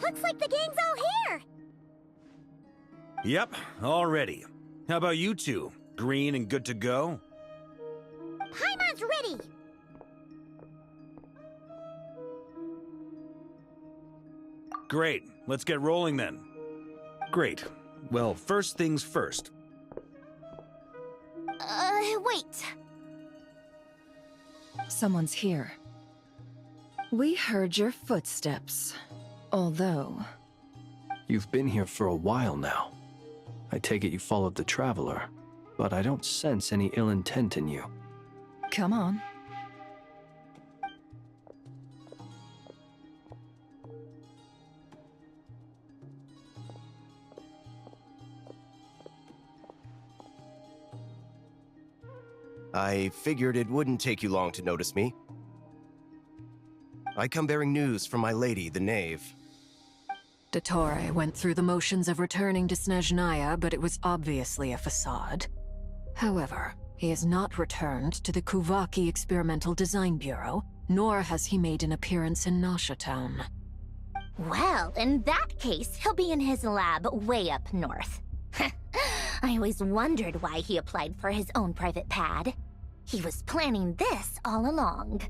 Looks like the gang's all here! Yep, all ready. How about you two? Green and good to go? Paimon's ready! Great, let's get rolling then. Great. Well, first things first. Wait. Someone's here. We heard your footsteps. Although... You've been here for a while now. I take it you followed the Traveler, but I don't sense any ill intent in you. Come on. I figured it wouldn't take you long to notice me. I come bearing news from my lady, the Knave. Dottore went through the motions of returning to Snezhnaya, but it was obviously a facade. However, he has not returned to the Kuvaki Experimental Design Bureau, nor has he made an appearance in Nasha Town. Well, in that case, he'll be in his lab way up north. I always wondered why he applied for his own private pad. He was planning this all along.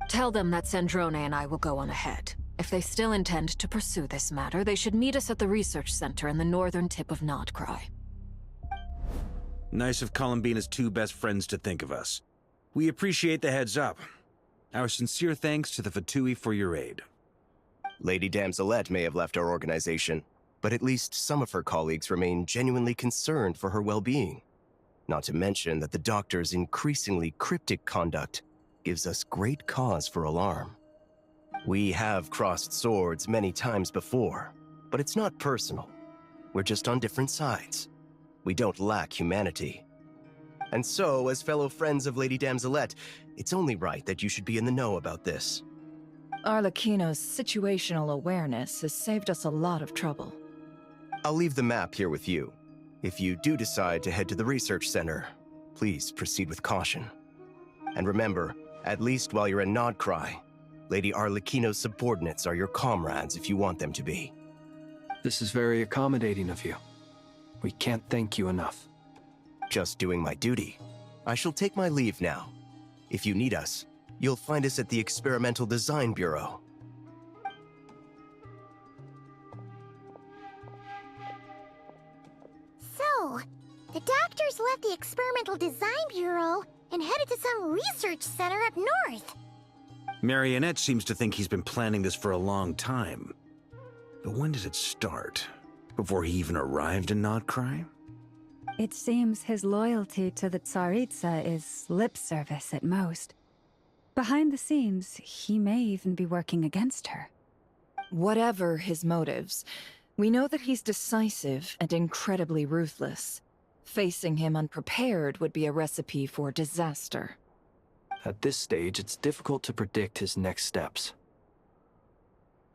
Tell them that Sandrone and I will go on ahead. If they still intend to pursue this matter, they should meet us at the research center in the northern tip of Nodcry. Nice of Columbina's two best friends to think of us. We appreciate the heads up. Our sincere thanks to the Fatui for your aid. Lady Damselette may have left our organization, but at least some of her colleagues remain genuinely concerned for her well-being. Not to mention that the Doctor's increasingly cryptic conduct gives us great cause for alarm. We have crossed swords many times before, but it's not personal. We're just on different sides. We don't lack humanity. And so, as fellow friends of Lady Damselette, it's only right that you should be in the know about this. Arlecchino's situational awareness has saved us a lot of trouble. I'll leave the map here with you. If you do decide to head to the research center, please proceed with caution. And remember, at least while you're in Nodcry, Lady Arlecchino's subordinates are your comrades if you want them to be. This is very accommodating of you. We can't thank you enough. Just doing my duty. I shall take my leave now. If you need us, you'll find us at the Experimental Design Bureau. So, the Doctors left the Experimental Design Bureau and headed to some research center up north. Marionette seems to think he's been planning this for a long time. But when did it start? Before he even arrived in Nodcry? It seems his loyalty to the Tsaritsa is lip service at most. Behind the scenes, he may even be working against her. Whatever his motives, we know that he's decisive and incredibly ruthless. Facing him unprepared would be a recipe for disaster. At this stage, it's difficult to predict his next steps.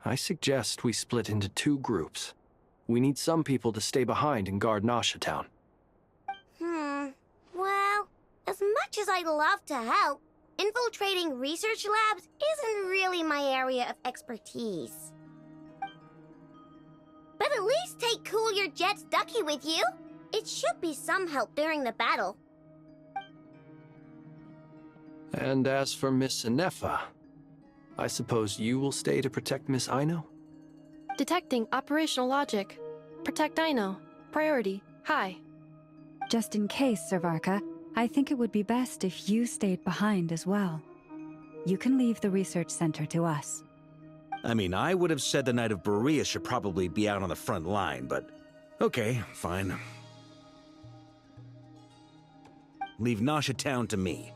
I suggest we split into two groups. We need some people to stay behind and guard Nasha Town. Well, as much as I'd love to help, infiltrating research labs isn't really my area of expertise. But at least take Cool Your Jet's Ducky with you. It should be some help during the battle. And as for Miss Inefa, I suppose you will stay to protect Miss Aino? Detecting operational logic. Protect Aino. Priority. High. Just in case, Servarka, I think it would be best if you stayed behind as well. You can leave the research center to us. I mean, I would have said the Knight of Berea should probably be out on the front line, but okay, fine. Leave Nasha Town to me.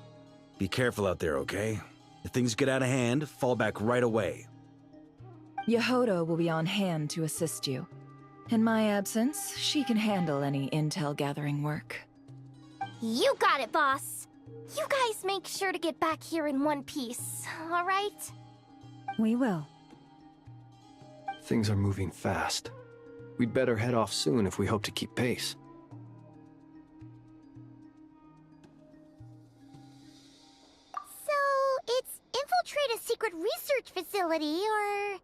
Be careful out there, okay? If things get out of hand, fall back right away. Yehoda will be on hand to assist you. In my absence, she can handle any intel-gathering work. You got it, boss. You guys make sure to get back here in one piece, all right? We will. Things are moving fast. We'd better head off soon if we hope to keep pace. So, it's infiltrate a secret research facility, or...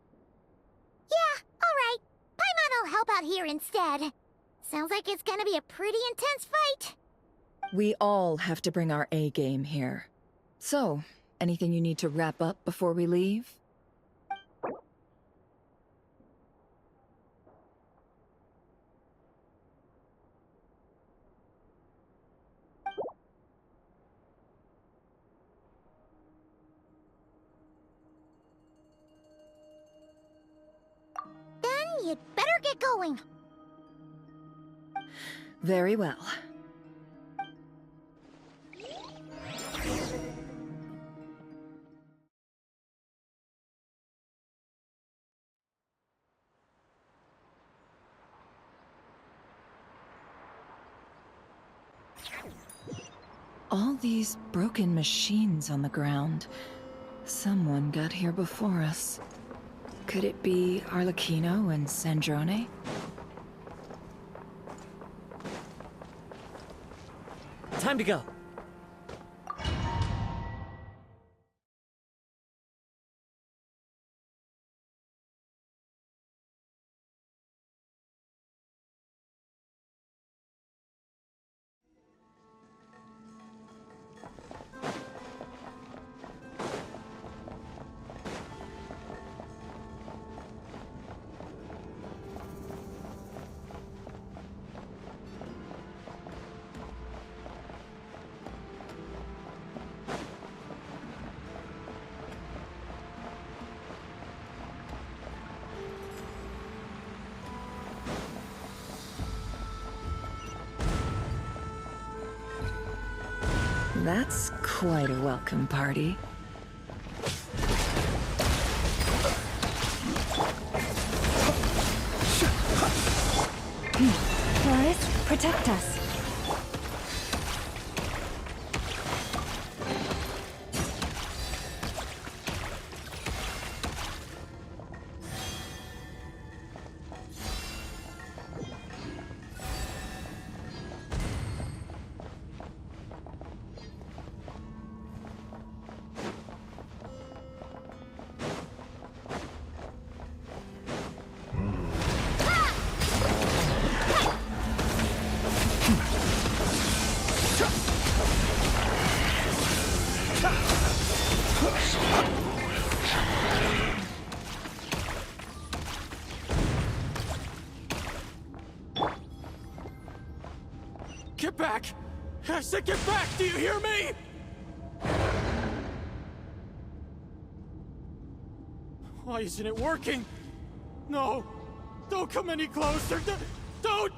Yeah, right. Paimon'll help out here instead. Sounds like it's gonna be a pretty intense fight. We all have to bring our A game here. So, anything you need to wrap up before we leave? Then you'd better get going. Very well. All these broken machines on the ground. Someone got here before us. Could it be Arlecchino and Sandrone? Time to go. That's quite a welcome party. Forest, protect us. Get back! I said get back! Do you hear me? Why isn't it working? No! Don't come any closer! Don't!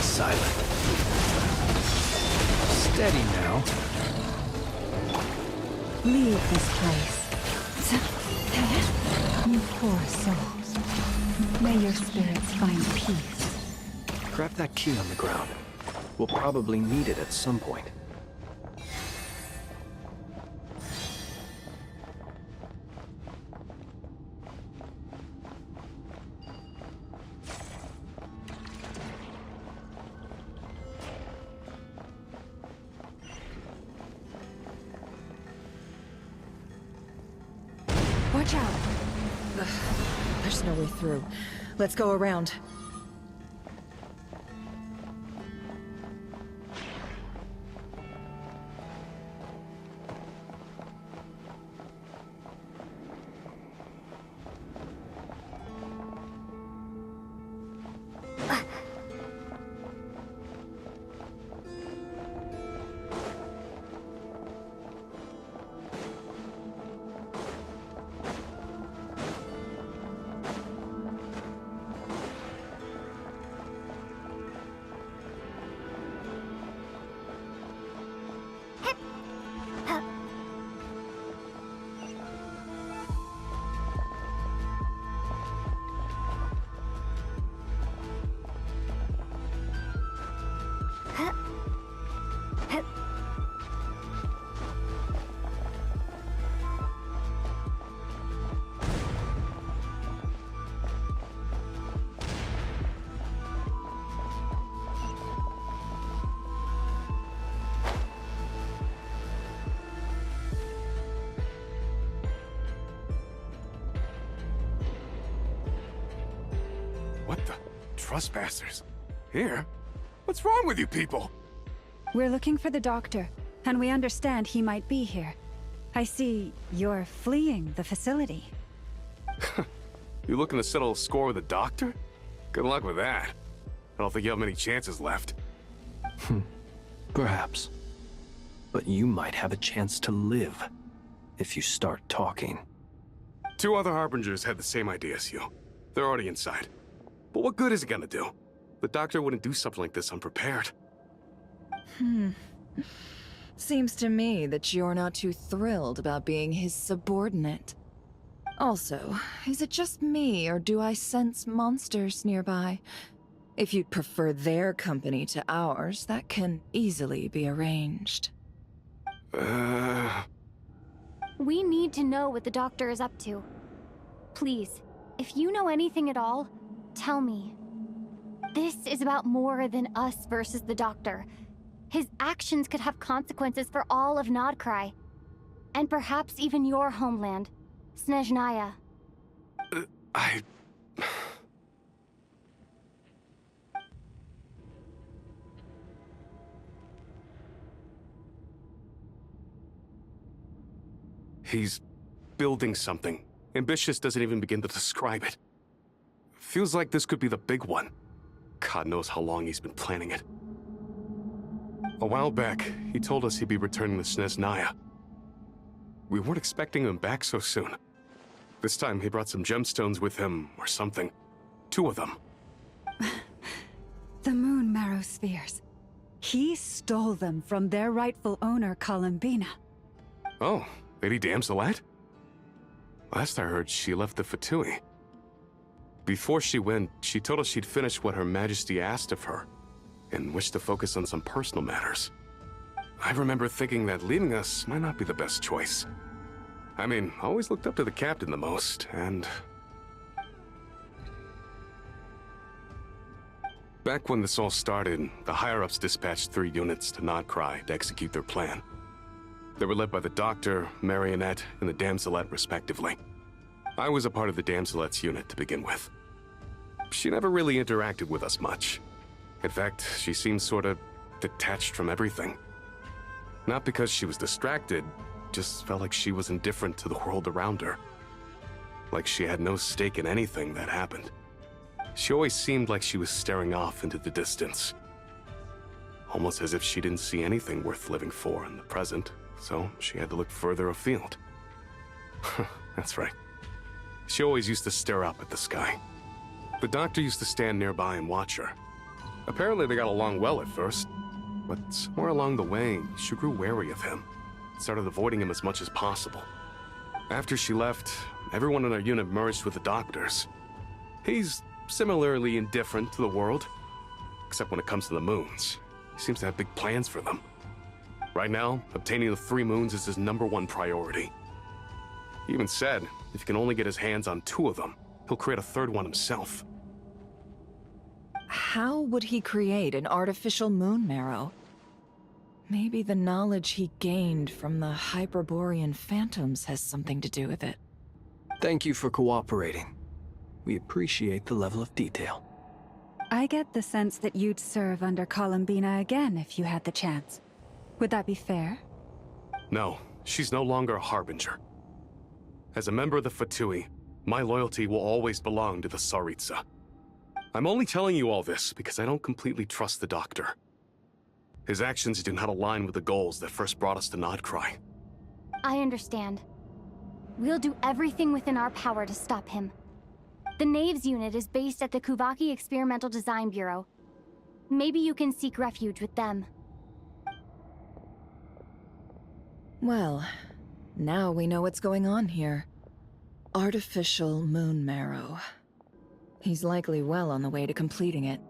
Silent. Steady now. Leave this place. You poor souls. May your spirits find peace. Grab that key on the ground. We'll probably need it at some point. Watch out! Ugh, there's no way through. Let's go around. Trespassers? Here? What's wrong with you people? We're looking for the doctor, and we understand he might be here. I see you're fleeing the facility. You looking to settle a score with the doctor? Good luck with that. I don't think you have many chances left. Perhaps. But you might have a chance to live if you start talking. 2 other Harbingers had the same idea as you. They're already inside. But what good is it gonna do? The doctor wouldn't do something like this unprepared. Seems to me that you're not too thrilled about being his subordinate. Also, is it just me, or do I sense monsters nearby? If you'd prefer their company to ours, that can easily be arranged. We need to know what the doctor is up to. Please, if you know anything at all, tell me. This is about more than us versus the doctor. His actions could have consequences for all of Nodcry. And perhaps even your homeland, Snezhnaya. He's building something. Ambitious doesn't even begin to describe it. Feels like this could be the big one. God knows how long he's been planning it. A while back, he told us he'd be returning to Snezhnaya. We weren't expecting him back so soon. This time he brought some gemstones with him, or something. 2 of them. The moon marrow spheres. He stole them from their rightful owner, Columbina. Oh, Lady Damselet? Last I heard, she left the Fatui. Before she went, she told us she'd finished what Her Majesty asked of her, and wished to focus on some personal matters. I remember thinking that leaving us might not be the best choice. I mean, I always looked up to the captain the most, and... Back when this all started, the higher-ups dispatched 3 units to Nodcry to execute their plan. They were led by the Doctor, Marionette, and the Damselet, respectively. I was a part of the Damselet's unit to begin with. She never really interacted with us much. In fact, she seemed sort of detached from everything. Not because she was distracted, just felt like she was indifferent to the world around her. Like she had no stake in anything that happened. She always seemed like she was staring off into the distance. Almost as if she didn't see anything worth living for in the present, so she had to look further afield. That's right. She always used to stare up at the sky. The Doctor used to stand nearby and watch her. Apparently they got along well at first, but somewhere along the way, she grew wary of him. Started avoiding him as much as possible. After she left, everyone in our unit merged with the Doctor's. He's similarly indifferent to the world, except when it comes to the moons. He seems to have big plans for them. Right now, obtaining the 3 moons is his #1 priority. He even said, if he can only get his hands on 2 of them, he'll create a 3rd one himself. How would he create an artificial moon marrow? Maybe the knowledge he gained from the Hyperborean phantoms has something to do with it. Thank you for cooperating. We appreciate the level of detail. I get the sense that you'd serve under Columbina again if you had the chance. Would that be fair? No, she's no longer a Harbinger. As a member of the Fatui, my loyalty will always belong to the Tsaritsa. I'm only telling you all this because I don't completely trust the Doctor. His actions do not align with the goals that first brought us to Nodcry. I understand. We'll do everything within our power to stop him. The Knaves unit is based at the Kuvaki Experimental Design Bureau. Maybe you can seek refuge with them. Well, now we know what's going on here. Artificial moon marrow. He's likely well on the way to completing it.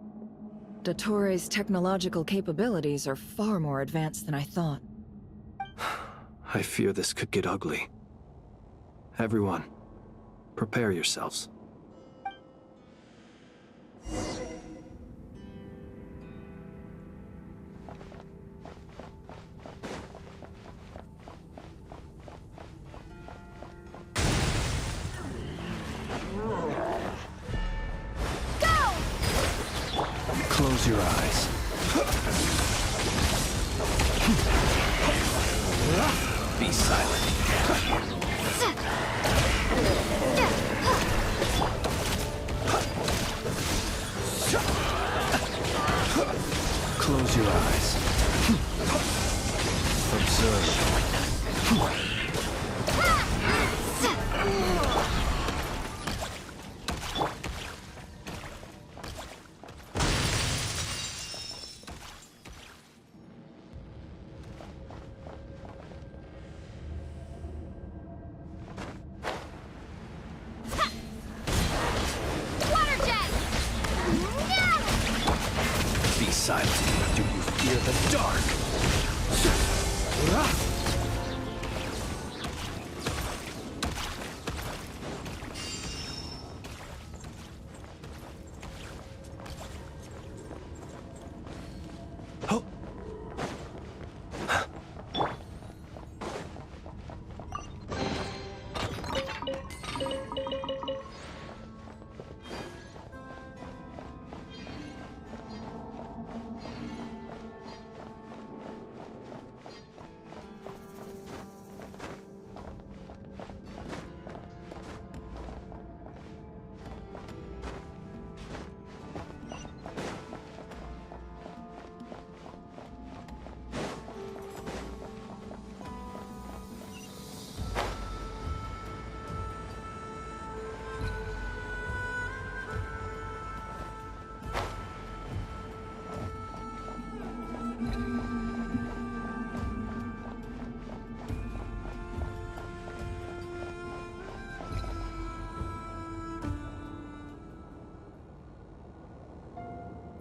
Dottore's technological capabilities are far more advanced than I thought. I fear this could get ugly. Everyone, prepare yourselves. Close your eyes. Be silent. Close your eyes. Observe. Be silent. Do you fear the dark?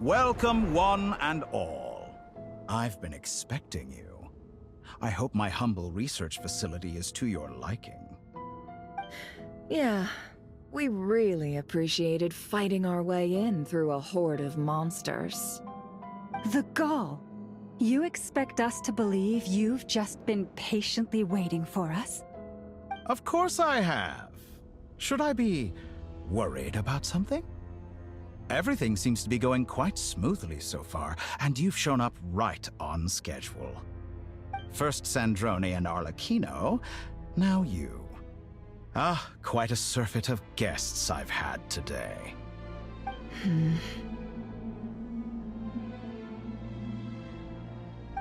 Welcome, one and all. I've been expecting you. I hope my humble research facility is to your liking. Yeah, we really appreciated fighting our way in through a horde of monsters. The gall. You expect us to believe you've just been patiently waiting for us? Of course I have. Should I be worried about something? Everything seems to be going quite smoothly so far, and you've shown up right on schedule. First Sandrone and Arlecchino, now you. Ah, quite a surfeit of guests I've had today.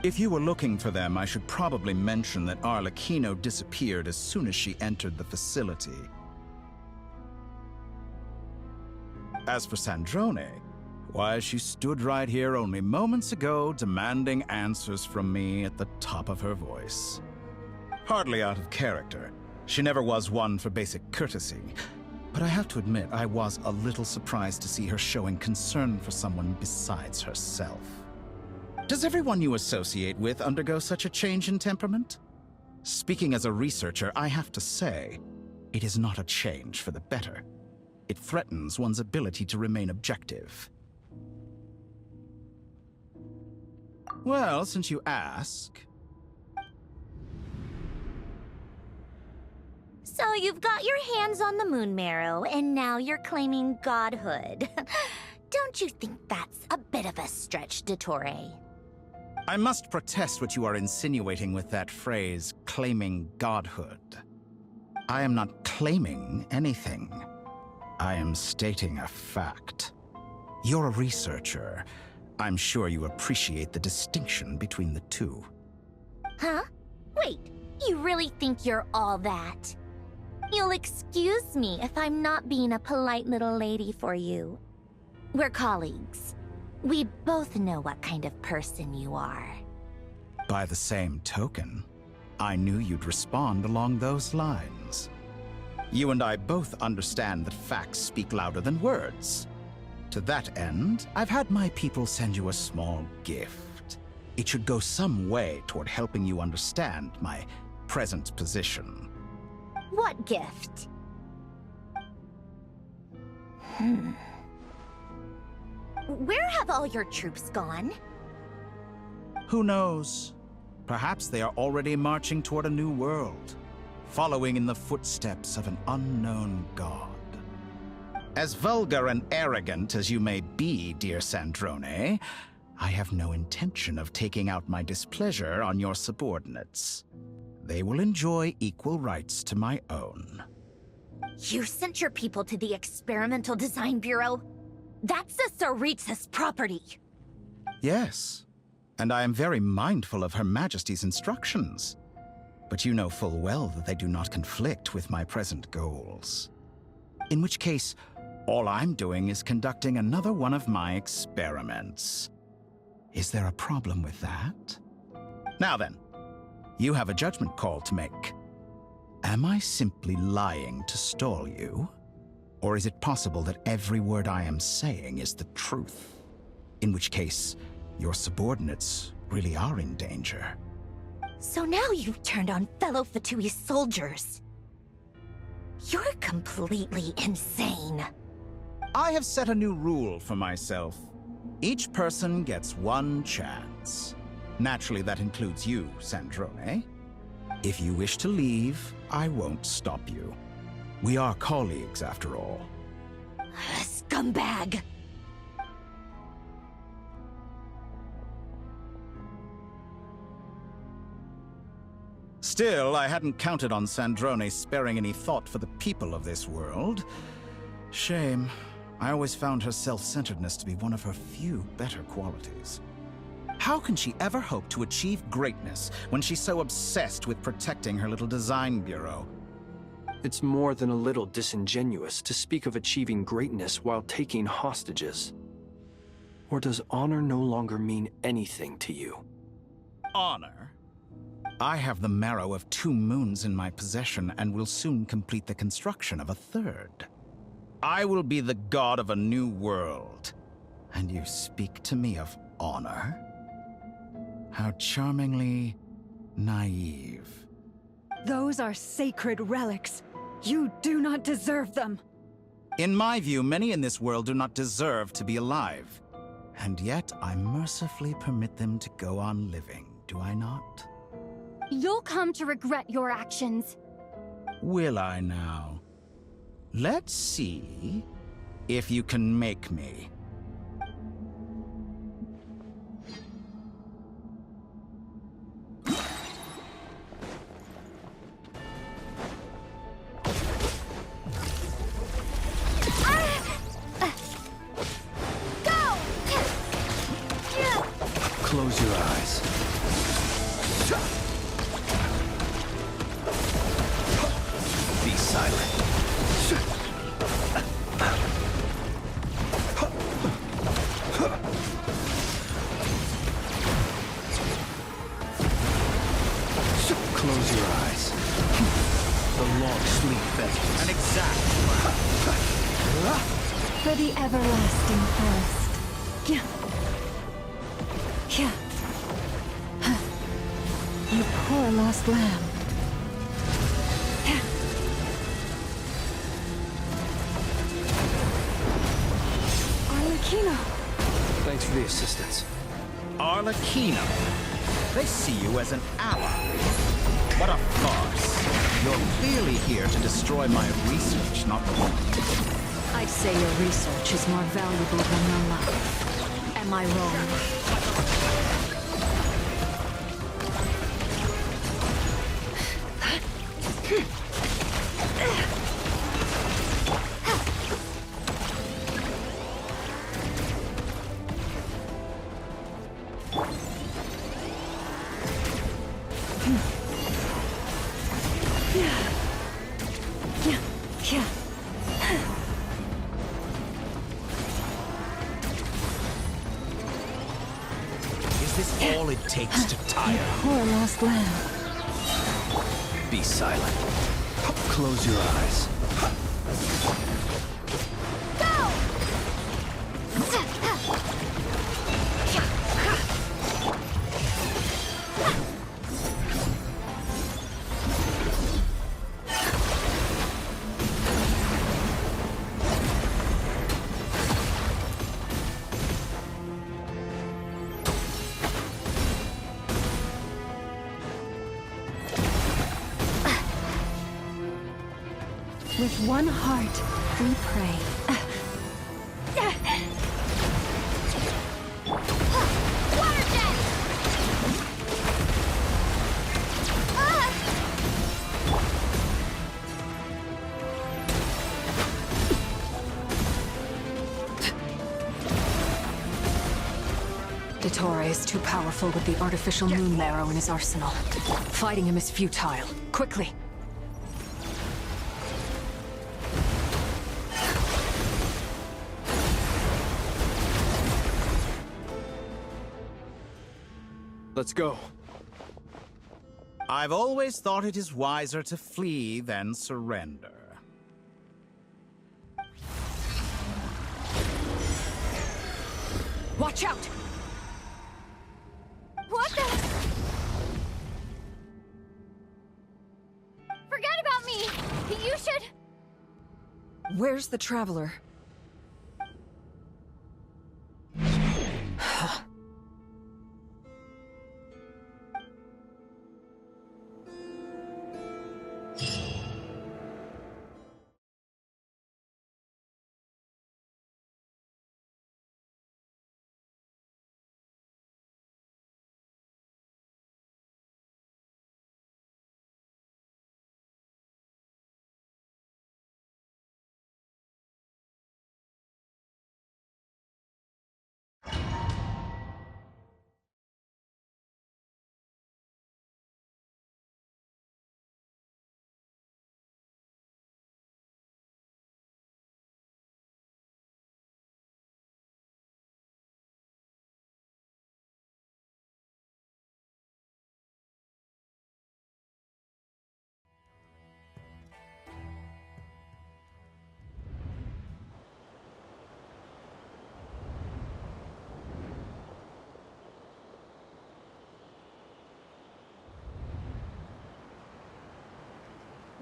If you were looking for them, I should probably mention that Arlecchino disappeared as soon as she entered the facility. As for Sandrone, why, she stood right here only moments ago demanding answers from me at the top of her voice. Hardly out of character. She never was one for basic courtesy. But I have to admit, I was a little surprised to see her showing concern for someone besides herself. Does everyone you associate with undergo such a change in temperament? Speaking as a researcher, I have to say, it is not a change for the better. It threatens one's ability to remain objective. Well, since you ask... So you've got your hands on the moon marrow, and now you're claiming godhood. Don't you think that's a bit of a stretch, Dottore? I must protest what you are insinuating with that phrase, claiming godhood. I am not claiming anything. I am stating a fact. You're a researcher. I'm sure you appreciate the distinction between the two. Huh? Wait, you really think you're all that? You'll excuse me if I'm not being a polite little lady for you. We're colleagues. We both know what kind of person you are. By the same token, I knew you'd respond along those lines. You and I both understand that facts speak louder than words. To that end, I've had my people send you a small gift. It should go some way toward helping you understand my present position. What gift? Where have all your troops gone? Who knows? Perhaps they are already marching toward a new world, following in the footsteps of an unknown god. As vulgar and arrogant as you may be, dear Sandrone, I have no intention of taking out my displeasure on your subordinates. They will enjoy equal rights to my own. You sent your people to the Experimental Design Bureau? That's the Tsaritsa's property. Yes, and I am very mindful of Her Majesty's instructions. But you know full well that they do not conflict with my present goals. In which case, all I'm doing is conducting another one of my experiments. Is there a problem with that? Now then, you have a judgment call to make. Am I simply lying to stall you? Or is it possible that every word I am saying is the truth? In which case, your subordinates really are in danger. So now you've turned on fellow Fatui soldiers. You're completely insane. I have set a new rule for myself. Each person gets one chance. Naturally, that includes you, Sandrone. If you wish to leave, I won't stop you. We are colleagues, after all. Scumbag! Still, I hadn't counted on Sandrone sparing any thought for the people of this world. Shame. I always found her self-centeredness to be one of her few better qualities. How can she ever hope to achieve greatness when she's so obsessed with protecting her little design bureau? It's more than a little disingenuous to speak of achieving greatness while taking hostages. Or does honor no longer mean anything to you? Honor? I have the marrow of 2 moons in my possession and will soon complete the construction of a 3rd. I will be the god of a new world. And you speak to me of honor? How charmingly naive. Those are sacred relics. You do not deserve them. In my view, many in this world do not deserve to be alive. And yet, I mercifully permit them to go on living, do I not? You'll come to regret your actions. Will I now? Let's see if you can make me. Close your eyes. Be silent. Close your eyes. The long sleep vessels. An exact For the everlasting forest. Yeah. Yeah. You poor lost lamb. Arlecchino. Thanks for the assistance. Arlecchino. They see you as an ally. What a farce. You're clearly here to destroy my research, not mine. I'd say your research is more valuable than your life. Am I wrong? Is this all it takes to tire? Poor lost lamb. Be silent. Close your eyes. With one heart, we pray. Dottore is too powerful with the artificial moon marrow in his arsenal. Fighting him is futile. Quickly! Let's go. I've always thought it is wiser to flee than surrender. Watch out! What the? Forget about me! You should... Where's the Traveler?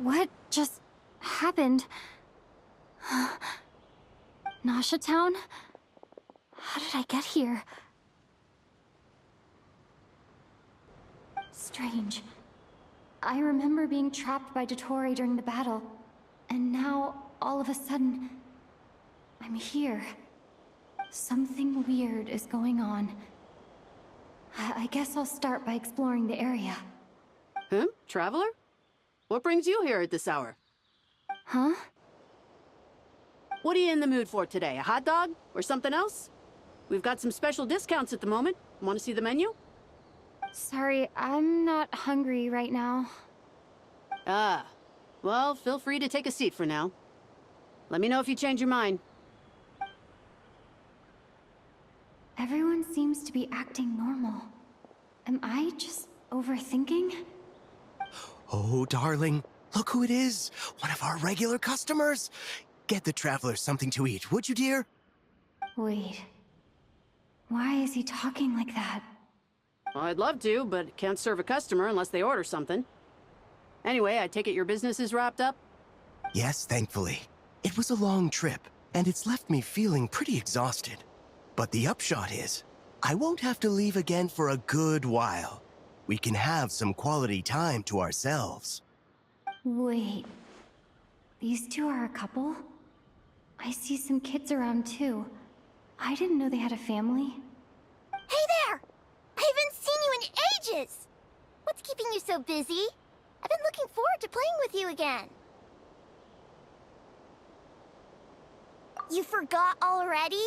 What just happened? Nasha Town? How did I get here? Strange. I remember being trapped by Dottore during the battle, and now, all of a sudden, I'm here. Something weird is going on. I guess I'll start by exploring the area. Huh? Traveler? What brings you here at this hour? Huh? What are you in the mood for today? A hot dog? Or something else? We've got some special discounts at the moment. Want to see the menu? Sorry, I'm not hungry right now. Ah. Well, feel free to take a seat for now. Let me know if you change your mind. Everyone seems to be acting normal. Am I just overthinking? Oh, darling, look who it is. One of our regular customers. Get the Traveler something to eat, would you, dear? Wait. Why is he talking like that? Well, I'd love to, but can't serve a customer unless they order something. Anyway, I take it your business is wrapped up? Yes, thankfully. It was a long trip, and it's left me feeling pretty exhausted. But the upshot is, I won't have to leave again for a good while. We can have some quality time to ourselves. Wait. These two are a couple? I see some kids around too. I didn't know they had a family. Hey there! I haven't seen you in ages! What's keeping you so busy? I've been looking forward to playing with you again. You forgot already?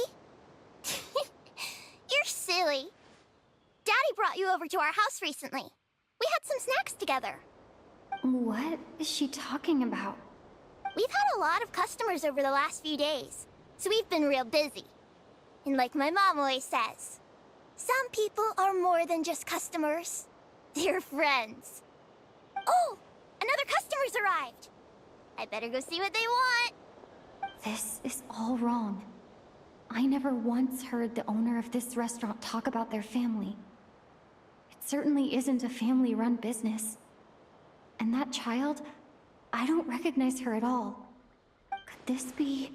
You're silly. Daddy brought you over to our house recently. We had some snacks together. What is she talking about? We've had a lot of customers over the last few days, so we've been real busy. And like my mom always says, some people are more than just customers. They're friends. Oh, another customer's arrived. I better go see what they want. This is all wrong. I never once heard the owner of this restaurant talk about their family. It certainly isn't a family-run business. And that child, I don't recognize her at all. Could this be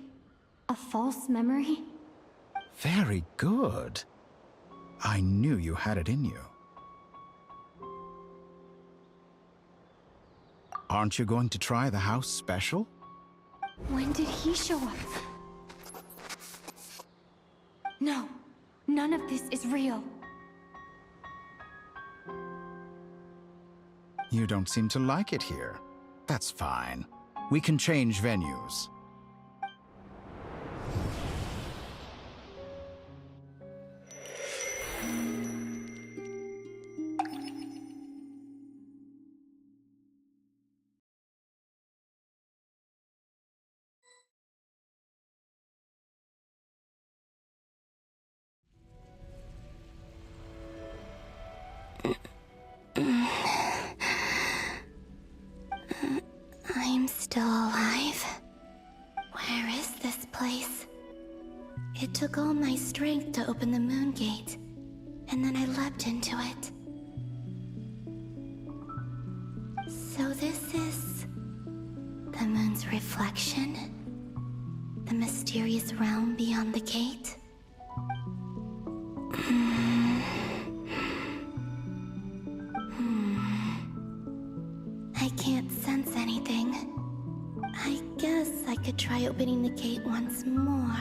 a false memory? Very good. I knew you had it in you. Aren't you going to try the house special? When did he show up? No, none of this is real. You don't seem to like it here. That's fine. We can change venues. my strength to open the moon gate, and then I leapt into it. So this is the moon's reflection? The mysterious realm beyond the gate? I can't sense anything. I guess I could try opening the gate once more.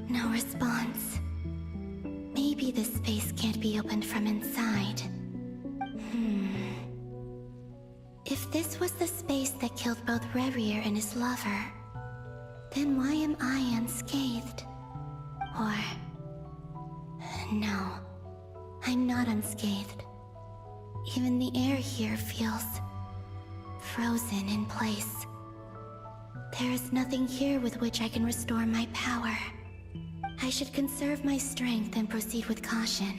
No response. Maybe this space can't be opened from inside. If this was the space that killed both Revier and his lover, then why am I unscathed? Or... no, I'm not unscathed. Even the air here feels... frozen in place. There is nothing here with which I can restore my power. I should conserve my strength and proceed with caution.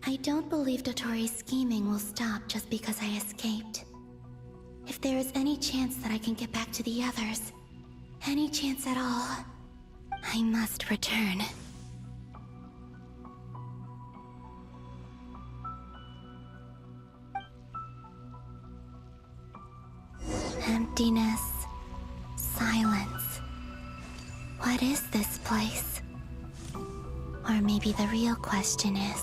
I don't believe Dotori's scheming will stop just because I escaped. If there is any chance that I can get back to the others, any chance at all, I must return. Emptiness, silence. What is this place? Or maybe the real question is,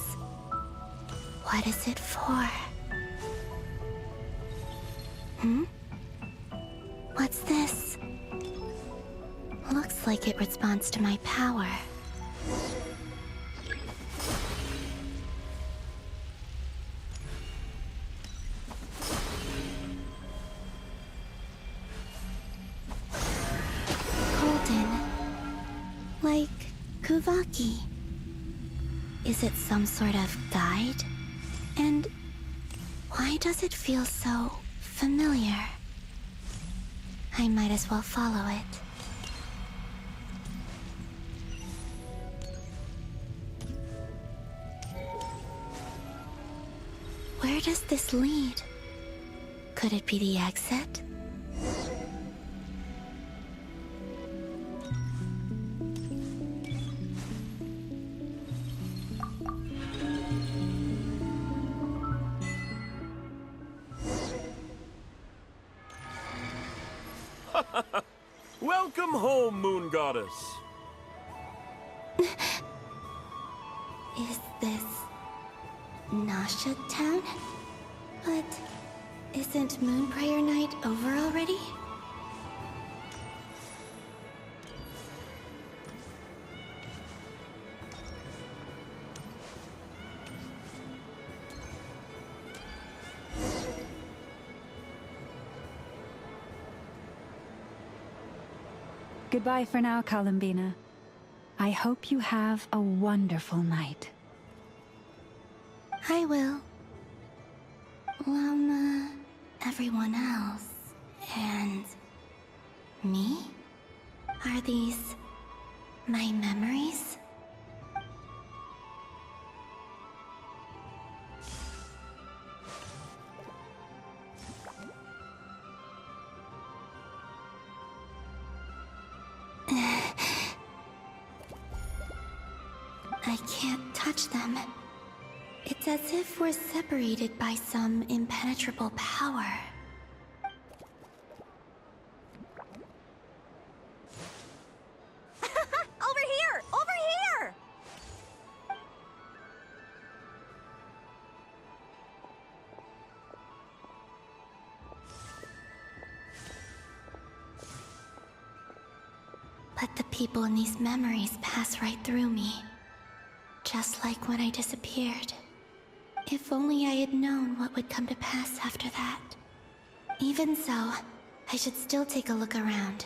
what is it for? What's this? Looks like it responds to my power. Golden. Like Kuvaki. Is it some sort of guide? And why does it feel so familiar? I might as well follow it. Where does this lead? Could it be the exit? Welcome home, Moon Goddess. Is this Nasha Town? But isn't Moon Prayer Night over already? Goodbye for now, Columbina. I hope you have a wonderful night. I will. Everyone else. And... me? Are these... my memories? I can't touch them. It's as if we're separated by some impenetrable power. Over here! Over here! But the people in these memories pass right through me. Just like when I disappeared. If only I had known what would come to pass after that. Even so, I should still take a look around.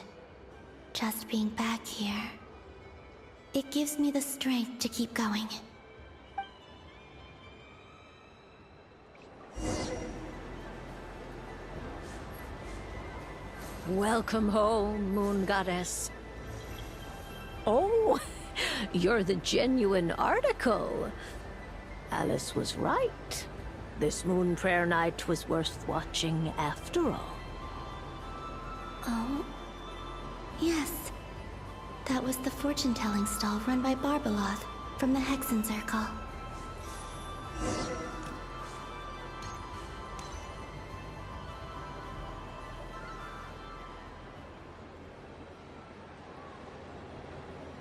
Just being back here. It gives me the strength to keep going. Welcome home, Moon Goddess. Oh, you're the genuine article. Alice was right. This moon prayer night was worth watching after all. Oh, yes. That was the fortune-telling stall run by Barbeloth from the Hexen Circle.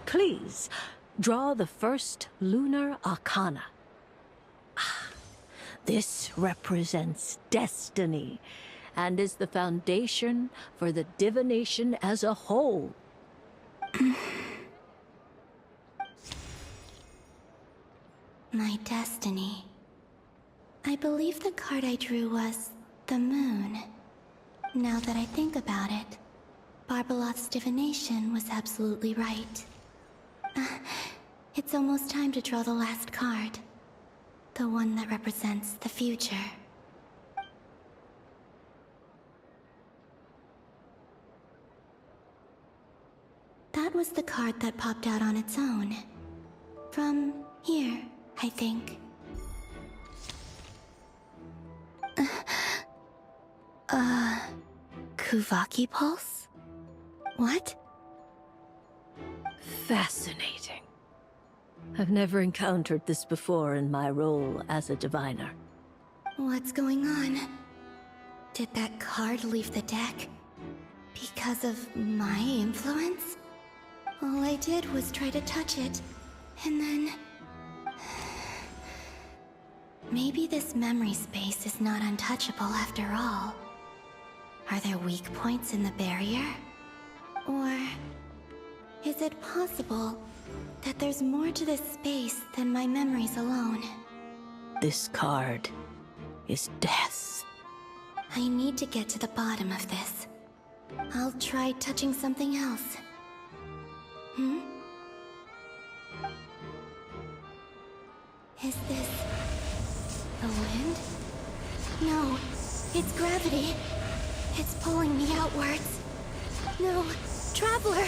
Please, draw the first lunar arcana. This represents destiny, and is the foundation for the divination as a whole. My destiny. I believe the card I drew was the moon. Now that I think about it, Barbeloth's divination was absolutely right. It's almost time to draw the last card. The one that represents the future. That was the card that popped out on its own. From here, I think. Kuvaki Pulse? What? Fascinating. I've never encountered this before in my role as a diviner. What's going on? Did that card leave the deck? Because of my influence? All I did was try to touch it, and then... Maybe this memory space is not untouchable after all. Are there weak points in the barrier? Or... is it possible that there's more to this space than my memories alone? This card is death. I need to get to the bottom of this. I'll try touching something else. Is this... the wind? No, it's gravity. It's pulling me outwards. No, Traveler!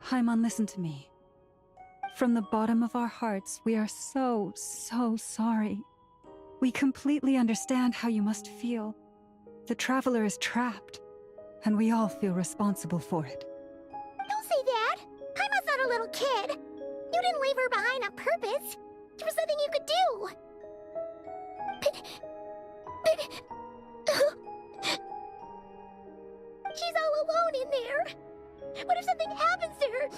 Paimon, listen to me. From the bottom of our hearts, we are so sorry. We completely understand how you must feel. The Traveler is trapped, and we all feel responsible for it. Don't say that! Paimon's not a little kid! You didn't leave her behind on purpose! There was nothing you could do! She's all alone in there! What if something happens to her?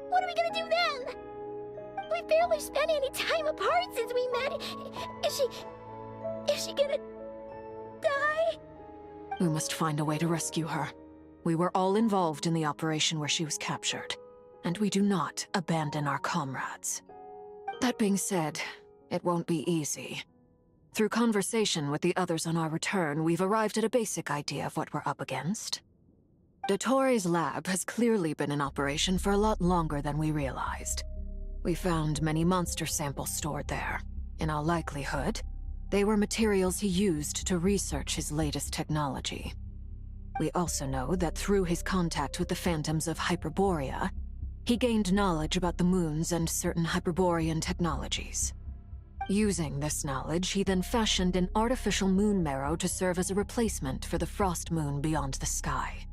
What are we gonna do then? We've barely spent any time apart since we met. Is she gonna die? We must find a way to rescue her. We were all involved in the operation where she was captured, and we do not abandon our comrades. That being said, it won't be easy. Through conversation with the others on our return, we've arrived at a basic idea of what we're up against. Dottore's lab has clearly been in operation for a lot longer than we realized. We found many monster samples stored there. In all likelihood, they were materials he used to research his latest technology. We also know that through his contact with the phantoms of Hyperborea, he gained knowledge about the moons and certain Hyperborean technologies. Using this knowledge, he then fashioned an artificial moon marrow to serve as a replacement for the frost moon beyond the sky.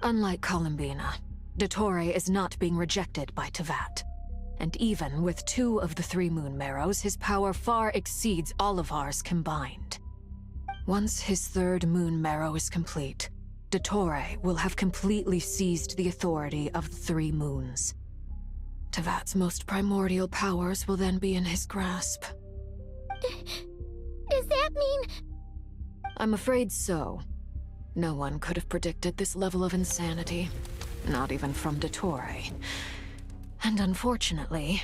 Unlike Columbina, Dottore is not being rejected by Tevat, And even with 2 of the 3 moon marrows, his power far exceeds all of ours combined. Once his 3rd moon marrow is complete, Dottore will have completely seized the authority of the 3 moons. Tevat's most primordial powers will then be in his grasp. Does that mean... I'm afraid so. No one could have predicted this level of insanity. Not even from Dottore. And unfortunately,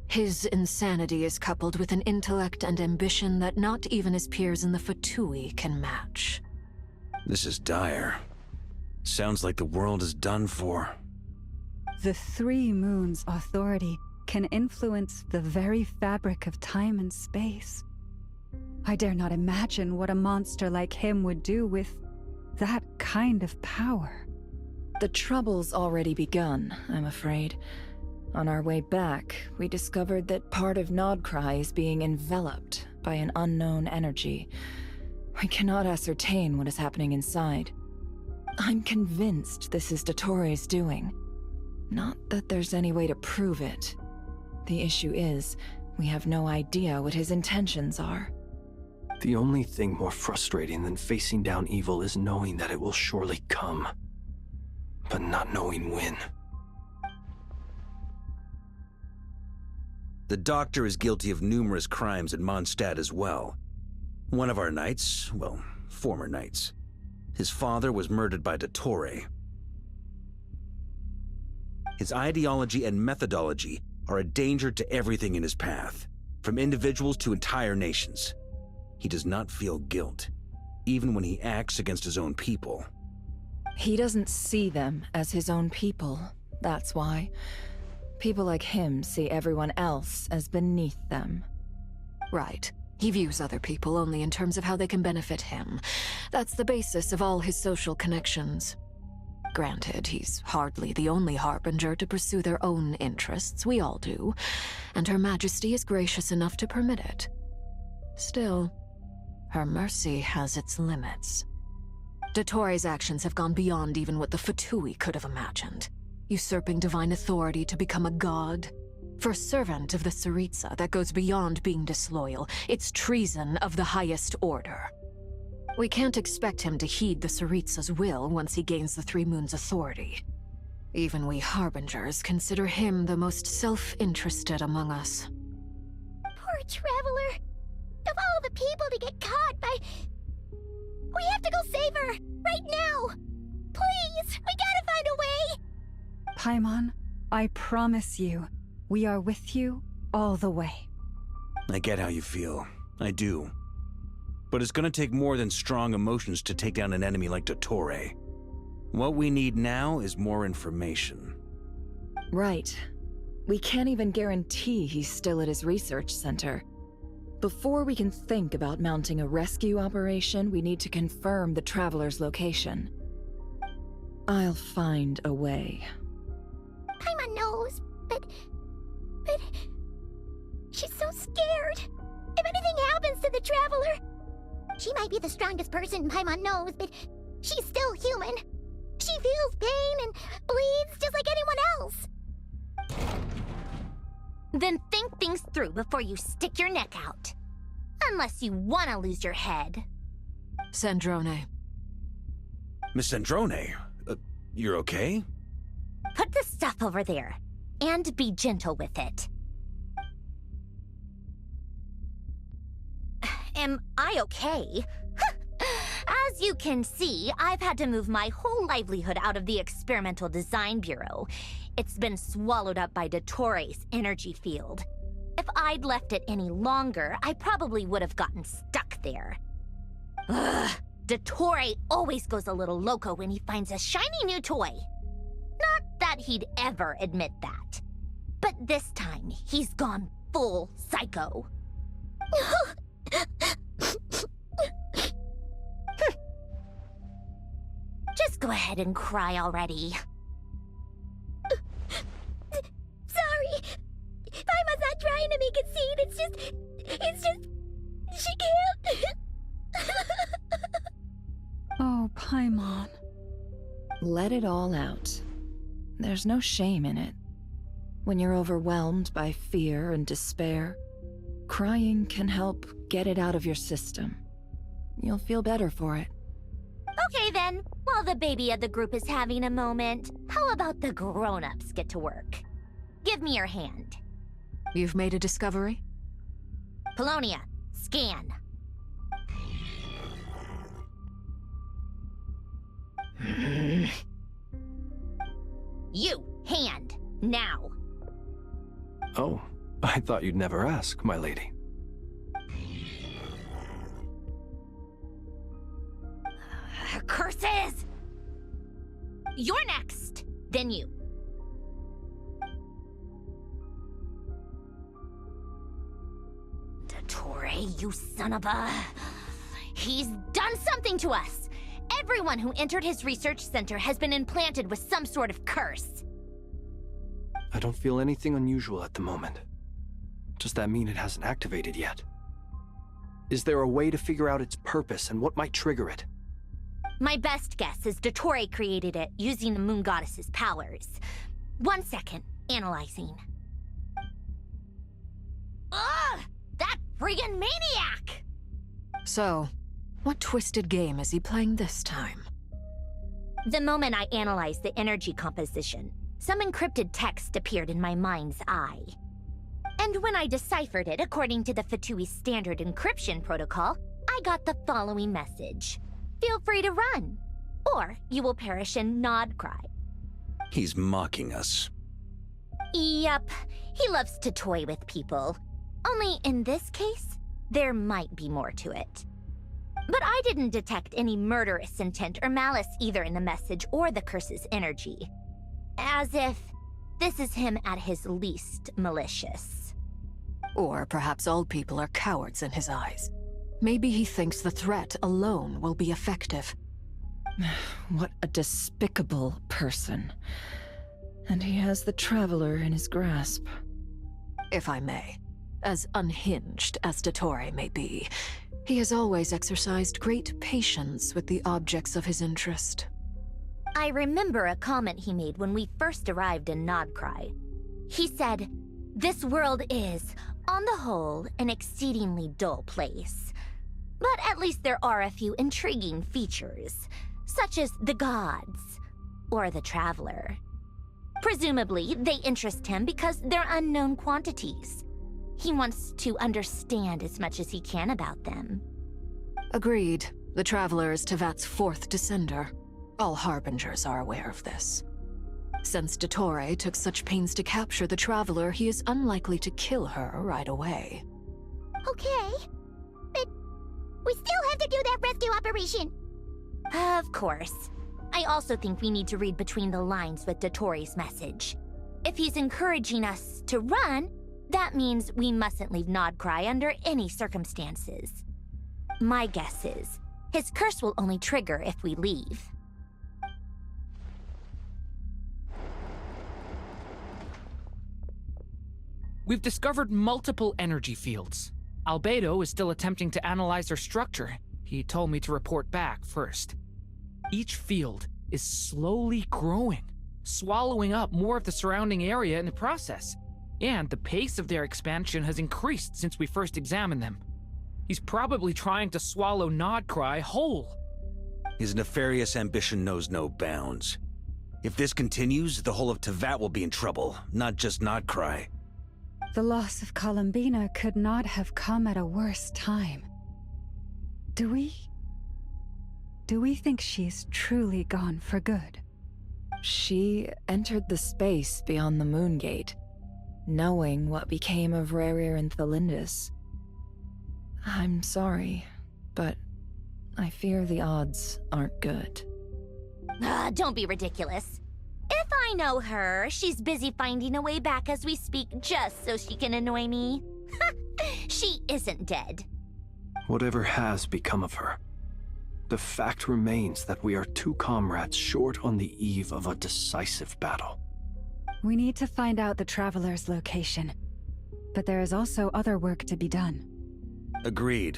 his insanity is coupled with an intellect and ambition that not even his peers in the Fatui can match. This is dire. Sounds like the world is done for. The 3 moons' authority can influence the very fabric of time and space. I dare not imagine what a monster like him would do with that kind of power. The trouble's already begun, I'm afraid. On our way back, we discovered that part of Nodcry is being enveloped by an unknown energy. We cannot ascertain what is happening inside. I'm convinced this is Dottore's doing. Not that there's any way to prove it. The issue is, we have no idea what his intentions are. The only thing more frustrating than facing down evil is knowing that it will surely come, but not knowing when. The Doctor is guilty of numerous crimes in Mondstadt as well. One of our knights, well, former knights, his father was murdered by Dottore. His ideology and methodology are a danger to everything in his path, from individuals to entire nations. He does not feel guilt, even when he acts against his own people. He doesn't see them as his own people, that's why. People like him see everyone else as beneath them. Right. He views other people only in terms of how they can benefit him. That's the basis of all his social connections. Granted, he's hardly the only harbinger to pursue their own interests. We all do. And Her Majesty is gracious enough to permit it. Still, her mercy has its limits. Dottore's actions have gone beyond even what the Fatui could have imagined. Usurping divine authority to become a god. For a servant of the Tsaritsa, that goes beyond being disloyal. It's treason of the highest order. We can't expect him to heed the Tsaritsa's will once he gains the 3 moons' authority. Even we harbingers consider him the most self-interested among us. Poor Traveler. Of all the people to get caught by... We have to go save her! Right now! Please! We gotta find a way! Paimon, I promise you, we are with you all the way. I get how you feel. I do. But it's gonna take more than strong emotions to take down an enemy like Dottore. What we need now is more information. Right. We can't even guarantee he's still at his research center. Before we can think about mounting a rescue operation, we need to confirm the Traveler's location. I'll find a way. Paimon knows, but... She's so scared. If anything happens to the Traveler... She might be the strongest person Paimon knows, but she's still human. She feels pain and bleeds just like anyone else. Then think things through before you stick your neck out. Unless you want to lose your head. Sandrone. Miss Sandrone, you're okay? Put the stuff over there, and be gentle with it. Am I okay? As you can see, I've had to move my whole livelihood out of the Experimental Design Bureau. It's been swallowed up by Dottore's energy field. If I'd left it any longer, I probably would have gotten stuck there. Ugh, Dottore always goes a little loco when he finds a shiny new toy. Not that he'd ever admit that. But this time, he's gone full psycho. Just go ahead and cry already. Sorry. Paimon's not trying to make it seem. It's just... She can't. Oh, Paimon. Let it all out. There's no shame in it. When you're overwhelmed by fear and despair, crying can help get it out of your system. You'll feel better for it. Okay then, while the baby of the group is having a moment, how about the grown-ups get to work? Give me your hand. You've made a discovery? Polonia, scan. You, hand, now. Oh, I thought you'd never ask, my lady. Curses! You're next, then you. Dottore, you son of a... He's done something to us! Everyone who entered his research center has been implanted with some sort of curse. I don't feel anything unusual at the moment. Does that mean it hasn't activated yet? Is there a way to figure out its purpose and what might trigger it? My best guess is Dottore created it using the Moon Goddess's powers. 1 second, analyzing. Ugh! That friggin' maniac! So, what twisted game is he playing this time? The moment I analyzed the energy composition, some encrypted text appeared in my mind's eye. And when I deciphered it according to the Fatui standard encryption protocol, I got the following message. Feel free to run, or you will perish in nod cry. He's mocking us. Yep, he loves to toy with people. Only in this case, there might be more to it. But I didn't detect any murderous intent or malice either in the message or the curse's energy. As if this is him at his least malicious. Or perhaps all people are cowards in his eyes. Maybe he thinks the threat alone will be effective. What a despicable person. And he has the Traveler in his grasp. If I may, as unhinged as Dottore may be, he has always exercised great patience with the objects of his interest. I remember a comment he made when we first arrived in Nodcry. He said, "This world is, on the whole, an exceedingly dull place. But at least there are a few intriguing features, such as the gods, or the Traveler. Presumably, they interest him because they're unknown quantities. He wants to understand as much as he can about them." Agreed. The Traveler is Tevat's fourth descender. All Harbingers are aware of this. Since Dottore took such pains to capture the Traveler, he is unlikely to kill her right away. Okay, but we still have to do that rescue operation. Of course. I also think we need to read between the lines with Dottore's message. If he's encouraging us to run, that means we mustn't leave Nodcry under any circumstances. My guess is, his curse will only trigger if we leave. We've discovered multiple energy fields. Albedo is still attempting to analyze their structure. He told me to report back first. Each field is slowly growing, swallowing up more of the surrounding area in the process. And the pace of their expansion has increased since we first examined them. He's probably trying to swallow Nodcry whole. His nefarious ambition knows no bounds. If this continues, the whole of Tevat will be in trouble, not just Nodcry. The loss of Columbina could not have come at a worse time. Do we think she's truly gone for good? She entered the space beyond the Moon Gate, knowing what became of Rerir and Thelindis. I'm sorry, but I fear the odds aren't good. Don't be ridiculous. If I know her, she's busy finding a way back as we speak just so she can annoy me. She isn't dead. Whatever has become of her, the fact remains that we are two comrades short on the eve of a decisive battle. We need to find out the Traveler's location, but there is also other work to be done. Agreed.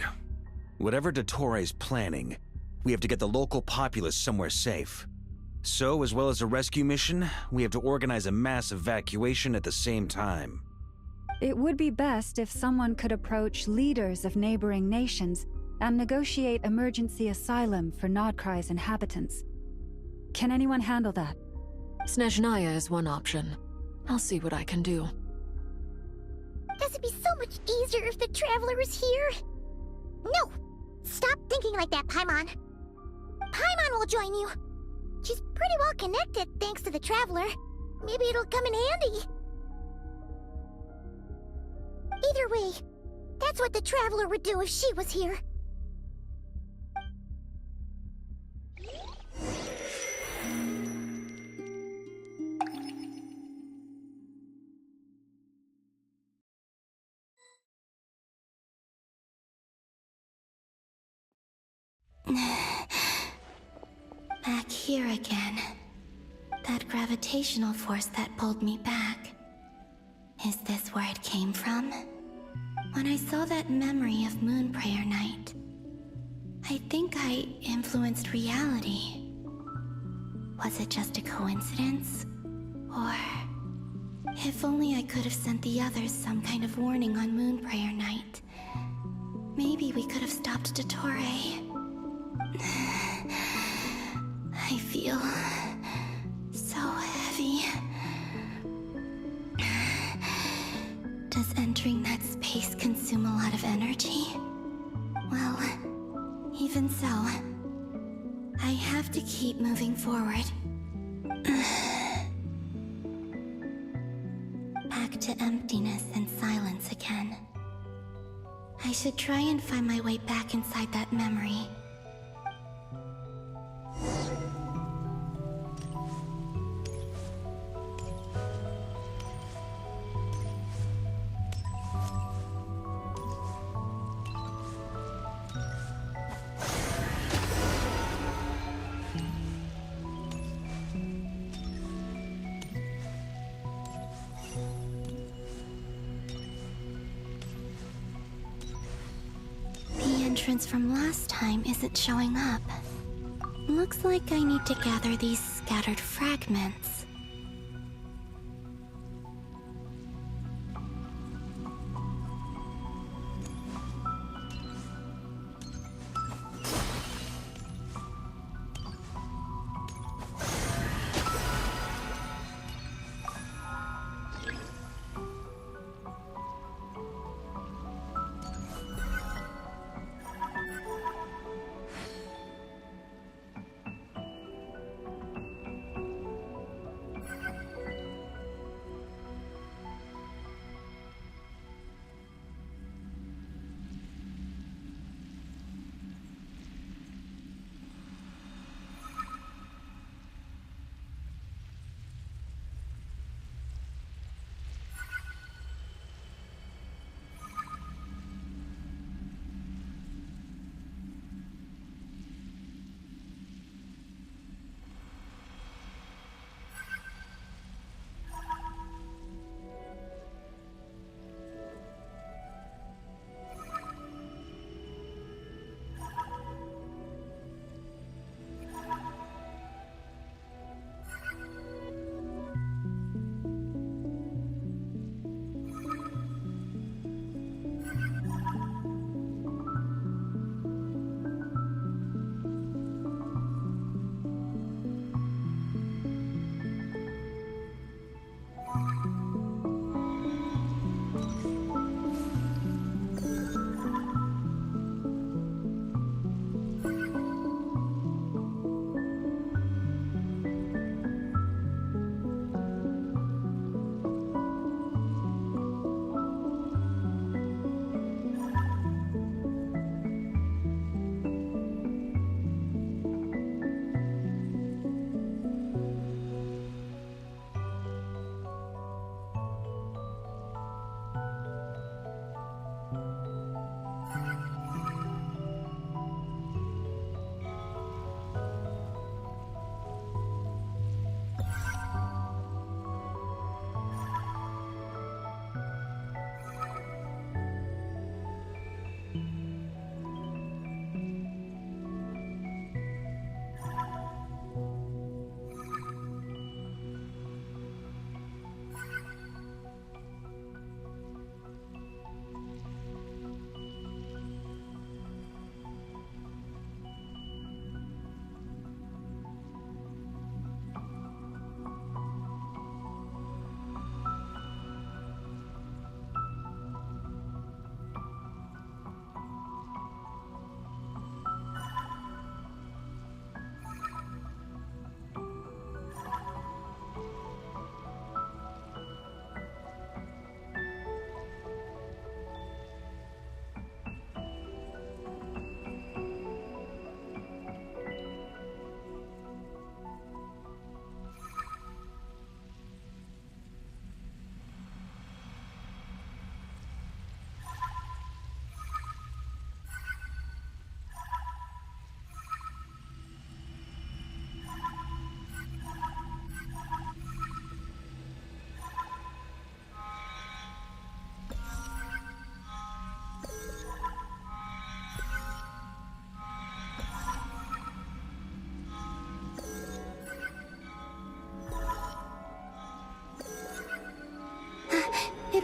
Whatever Dottore's planning, we have to get the local populace somewhere safe. So, as well as a rescue mission, we have to organize a mass evacuation at the same time. It would be best if someone could approach leaders of neighboring nations and negotiate emergency asylum for Nodcry's inhabitants. Can anyone handle that? Snezhnaya is one option. I'll see what I can do. Does it be so much easier if the Traveler is here? No! Stop thinking like that, Paimon. Paimon will join you. She's pretty well connected thanks to the Traveler. Maybe it'll come in handy. Either way, that's what the Traveler would do if she was here. Back here again. That gravitational force that pulled me back. Is this where it came from? When I saw that memory of Moonprayer Night, I think I influenced reality. Was it just a coincidence? Or... if only I could have sent the others some kind of warning on Moonprayer Night. Maybe we could have stopped Dottore. I feel so heavy. Does entering that space consume a lot of energy? Well, even so, I have to keep moving forward. Back to emptiness and silence again. I should try and find my way back inside that memory. Entrance from last time isn't showing up. Looks like I need to gather these scattered fragments.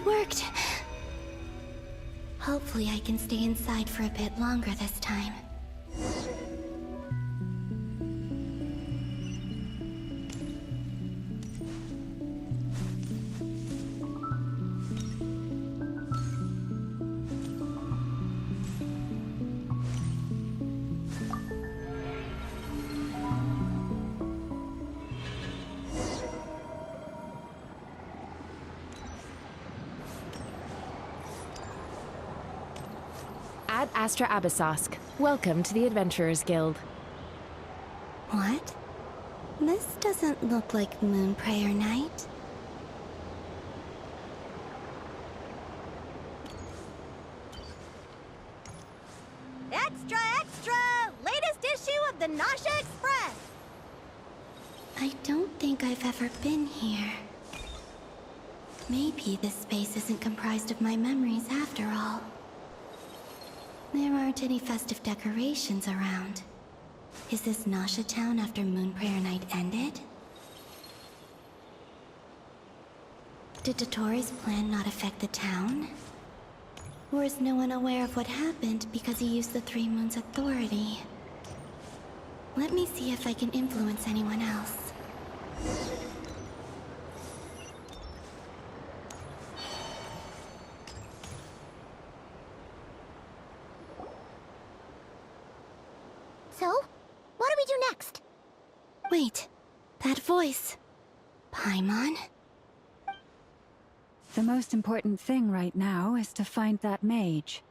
It worked! Hopefully I can stay inside for a bit longer this time. Ad Astra Abyssosque. Welcome to the Adventurers Guild. What? This doesn't look like Moon Prayer Night. Extra, extra! Latest issue of the Nausea Express! I don't think I've ever been here. Maybe this space isn't comprised of my memories after all. There aren't any festive decorations around. Is this Nausea Town after Moon Prayer Night ended? Did Dottoro's plan not affect the town? Or is no one aware of what happened because he used the Three Moons' authority? Let me see if I can influence anyone else. So, what do we do next? Wait, that voice. Paimon? The most important thing right now is to find that mage.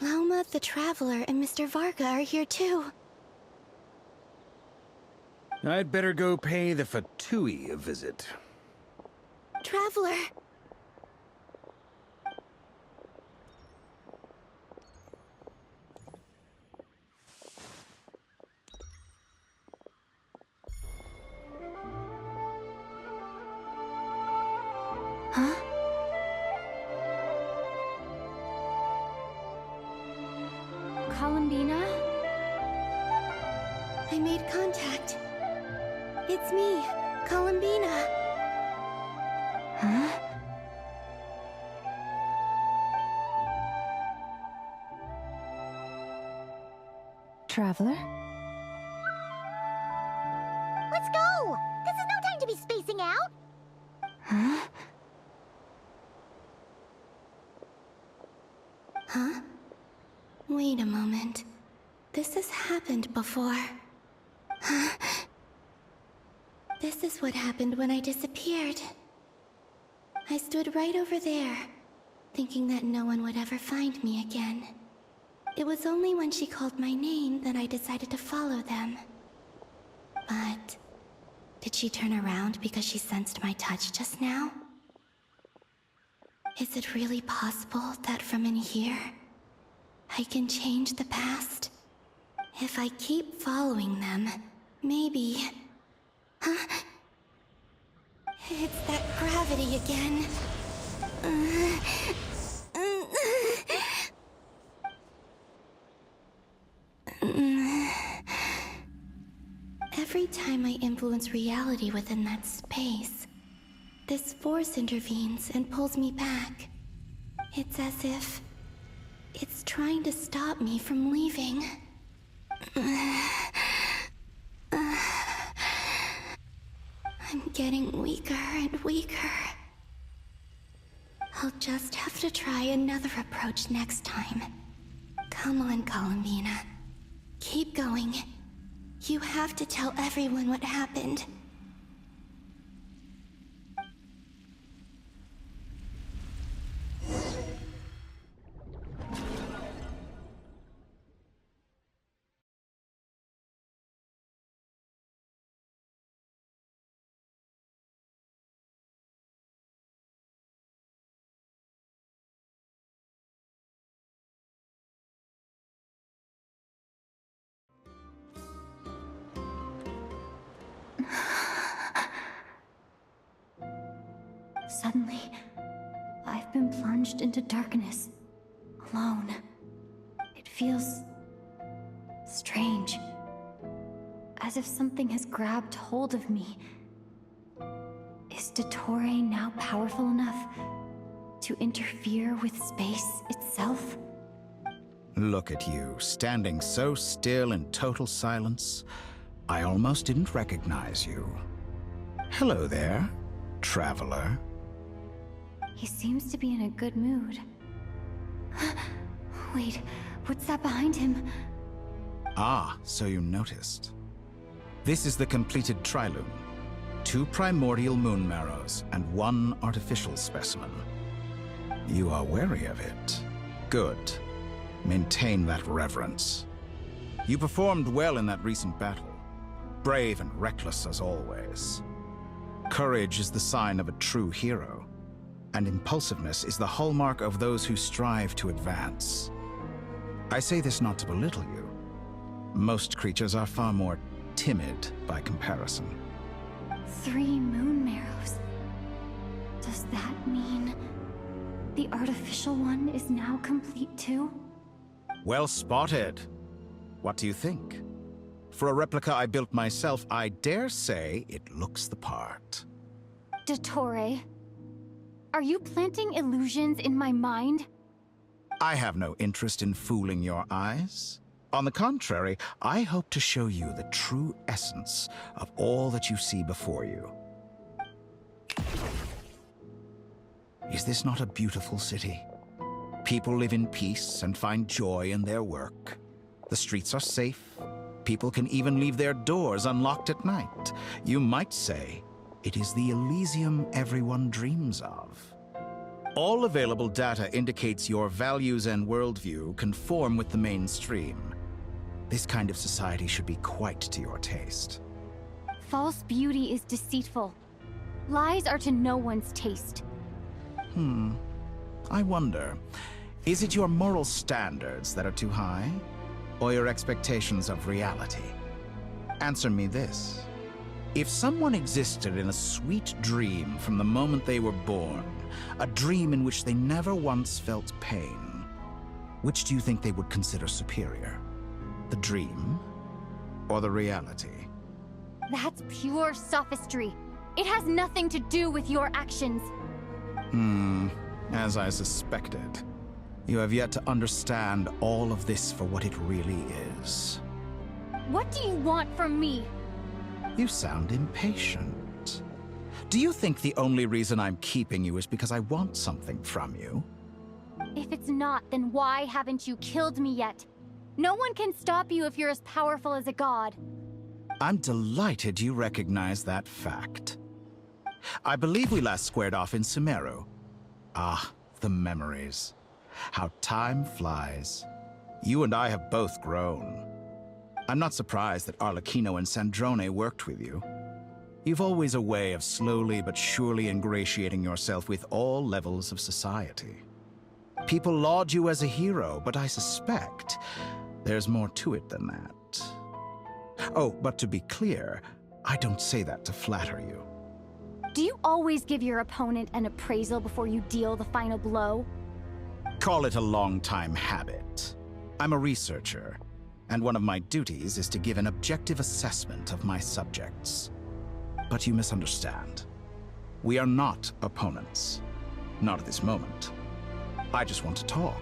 Lauma the Traveler and Mr. Varga are here too. I'd better go pay the Fatui a visit. Traveler! Huh? Columbina? I made contact. It's me, Columbina. Huh? Traveler? Let's go! This is no time to be spacing out! Huh? Huh? Wait a moment. This has happened before. Huh? This is what happened when I disappeared. I stood right over there, thinking that no one would ever find me again. It was only when she called my name that I decided to follow them. But did she turn around because she sensed my touch just now? Is it really possible that from in here, I can change the past? If I keep following them, maybe... Huh? It's that gravity again. Every time I influence reality within that space, this force intervenes and pulls me back. It's as if it's trying to stop me from leaving. I'm getting weaker and weaker. I'll just have to try another approach next time. Come on, Columbina. Keep going. You have to tell everyone what happened. Suddenly, I've been plunged into darkness, alone. It feels strange, as if something has grabbed hold of me. Is Dottore now powerful enough to interfere with space itself? Look at you, standing so still in total silence. I almost didn't recognize you. Hello there, traveler. He seems to be in a good mood. Wait, what's that behind him? Ah, so you noticed. This is the completed trilune. 2 primordial moon marrows and 1 artificial specimen. You are wary of it. Good. Maintain that reverence. You performed well in that recent battle. Brave and reckless as always. Courage is the sign of a true hero, and impulsiveness is the hallmark of those who strive to advance. I say this not to belittle you. Most creatures are far more timid by comparison. 3 moon marrows. Does that mean the artificial one is now complete too? Well spotted. What do you think? For a replica I built myself, I dare say it looks the part. Dottore, are you planting illusions in my mind? I have no interest in fooling your eyes. On the contrary, I hope to show you the true essence of all that you see before you. Is this not a beautiful city? People live in peace and find joy in their work. The streets are safe. People can even leave their doors unlocked at night. You might say it is the Elysium everyone dreams of. All available data indicates your values and worldview conform with the mainstream. This kind of society should be quite to your taste. False beauty is deceitful. Lies are to no one's taste. I wonder, is it your moral standards that are too high? Or your expectations of reality? Answer me this. If someone existed in a sweet dream from the moment they were born, a dream in which they never once felt pain, which do you think they would consider superior? The dream or the reality? That's pure sophistry. It has nothing to do with your actions. As I suspected. You have yet to understand all of this for what it really is. What do you want from me? You sound impatient. Do you think the only reason I'm keeping you is because I want something from you? If it's not, then why haven't you killed me yet? No one can stop you if you're as powerful as a god. I'm delighted you recognize that fact. I believe we last squared off in Sumeru. Ah, the memories. How time flies. You and I have both grown. I'm not surprised that Arlecchino and Sandrone worked with you. You've always a way of slowly but surely ingratiating yourself with all levels of society. People laud you as a hero, but I suspect there's more to it than that. Oh, but to be clear, I don't say that to flatter you. Do you always give your opponent an appraisal before you deal the final blow? Call it a long-time habit. I'm a researcher, and one of my duties is to give an objective assessment of my subjects. But you misunderstand. We are not opponents. Not at this moment. I just want to talk.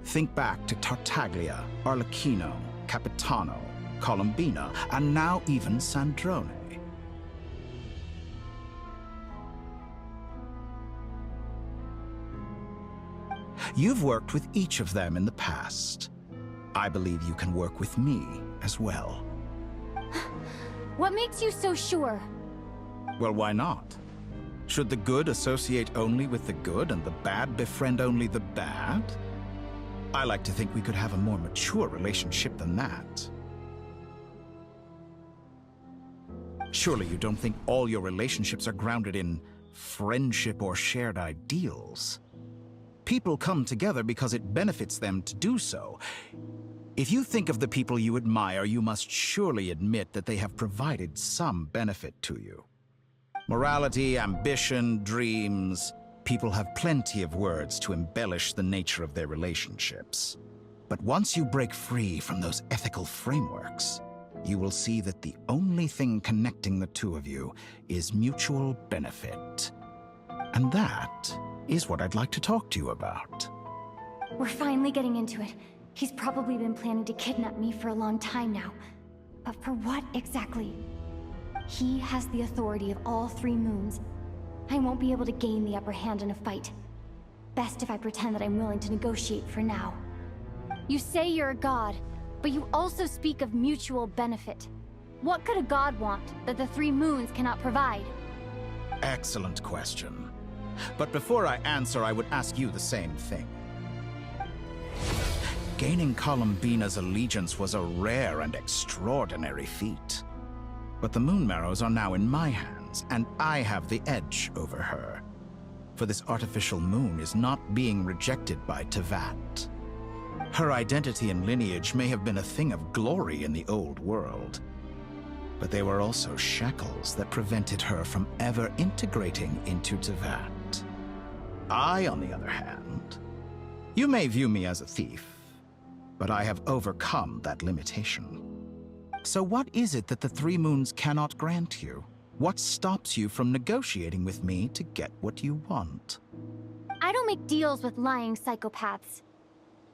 Think back to Tartaglia, Arlecchino, Capitano, Colombina, and now even Sandrone. You've worked with each of them in the past. I believe you can work with me as well. What makes you so sure? Well, why not? Should the good associate only with the good and the bad befriend only the bad? I like to think we could have a more mature relationship than that. Surely you don't think all your relationships are grounded in friendship or shared ideals? People come together because it benefits them to do so. If you think of the people you admire, you must surely admit that they have provided some benefit to you. Morality, ambition, dreams. People have plenty of words to embellish the nature of their relationships. But once you break free from those ethical frameworks, you will see that the only thing connecting the two of you is mutual benefit. And that is what I'd like to talk to you about. We're finally getting into it. He's probably been planning to kidnap me for a long time now. But for what exactly? He has the authority of all 3 moons. I won't be able to gain the upper hand in a fight. Best if I pretend that I'm willing to negotiate for now. You say you're a god, but you also speak of mutual benefit. What could a god want that the 3 moons cannot provide? Excellent question. But before I answer, I would ask you the same thing. Gaining Columbina's allegiance was a rare and extraordinary feat. But the Moon Marrows are now in my hands, and I have the edge over her. For this artificial moon is not being rejected by Tevat. Her identity and lineage may have been a thing of glory in the old world, but they were also shackles that prevented her from ever integrating into Tevat. I, on the other hand, you may view me as a thief, but I have overcome that limitation. So what is it that the 3 moons cannot grant you? What stops you from negotiating with me to get what you want? I don't make deals with lying psychopaths.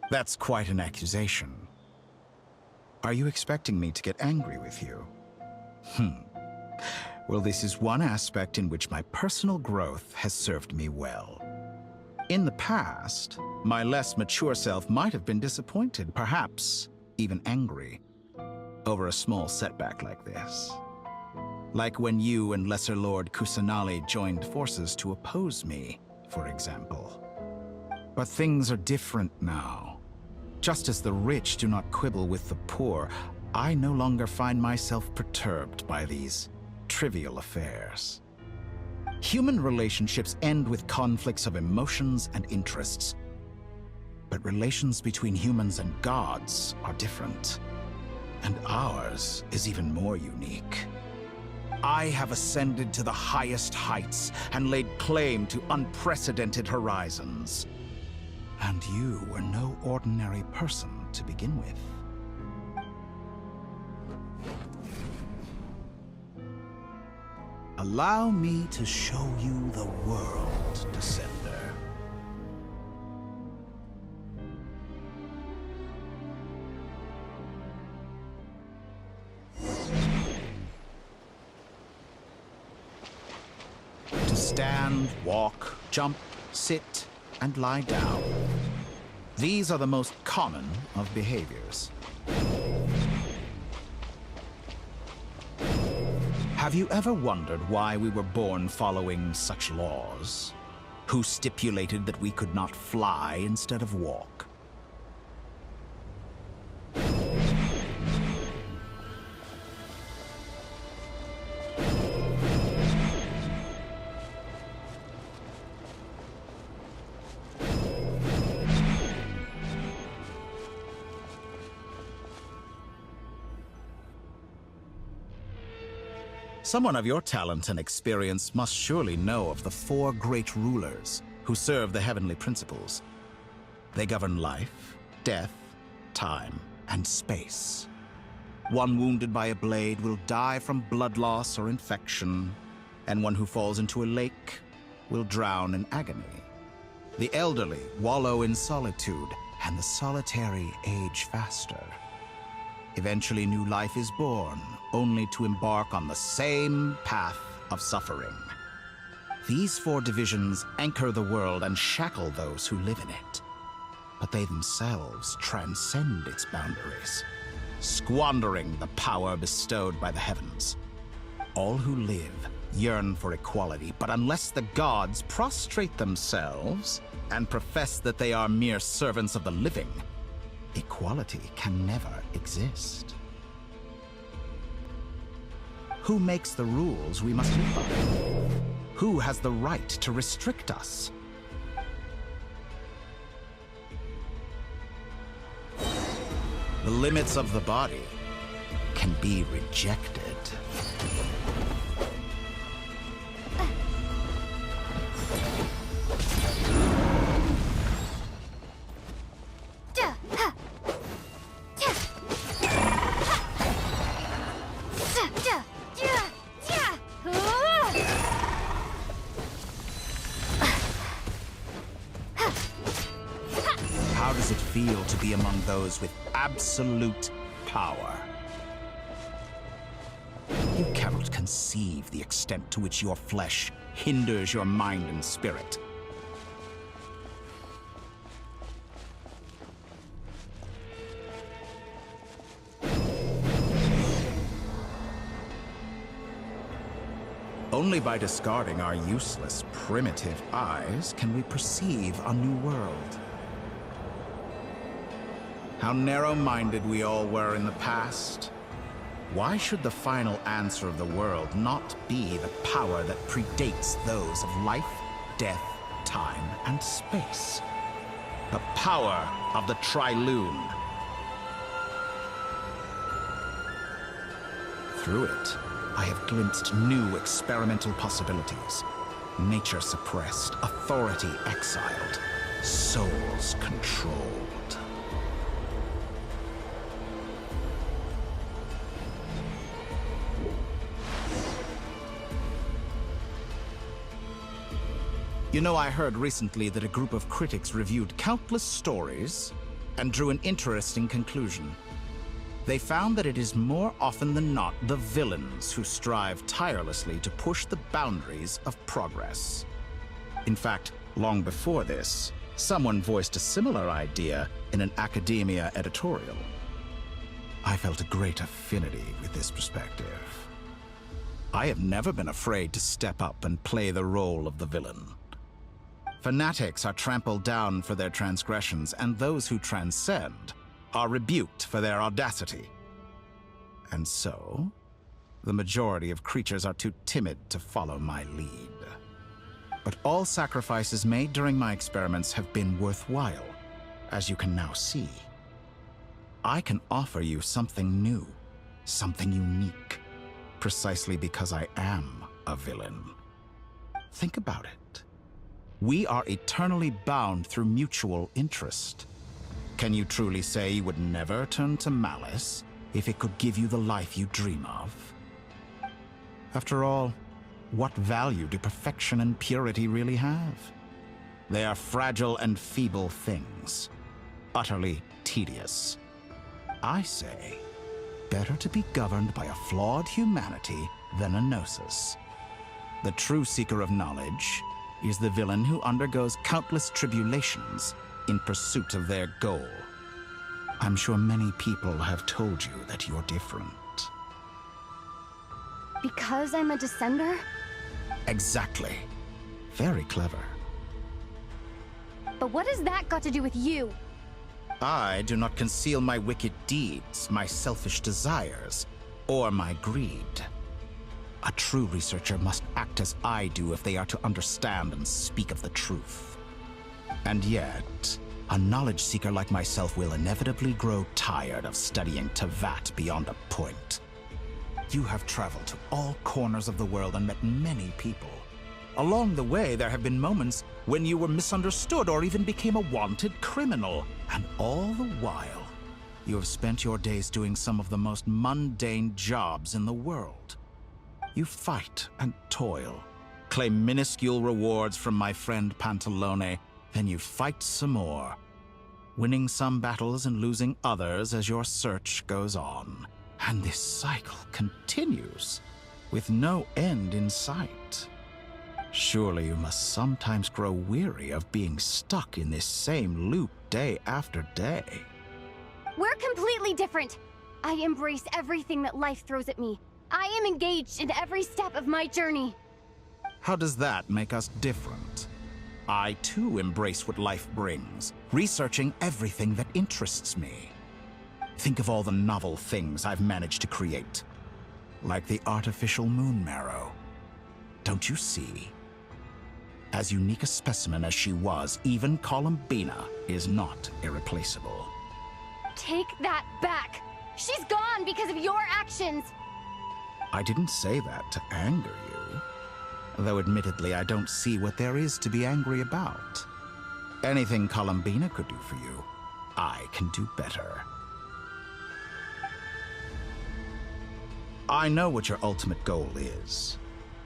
That's quite an accusation. Are you expecting me to get angry with you? Well, this is one aspect in which my personal growth has served me well. In the past, my less mature self might have been disappointed, perhaps even angry, over a small setback like this. Like when you and Lesser Lord Kusanali joined forces to oppose me, for example. But things are different now. Just as the rich do not quibble with the poor, I no longer find myself perturbed by these trivial affairs. Human relationships end with conflicts of emotions and interests. But relations between humans and gods are different. And ours is even more unique. I have ascended to the highest heights and laid claim to unprecedented horizons. And you were no ordinary person to begin with. Allow me to show you the world, Descender. To stand, walk, jump, sit, and lie down. These are the most common of behaviors. Have you ever wondered why we were born following such laws? Who stipulated that we could not fly instead of walk? Someone of your talent and experience must surely know of the 4 great rulers who serve the heavenly principles. They govern life, death, time, and space. One wounded by a blade will die from blood loss or infection, and one who falls into a lake will drown in agony. The elderly wallow in solitude, and the solitary age faster. Eventually, new life is born, only to embark on the same path of suffering. These 4 divisions anchor the world and shackle those who live in it. But they themselves transcend its boundaries, squandering the power bestowed by the heavens. All who live yearn for equality, but unless the gods prostrate themselves and profess that they are mere servants of the living, equality can never exist. Who makes the rules we must live by? Who has the right to restrict us? The limits of the body can be rejected. be among those with absolute power. You cannot conceive the extent to which your flesh hinders your mind and spirit. Only by discarding our useless, primitive eyes can we perceive a new world. How narrow-minded we all were in the past. Why should the final answer of the world not be the power that predates those of life, death, time, and space? The power of the Trilune. Through it, I have glimpsed new experimental possibilities. Nature suppressed, authority exiled, souls controlled. You know, I heard recently that a group of critics reviewed countless stories and drew an interesting conclusion. They found that it is more often than not the villains who strive tirelessly to push the boundaries of progress. In fact, long before this, someone voiced a similar idea in an academia editorial. I felt a great affinity with this perspective. I have never been afraid to step up and play the role of the villain. Fanatics are trampled down for their transgressions, and those who transcend are rebuked for their audacity. And so, the majority of creatures are too timid to follow my lead. But all sacrifices made during my experiments have been worthwhile, as you can now see. I can offer you something new, something unique, precisely because I am a villain. Think about it. We are eternally bound through mutual interest. Can you truly say you would never turn to malice if it could give you the life you dream of? After all, what value do perfection and purity really have? They are fragile and feeble things, utterly tedious. I say, better to be governed by a flawed humanity than a gnosis. The true seeker of knowledge is the villain who undergoes countless tribulations in pursuit of their goal. I'm sure many people have told you that you're different. Because I'm a descender? Exactly. Very clever. But what has that got to do with you? I do not conceal my wicked deeds, my selfish desires, or my greed. A true researcher must act as I do if they are to understand and speak of the truth. And yet, a knowledge seeker like myself will inevitably grow tired of studying Tevat beyond a point. You have traveled to all corners of the world and met many people. Along the way, there have been moments when you were misunderstood or even became a wanted criminal. And all the while, you have spent your days doing some of the most mundane jobs in the world. You fight and toil, claim minuscule rewards from my friend Pantalone, then you fight some more, winning some battles and losing others as your search goes on. And this cycle continues, with no end in sight. Surely you must sometimes grow weary of being stuck in this same loop day after day. We're completely different. I embrace everything that life throws at me. I am engaged in every step of my journey. How does that make us different? I too embrace what life brings, researching everything that interests me. Think of all the novel things I've managed to create, like the artificial moon marrow. Don't you see? As unique a specimen as she was, even Columbina is not irreplaceable. Take that back! She's gone because of your actions! I didn't say that to anger you. Though admittedly, I don't see what there is to be angry about. Anything Columbina could do for you, I can do better. I know what your ultimate goal is.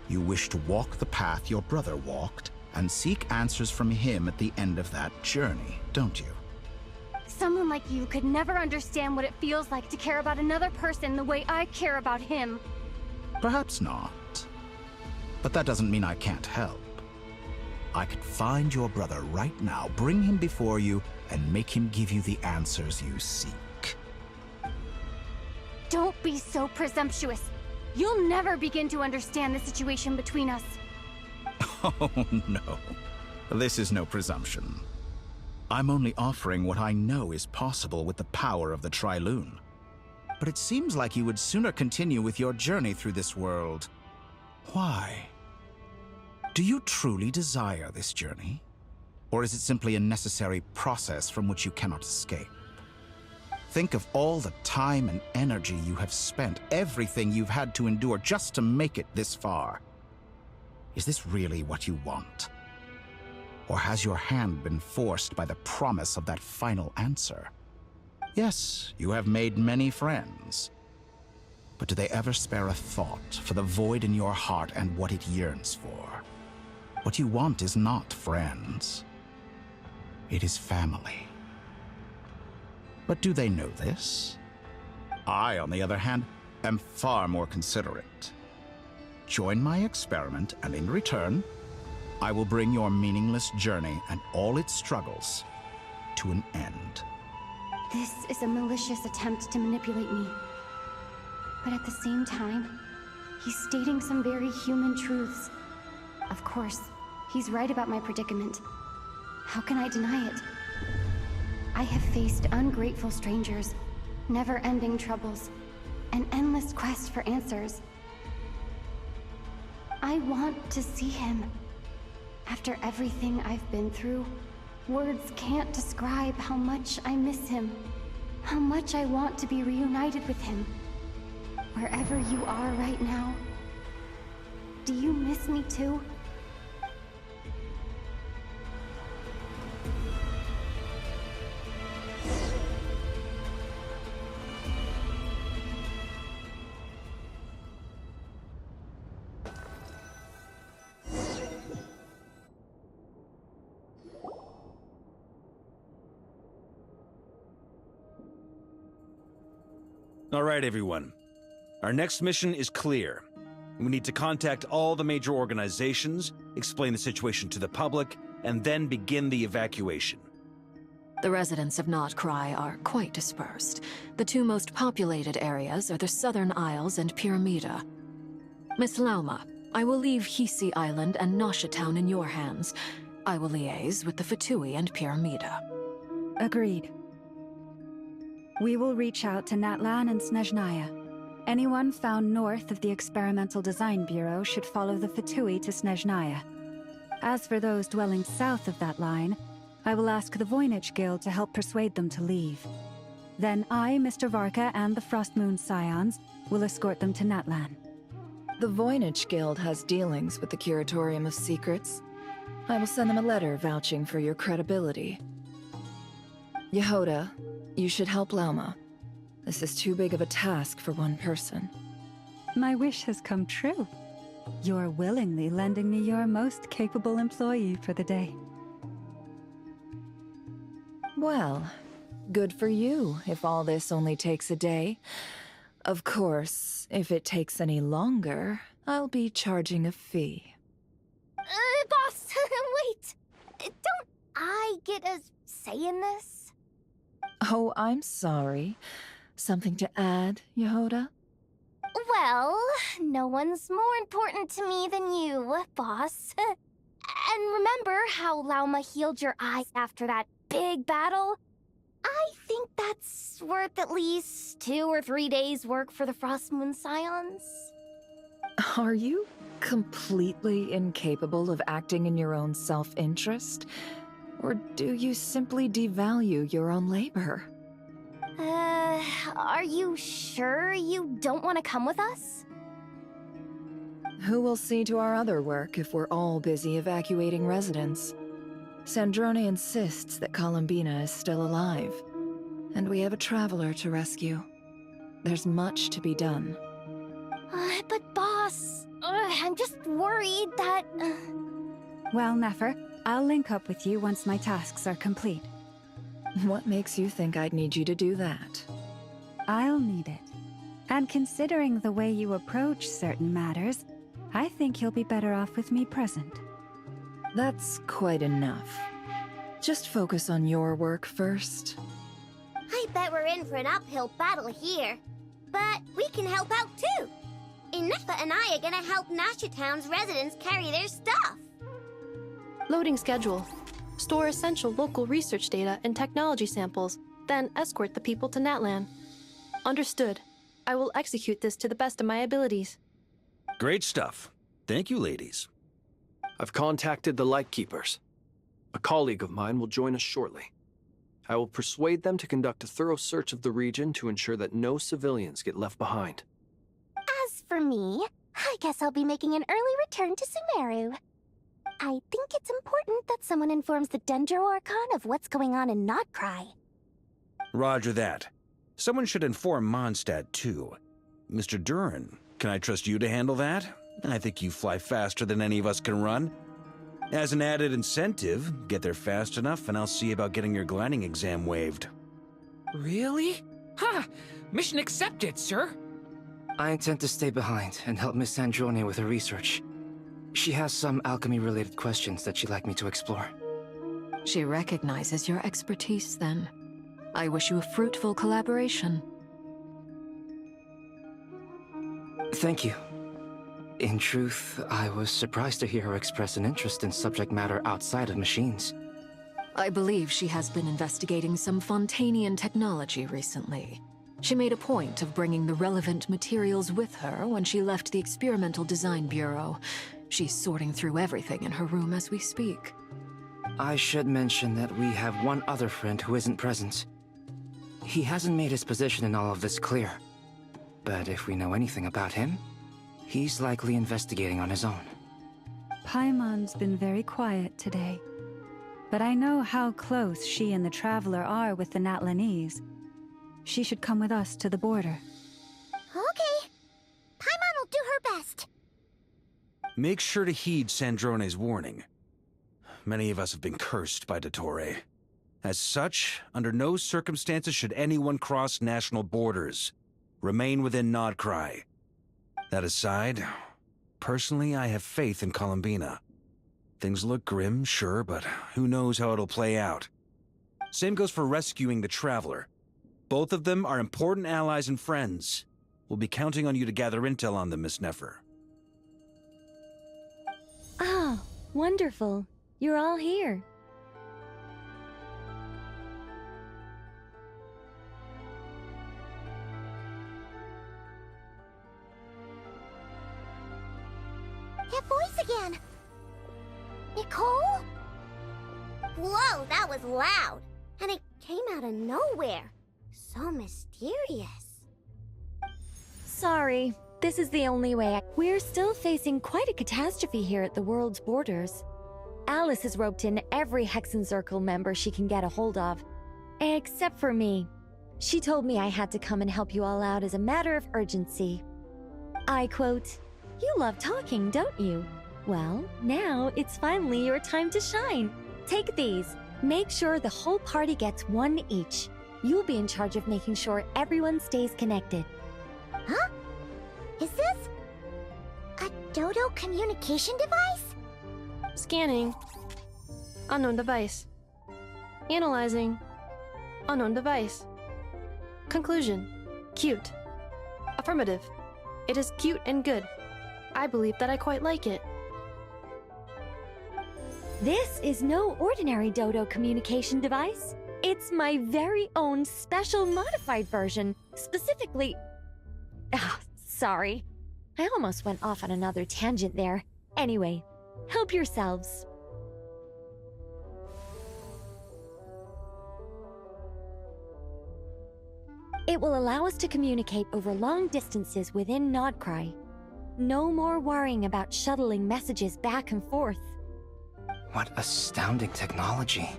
You wish to walk the path your brother walked and seek answers from him at the end of that journey, don't you? Someone like you could never understand what it feels like to care about another person the way I care about him. Perhaps not. But that doesn't mean I can't help. I could find your brother right now, bring him before you, and make him give you the answers you seek. Don't be so presumptuous. You'll never begin to understand the situation between us. Oh, no. This is no presumption. I'm only offering what I know is possible with the power of the Trilune. But it seems like you would sooner continue with your journey through this world. Why? Do you truly desire this journey? Or is it simply a necessary process from which you cannot escape? Think of all the time and energy you have spent, everything you've had to endure just to make it this far. Is this really what you want? Or has your hand been forced by the promise of that final answer? Yes, you have made many friends. But do they ever spare a thought for the void in your heart and what it yearns for? What you want is not friends. It is family. But do they know this? I, on the other hand, am far more considerate. Join my experiment, and in return, I will bring your meaningless journey and all its struggles to an end. This is a malicious attempt to manipulate me. But at the same time, he's stating some very human truths. Of course, he's right about my predicament. How can I deny it? I have faced ungrateful strangers, never-ending troubles, an endless quest for answers. I want to see him. After everything I've been through, words can't describe how much I miss him, how much I want to be reunited with him. Wherever you are right now, do you miss me too? All right, everyone. Our next mission is clear. We need to contact all the major organizations, explain the situation to the public, and then begin the evacuation. The residents of Notcry are quite dispersed. The two most populated areas are the Southern Isles and Pyramida. Miss Lauma, I will leave Hisi Island and Nosha Town in your hands. I will liaise with the Fatui and Pyramida. Agreed. We will reach out to Natlan and Snezhnaya. Anyone found north of the Experimental Design Bureau should follow the Fatui to Snezhnaya. As for those dwelling south of that line, I will ask the Voynich Guild to help persuade them to leave. Then I, Mr. Varka, and the Frostmoon Scions will escort them to Natlan. The Voynich Guild has dealings with the Curatorium of Secrets. I will send them a letter vouching for your credibility. Yehoda, you should help Lauma. This is too big of a task for one person. My wish has come true. You're willingly lending me your most capable employee for the day. Well, good for you if all this only takes a day. Of course, if it takes any longer, I'll be charging a fee. Boss, wait! Don't I get a say in this? Oh, I'm sorry. Something to add, Yehoda? Well, no one's more important to me than you, boss. And remember how Lauma healed your eyes after that big battle? I think that's worth at least 2 or 3 days' work for the Frostmoon Scions. Are you completely incapable of acting in your own self-interest? Or do you simply devalue your own labor? Are you sure you don't want to come with us? Who will see to our other work if we're all busy evacuating residents? Sandrone insists that Columbina is still alive, and we have a traveler to rescue. There's much to be done. But boss, I'm just worried that... Well, Nefer, I'll link up with you once my tasks are complete. What makes you think I'd need you to do that? I'll need it. And considering the way you approach certain matters, I think you'll be better off with me present. That's quite enough. Just focus on your work first. I bet we're in for an uphill battle here. But we can help out too. Ineffa and I are gonna help Nasha Town's residents carry their stuff. Loading schedule. Store essential local research data and technology samples, then escort the people to Natlan. Understood. I will execute this to the best of my abilities. Great stuff. Thank you, ladies. I've contacted the Lightkeepers. A colleague of mine will join us shortly. I will persuade them to conduct a thorough search of the region to ensure that no civilians get left behind. As for me, I guess I'll be making an early return to Sumeru. I think it's important that someone informs the Dendro Archon of what's going on in Notcry. Roger that. Someone should inform Mondstadt, too. Mr. Duran, can I trust you to handle that? I think you fly faster than any of us can run. As an added incentive, get there fast enough and I'll see about getting your gliding exam waived. Really? Ha! Mission accepted, sir. I intend to stay behind and help Miss Sandrone with her research. She has some alchemy-related questions that she'd like me to explore. She recognizes your expertise, then. I wish you a fruitful collaboration. Thank you. In truth, I was surprised to hear her express an interest in subject matter outside of machines. I believe she has been investigating some Fontanian technology recently. She made a point of bringing the relevant materials with her when she left the Experimental Design Bureau. She's sorting through everything in her room as we speak. I should mention that we have one other friend who isn't present. He hasn't made his position in all of this clear. But if we know anything about him, he's likely investigating on his own. Paimon's been very quiet today. But I know how close she and the Traveler are with the Natlanese. She should come with us to the border. Okay. Paimon will do her best. Make sure to heed Sandrone's warning. Many of us have been cursed by Dottore. As such, under no circumstances should anyone cross national borders. Remain within Nodcry. That aside, personally I have faith in Columbina. Things look grim, sure, but who knows how it'll play out. Same goes for rescuing the Traveler. Both of them are important allies and friends. We'll be counting on you to gather intel on them, Miss Nefer. Oh, wonderful. You're all here. That voice again! Nicole? Whoa, that was loud! And it came out of nowhere. So mysterious. Sorry, this is the only way. We're still facing quite a catastrophe here at the world's borders. Alice has roped in every Hexen Circle member she can get a hold of. Except for me. She told me I had to come and help you all out as a matter of urgency. I quote, "You love talking, don't you? Well, now it's finally your time to shine. Take these. Make sure the whole party gets one each. You'll be in charge of making sure everyone stays connected." Huh? Is this a Dodo communication device? Scanning. Unknown device. Analyzing. Unknown device. Conclusion. Cute. Affirmative. It is cute and good. I believe that I quite like it. This is no ordinary Dodo communication device. It's my very own special modified version, specifically... sorry. I almost went off on another tangent there. Anyway, help yourselves. It will allow us to communicate over long distances within Nodcry. No more worrying about shuttling messages back and forth. What astounding technology.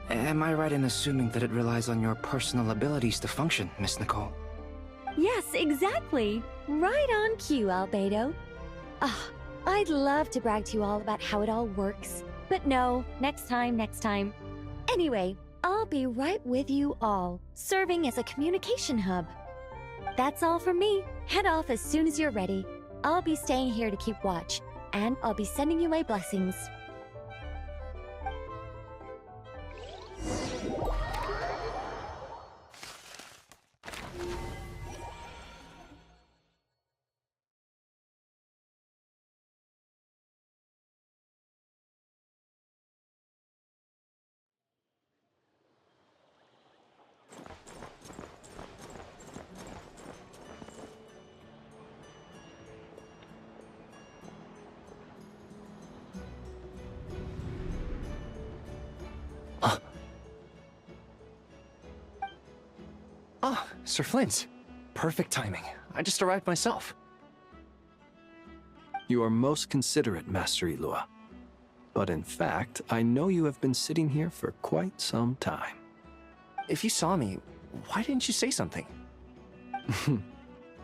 Am I right in assuming that it relies on your personal abilities to function, Miss Nicole? Yes, exactly. Right on cue, Albedo. I'd love to brag to you all about how it all works. But no, next time. Anyway, I'll be right with you all, serving as a communication hub. That's all from me. Head off as soon as you're ready. I'll be staying here to keep watch, and I'll be sending you my blessings. Sir Flint. Perfect timing. I just arrived myself. You are most considerate, Master Ilua. But in fact, I know you have been sitting here for quite some time. If you saw me, why didn't you say something?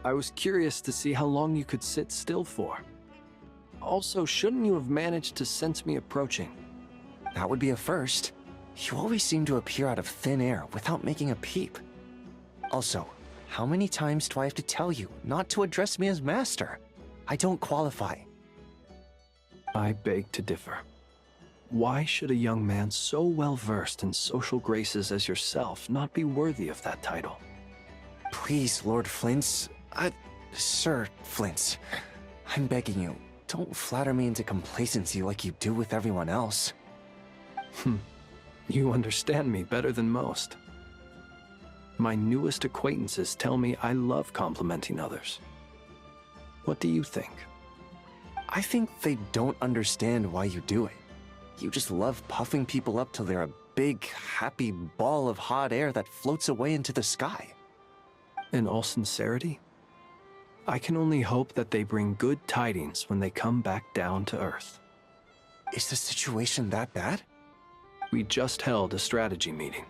I was curious to see how long you could sit still for. Also, shouldn't you have managed to sense me approaching? That would be a first. You always seem to appear out of thin air without making a peep. Also, how many times do I have to tell you not to address me as master? I don't qualify. I beg to differ. Why should a young man so well versed in social graces as yourself not be worthy of that title? Please, Lord Flint's... Sir Flint's. I'm begging you, don't flatter me into complacency like you do with everyone else. You understand me better than most. My newest acquaintances tell me I love complimenting others. What do you think? I think they don't understand why you do it. You just love puffing people up till they're a big, happy ball of hot air that floats away into the sky. In all sincerity, I can only hope that they bring good tidings when they come back down to Earth. Is the situation that bad? We just held a strategy meeting.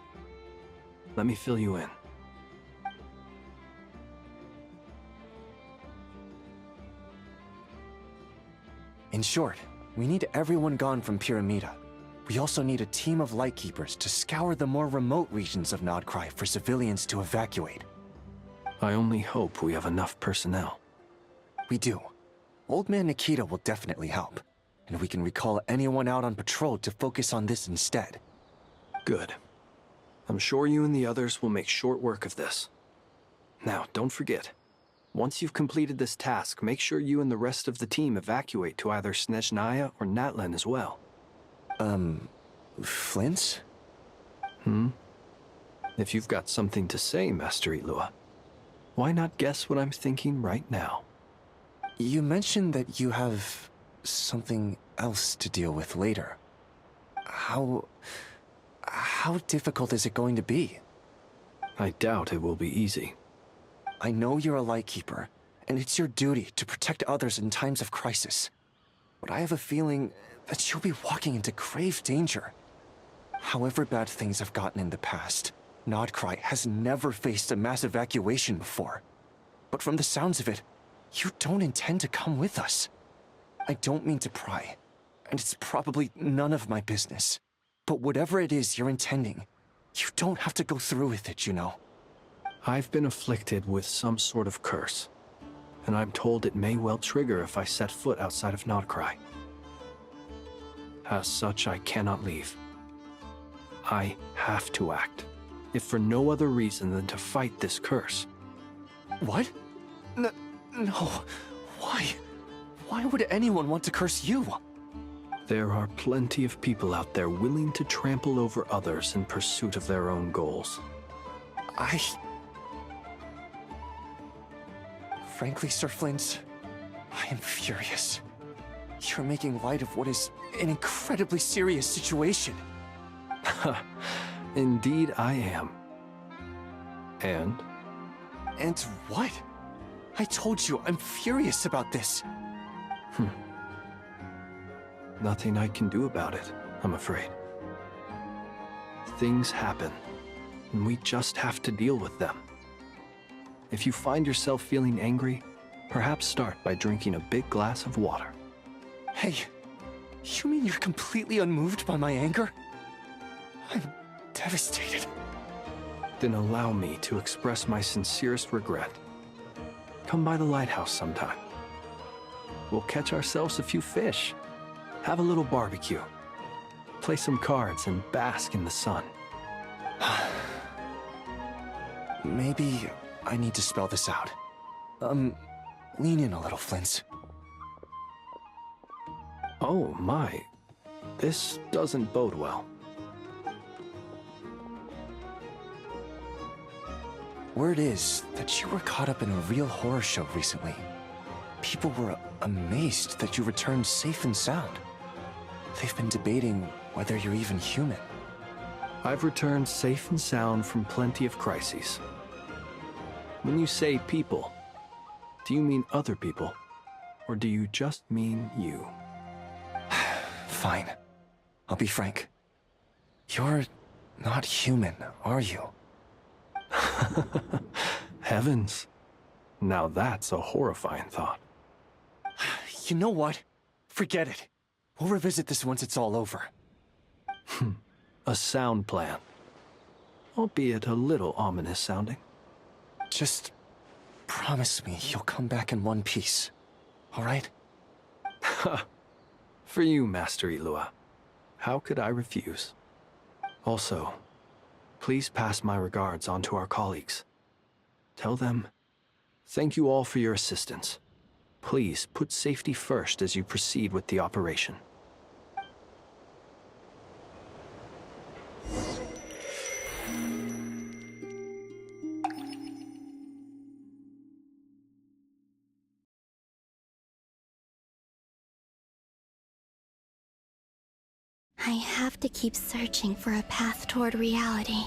Let me fill you in. In short, we need everyone gone from Pyramida. We also need a team of Lightkeepers to scour the more remote regions of Nodcry for civilians to evacuate. I only hope we have enough personnel. We do. Old Man Nikita will definitely help, and we can recall anyone out on patrol to focus on this instead. Good. I'm sure you and the others will make short work of this. Now, don't forget, once you've completed this task, make sure you and the rest of the team evacuate to either Snezhnaya or Natlan as well. Flint? If you've got something to say, Master Ilua, why not guess what I'm thinking right now? You mentioned that you have something else to deal with later. How difficult is it going to be? I doubt it will be easy. I know you're a Lightkeeper, and it's your duty to protect others in times of crisis. But I have a feeling that you'll be walking into grave danger. However bad things have gotten in the past, Nodcry has never faced a mass evacuation before. But from the sounds of it, you don't intend to come with us. I don't mean to pry, and it's probably none of my business. But whatever it is you're intending, you don't have to go through with it, you know. I've been afflicted with some sort of curse, and I'm told it may well trigger if I set foot outside of Nodcry. As such, I cannot leave. I have to act, if for no other reason than to fight this curse. What? No. Why? Why would anyone want to curse you? There are plenty of people out there willing to trample over others in pursuit of their own goals. Frankly, Sir Flint, I am furious. You're making light of what is an incredibly serious situation. Indeed I am. And? And what? I told you I'm furious about this. Nothing I can do about it, I'm afraid. Things happen, and we just have to deal with them. If you find yourself feeling angry, perhaps start by drinking a big glass of water. Hey, you mean you're completely unmoved by my anger? devastated. Then allow me to express my sincerest regret. Come by the lighthouse sometime. We'll catch ourselves a few fish, have a little barbecue, play some cards, and bask in the sun. Maybe I need to spell this out. Lean in a little, Flint. Oh my, this doesn't bode well. Word is that you were caught up in a real horror show recently. People were amazed that you returned safe and sound. They've been debating whether you're even human. I've returned safe and sound from plenty of crises. When you say people, do you mean other people? Or do you just mean you? Fine. I'll be frank. You're not human, are you? Heavens. Now that's a horrifying thought. You know what? Forget it. We'll revisit this once it's all over. A sound plan. Albeit a little ominous sounding. Just promise me you'll come back in one piece, all right? For you, Master Ilua. How could I refuse? Also, please pass my regards on to our colleagues. Tell them, thank you all for your assistance. Please put safety first as you proceed with the operation. I have to keep searching for a path toward reality.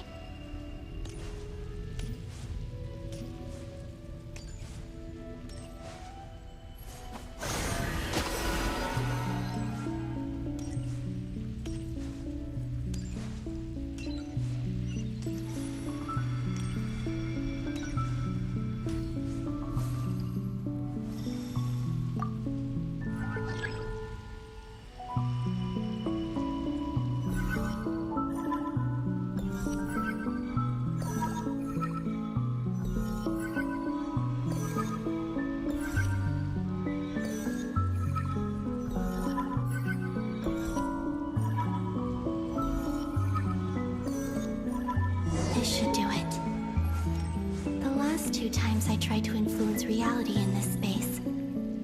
This should do it. The last 2 times I tried to influence reality in this space,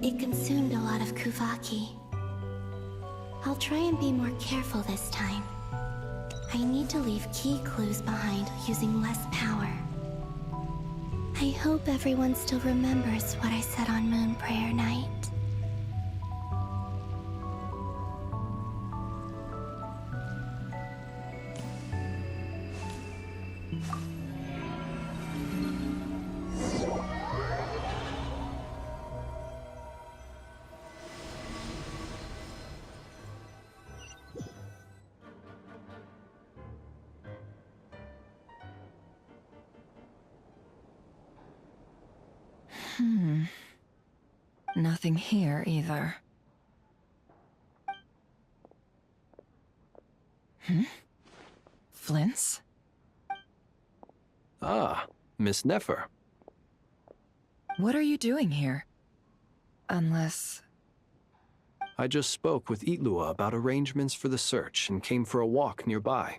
it consumed a lot of Kuvaki. I'll try and be more careful this time. I need to leave key clues behind using less power. I hope everyone still remembers what I said on Moon Prayer Night. Nothing here either. Flint's? Ah, Miss Nefer. What are you doing here? Unless... I just spoke with Itlua about arrangements for the search and came for a walk nearby.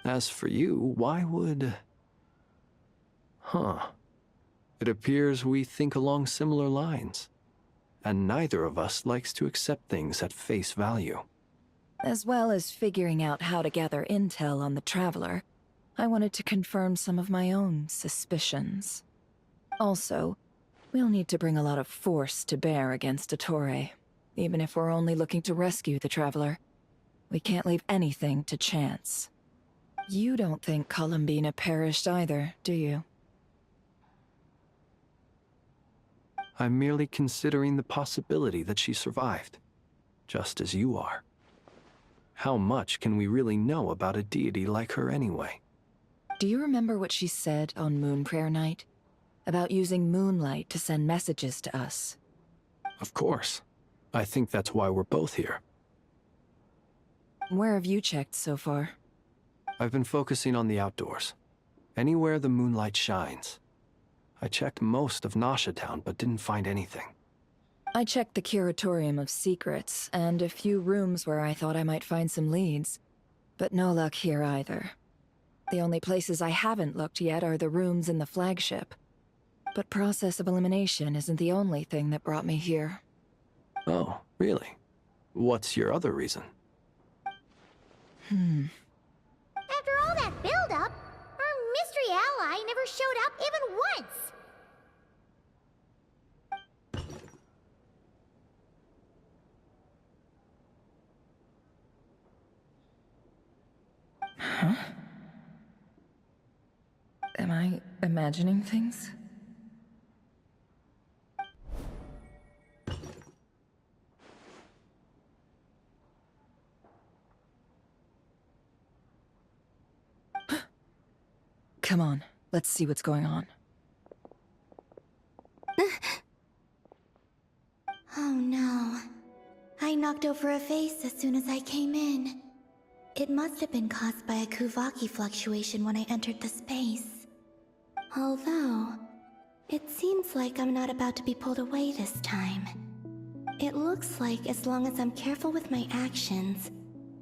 As for you, why would... It appears we think along similar lines. And neither of us likes to accept things at face value. As well as figuring out how to gather intel on the Traveler, I wanted to confirm some of my own suspicions. Also, we'll need to bring a lot of force to bear against Dottore, even if we're only looking to rescue the Traveler. We can't leave anything to chance. You don't think Columbina perished either, do you? I'm merely considering the possibility that she survived, just as you are. How much can we really know about a deity like her anyway? Do you remember what she said on Moon Prayer Night? About using moonlight to send messages to us? Of course. I think that's why we're both here. Where have you checked so far? I've been focusing on the outdoors. Anywhere the moonlight shines. I checked most of Town, but didn't find anything. I checked the Curatorium of Secrets, and a few rooms where I thought I might find some leads. But no luck here either. The only places I haven't looked yet are the rooms in the flagship. But process of elimination isn't the only thing that brought me here. Oh, really? What's your other reason? After all that build-up, our mystery ally never showed up even once! Huh? Am I imagining things? Come on, let's see what's going on. Oh no. I knocked over a vase as soon as I came in. It must have been caused by a Kuvaki fluctuation when I entered the space. Although, it seems like I'm not about to be pulled away this time. It looks like as long as I'm careful with my actions,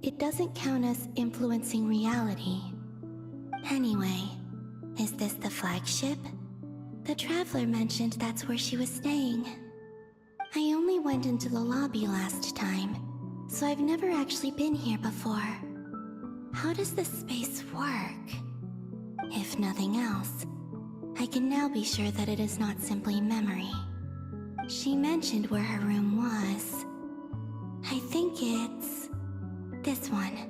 it doesn't count as influencing reality. Anyway, is this the flagship? The Traveler mentioned that's where she was staying. I only went into the lobby last time, so I've never actually been here before. How does this space work? If nothing else, I can now be sure that it is not simply memory. She mentioned where her room was. I think it's this one.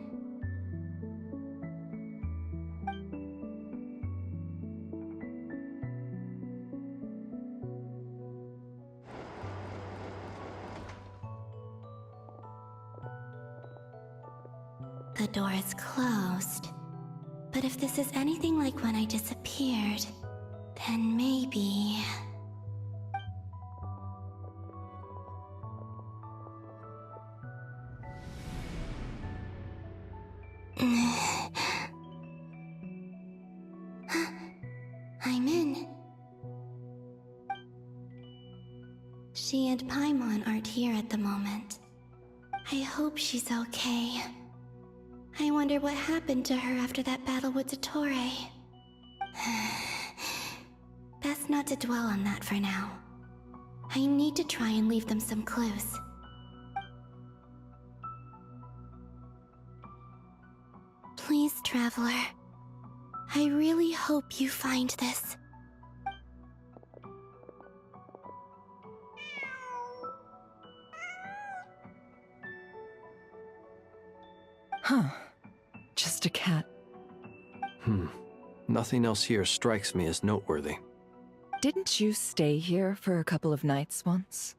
The door is closed. But if this is anything like when I disappeared, then maybe... I'm in. She and Paimon aren't here at the moment. I hope she's okay. I wonder what happened to her after that battle with Dottore. Best not to dwell on that for now. I need to try and leave them some clues. Please, Traveler. I really hope you find this. Huh. Just a cat. Nothing else here strikes me as noteworthy. Didn't you stay here for a couple of nights once?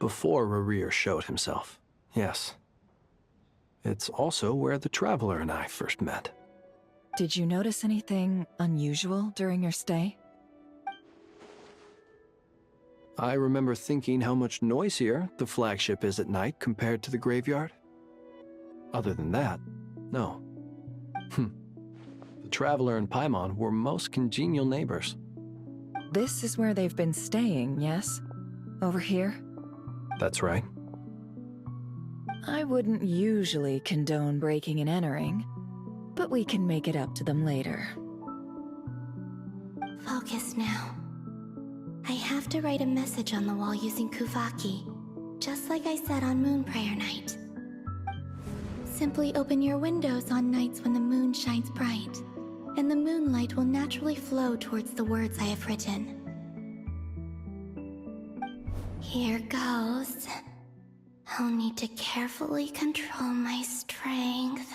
Before Rerir showed himself, yes. It's also where the Traveler and I first met. Did you notice anything unusual during your stay? I remember thinking how much noisier the flagship is at night compared to the graveyard. Other than that, no. The Traveler and Paimon were most congenial neighbors. This is where they've been staying, yes? Over here? That's right. I wouldn't usually condone breaking and entering, but we can make it up to them later. Focus now. I have to write a message on the wall using Kuvaki, just like I said on Moon Prayer Night. Simply open your windows on nights when the moon shines bright, and the moonlight will naturally flow towards the words I have written. Here goes. I'll need to carefully control my strength.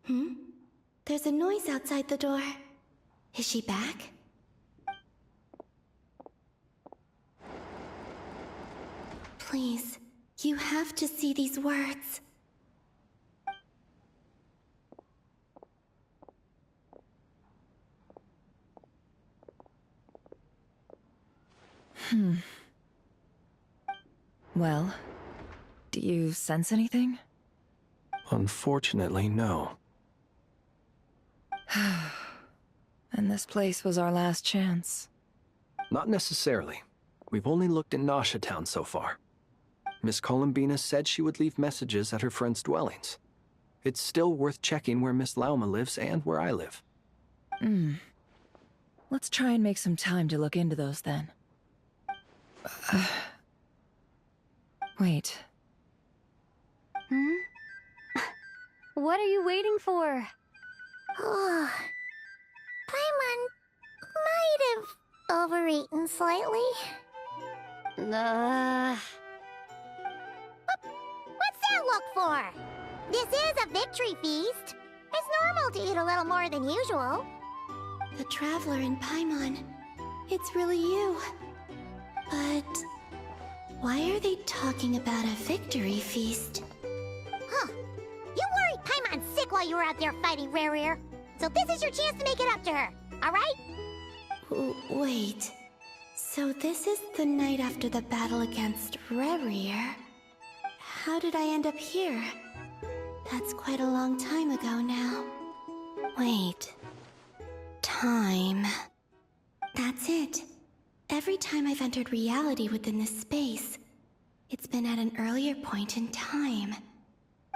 There's a noise outside the door. Is she back? Please, you have to see these words. Well, do you sense anything? Unfortunately, no. And this place was our last chance. Not necessarily. We've only looked in Nasha Town so far. Miss Columbina said she would leave messages at her friends' dwellings. It's still worth checking where Miss Lauma lives and where I live. Let's try and make some time to look into those then. Wait. What are you waiting for? Oh, Paimon might have overeaten slightly. What's that look for? This is a victory feast. It's normal to eat a little more than usual. The Traveler in Paimon. It's really you. But why are they talking about a victory feast? Huh. You worried Paimon sick while you were out there fighting Rare. So this is your chance to make it up to her, alright? Wait. So this is the night after the battle against Rare. How did I end up here? That's quite a long time ago now. Wait. Time. That's it. Every time I've entered reality within this space, it's been at an earlier point in time.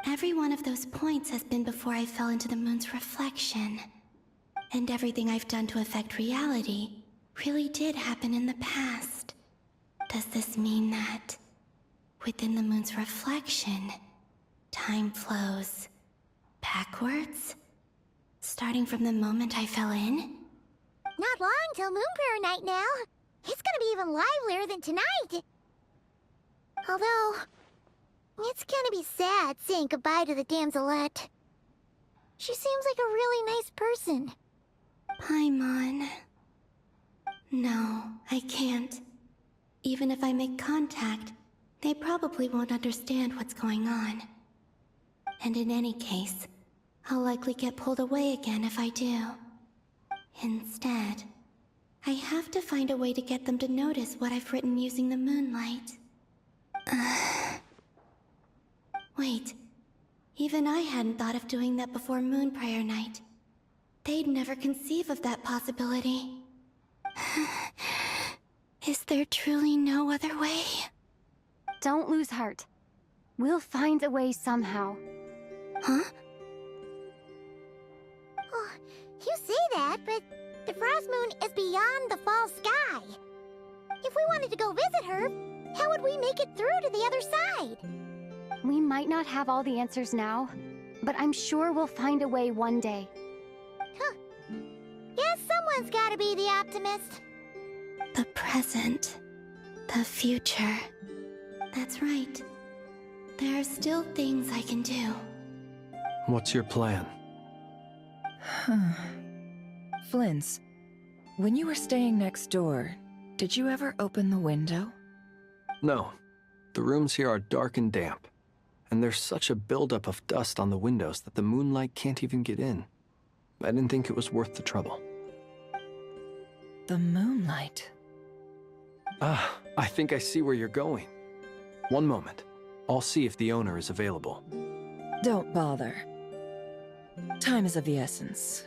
Every one of those points has been before I fell into the moon's reflection. And everything I've done to affect reality really did happen in the past. Does this mean that within the moon's reflection, time flows backwards? Starting from the moment I fell in? Not long till Moon Prayer Night now. It's gonna be even livelier than tonight. Although, it's gonna be sad saying goodbye to the damselette. She seems like a really nice person. Paimon. No, I can't. Even if I make contact, they probably won't understand what's going on. And in any case, I'll likely get pulled away again if I do. Instead, I have to find a way to get them to notice what I've written using the moonlight. Wait, even I hadn't thought of doing that before Moon Prayer Night. They'd never conceive of that possibility. Is there truly no other way? Don't lose heart. We'll find a way somehow. Huh? Oh, you say that, but the Frost Moon is beyond the fall sky. If we wanted to go visit her, how would we make it through to the other side? We might not have all the answers now, but I'm sure we'll find a way one day. Huh. Guess someone's gotta be the optimist. The present. The future. That's right. There are still things I can do. What's your plan? Flint's, when you were staying next door, did you ever open the window? No. The rooms here are dark and damp. And there's such a buildup of dust on the windows that the moonlight can't even get in. I didn't think it was worth the trouble. The moonlight? Ah, I think I see where you're going. One moment. I'll see if the owner is available. Don't bother. Time is of the essence.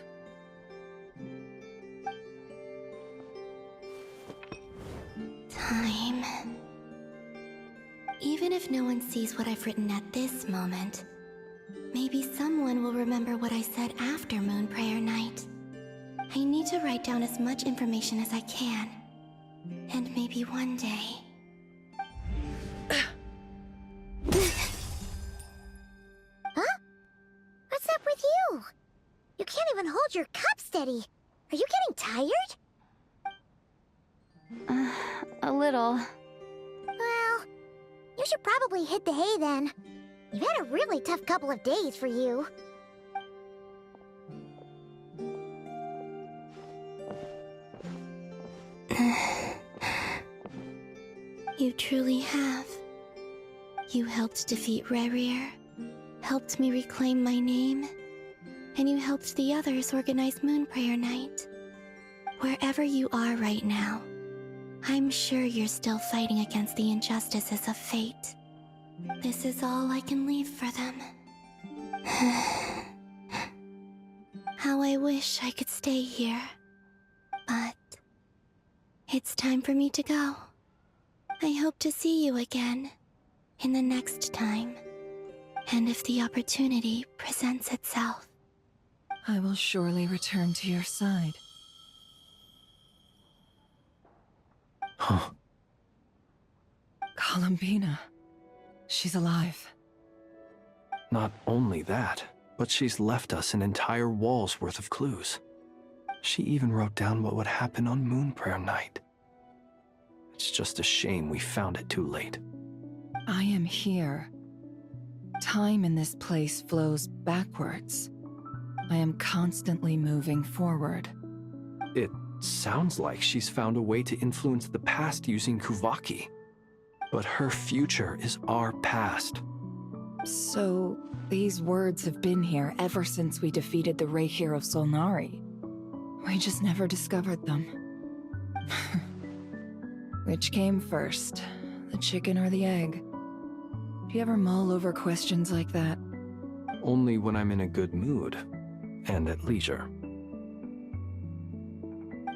Time. Even if no one sees what I've written at this moment, maybe someone will remember what I said after Moon Prayer Night. I need to write down as much information as I can. And maybe one day... Huh? What's up with you? You can't even hold your cup steady. Are you getting tired? A little. Well, you should probably hit the hay then. You've had a really tough couple of days for you. You truly have. You helped defeat Rerir, helped me reclaim my name, and you helped the others organize Moon Prayer Night. Wherever you are right now, I'm sure you're still fighting against the injustices of fate. This is all I can leave for them. How I wish I could stay here. But it's time for me to go. I hope to see you again in the next time, and if the opportunity presents itself. I will surely return to your side. Huh. Columbina. She's alive. Not only that, but she's left us an entire wall's worth of clues. She even wrote down what would happen on Moon Prayer Night. It's just a shame we found it too late. I am here. Time in this place flows backwards. I am constantly moving forward. It sounds like she's found a way to influence the past using Kuvaki. But her future is our past. So, these words have been here ever since we defeated the Reikir of Solnari. We just never discovered them. Which came first, the chicken or the egg? Do you ever mull over questions like that? Only when I'm in a good mood, and at leisure.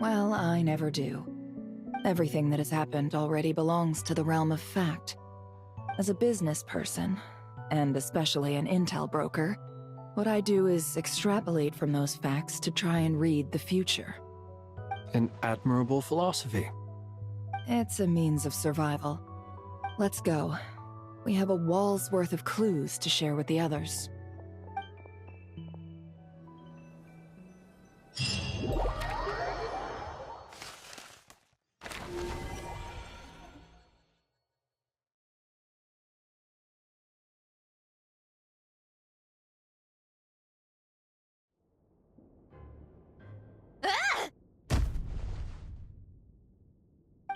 Well, I never do. Everything that has happened already belongs to the realm of fact. As a business person, and especially an intel broker, what I do is extrapolate from those facts to try and read the future. An admirable philosophy. It's a means of survival. Let's go. We have a wall's worth of clues to share with the others.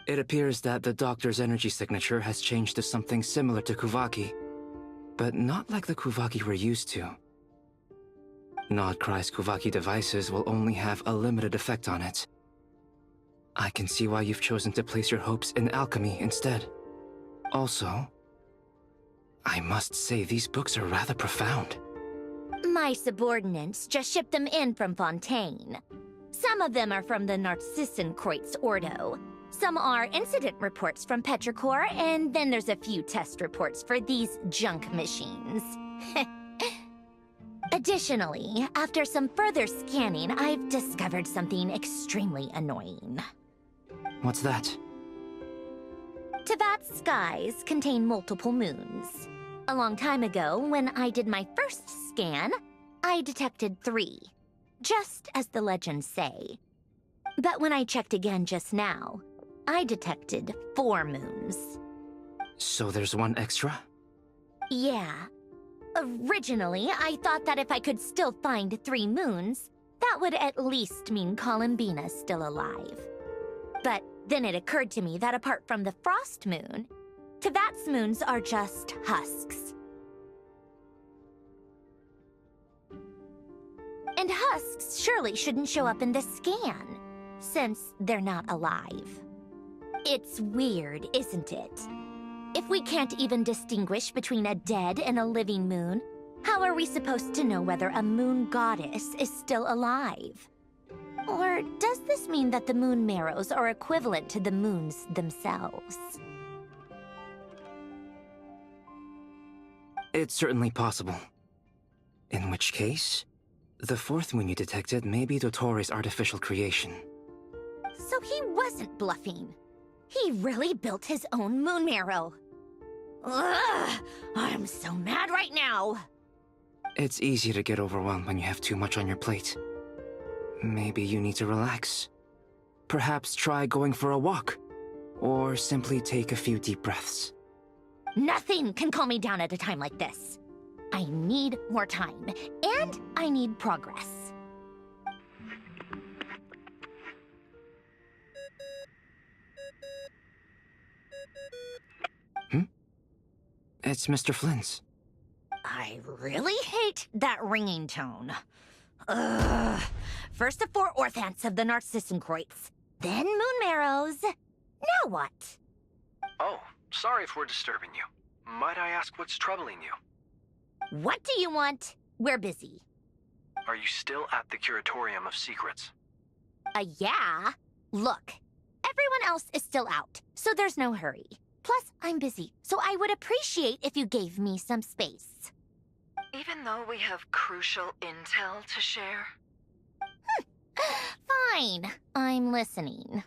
It appears that the doctor's energy signature has changed to something similar to Kuvaki, but not like the Kuvaki we're used to. Nodcry's Kuvaki devices will only have a limited effect on it. I can see why you've chosen to place your hopes in alchemy instead. Also, I must say these books are rather profound. My subordinates just shipped them in from Fontaine. Some of them are from the Narcissenkreuz Ordo. Some are incident reports from Petrichor, and then there's a few test reports for these junk machines. Additionally, after some further scanning, I've discovered something extremely annoying. What's that? Teyvat's skies contain multiple moons. A long time ago, when I did my first scan, I detected 3, just as the legends say. But when I checked again just now, I detected 4 moons. So there's one extra? Yeah. Originally, I thought that if I could still find 3 moons, that would at least mean Columbina's still alive. But then it occurred to me that apart from the frost moon, Teyvat's moons are just husks. And husks surely shouldn't show up in the scan, since they're not alive. It's weird, isn't it? If we can't even distinguish between a dead and a living moon, how are we supposed to know whether a moon goddess is still alive? Or does this mean that the moon marrows are equivalent to the moons themselves? It's certainly possible. In which case, the 4th moon you detected may be Dottoro's artificial creation. So he wasn't bluffing. He really built his own moon marrow. Ugh! I'm so mad right now! It's easy to get overwhelmed when you have too much on your plate. Maybe you need to relax. Perhaps try going for a walk, or simply take a few deep breaths. Nothing can calm me down at a time like this. I need more time, and I need progress. It's Mr. Flynn's. I really hate that ringing tone. Ugh. First the 4 orthants of the Narcissenkreuz, then Moon Marrows. Now what? Oh, sorry if we're disturbing you. Might I ask what's troubling you? What do you want? We're busy. Are you still at the Curatorium of Secrets? Yeah. Look, everyone else is still out, so there's no hurry. Plus, I'm busy, so I would appreciate if you gave me some space. Even though we have crucial intel to share? Fine. I'm listening.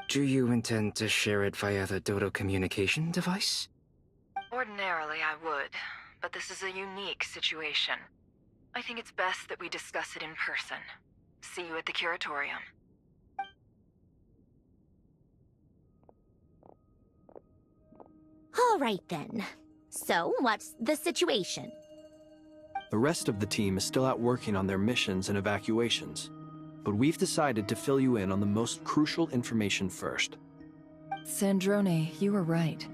Do you intend to share it via the Dodo communication device? Ordinarily, I would, but this is a unique situation. I think it's best that we discuss it in person. See you at the Curatorium. All right, then. So, what's the situation? The rest of the team is still out working on their missions and evacuations, but we've decided to fill you in on the most crucial information first. Sandrone, you were right.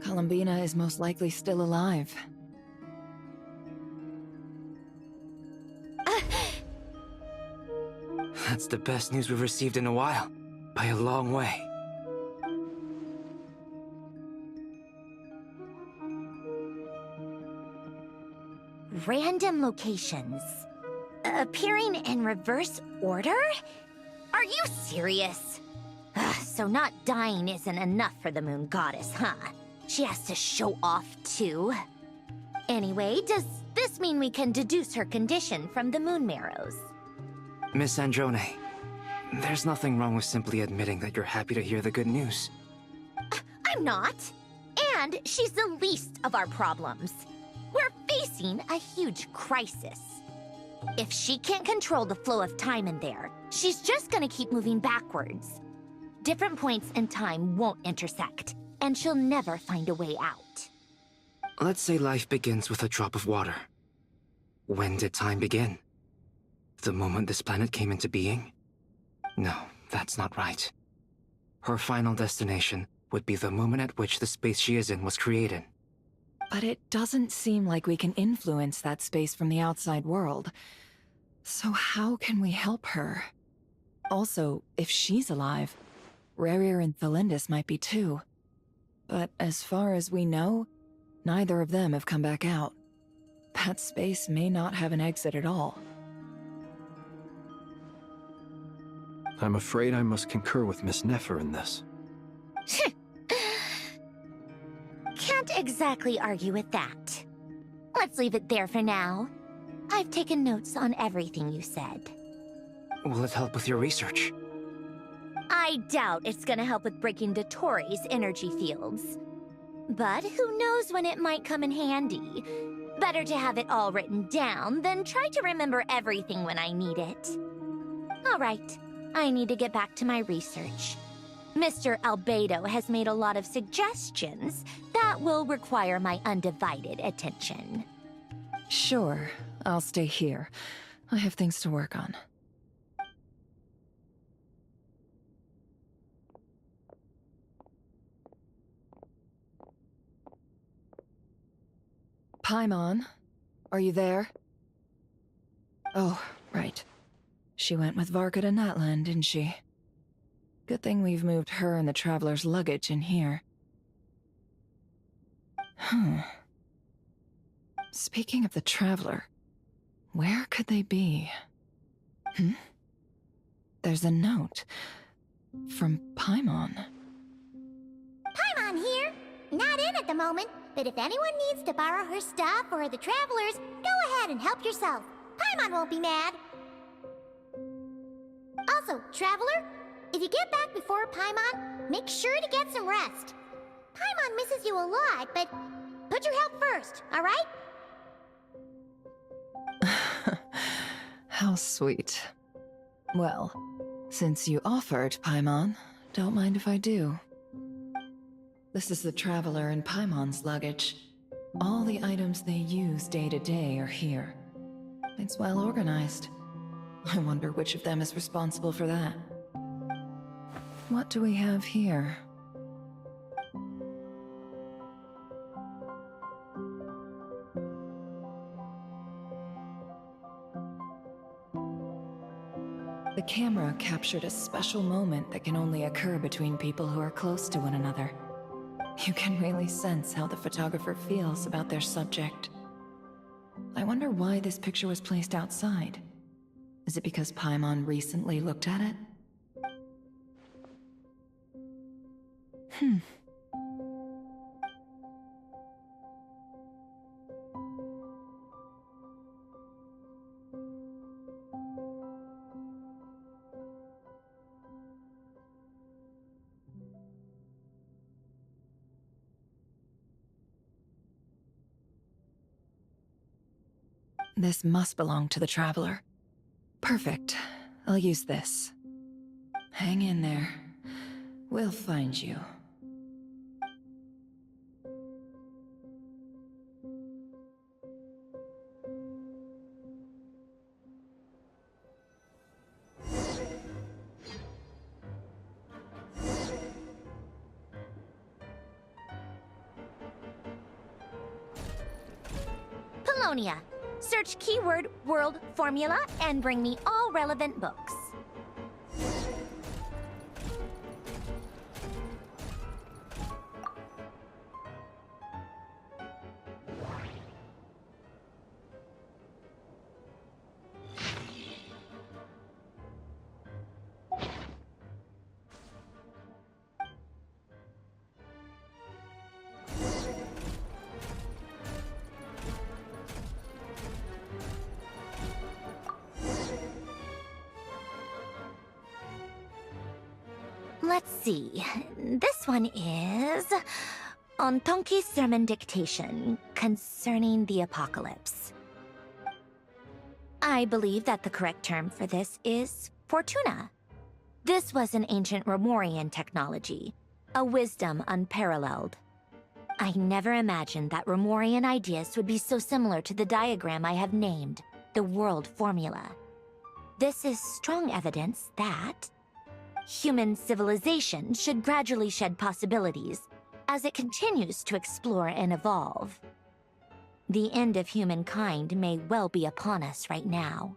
Columbina is most likely still alive. That's the best news we've received in a while, by a long way. Random locations. Appearing in reverse order? Are you serious? So not dying isn't enough for the Moon Goddess, huh? She has to show off, too. Anyway, does this mean we can deduce her condition from the Moon Marrows? Miss Androne, there's nothing wrong with simply admitting that you're happy to hear the good news. I'm not. And she's the least of our problems. We're facing a huge crisis. If she can't control the flow of time in there, she's just gonna keep moving backwards. Different points in time won't intersect, and she'll never find a way out. Let's say life begins with a drop of water. When did time begin? The moment this planet came into being? No, that's not right. Her final destination would be the moment at which the space she is in was created. But it doesn't seem like we can influence that space from the outside world. So how can we help her? Also, if she's alive, Rerir and Thalindis might be too. But as far as we know, neither of them have come back out. That space may not have an exit at all. I'm afraid I must concur with Miss Nefer in this. Can't exactly argue with that. Let's leave it there for now. I've taken notes on everything you said. Will it help with your research? I doubt it's gonna help with breaking Dottoro's energy fields. But who knows when it might come in handy. Better to have it all written down than try to remember everything when I need it. All right, I need to get back to my research. Mr. Albedo has made a lot of suggestions that will require my undivided attention. Sure, I'll stay here. I have things to work on. Paimon, are you there? Oh, right. She went with Varka to Natlan, didn't she? Good thing we've moved her and the Traveler's luggage in here. Speaking of the Traveler, where could they be? There's a note from Paimon. Paimon here. Not in at the moment, but if anyone needs to borrow her stuff or the Travelers, go ahead and help yourself. Paimon won't be mad. Also, Traveler, if you get back before Paimon, make sure to get some rest. Paimon misses you a lot, but put your health first, all right? How sweet. Well, since you offered, Paimon, don't mind if I do. This is the Traveler and Paimon's luggage. All the items they use day to day are here. It's well organized. I wonder which of them is responsible for that. What do we have here? The camera captured a special moment that can only occur between people who are close to one another. You can really sense how the photographer feels about their subject. I wonder why this picture was placed outside. Is it because Paimon recently looked at it? This must belong to the Traveler. Perfect. I'll use this. Hang in there. We'll find you. Polonia. Search keyword world formula and bring me all relevant books. Let's see. This one is on Tonki's sermon dictation concerning the apocalypse. I believe that the correct term for this is Fortuna. This was an ancient Romorian technology, a wisdom unparalleled. I never imagined that Romorian ideas would be so similar to the diagram I have named, the world formula. This is strong evidence that human civilization should gradually shed possibilities as it continues to explore and evolve. The end of humankind may well be upon us right now.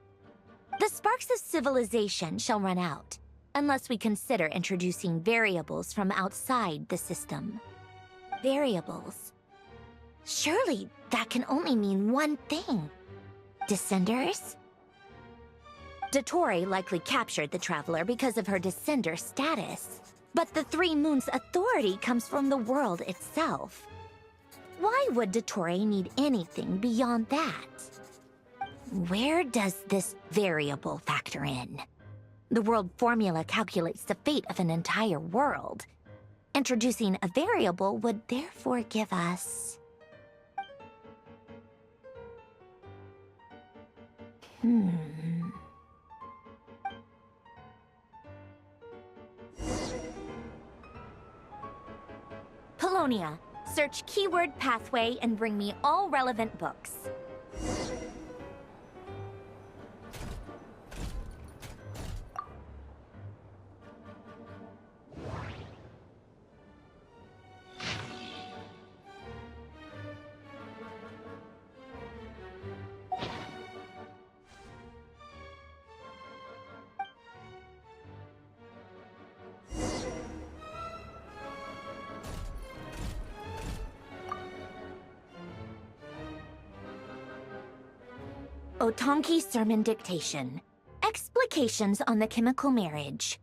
The sparks of civilization shall run out, unless we consider introducing variables from outside the system. Variables? Surely that can only mean one thing. Descenders? Dottore likely captured the Traveler because of her descender status. But the Three Moons' authority comes from the world itself. Why would Dottore need anything beyond that? Where does this variable factor in? The world formula calculates the fate of an entire world. Introducing a variable would therefore give us... Polonia. Search keyword pathway and bring me all relevant books. Otonki Sermon Dictation. Explications on the Chemical Marriage.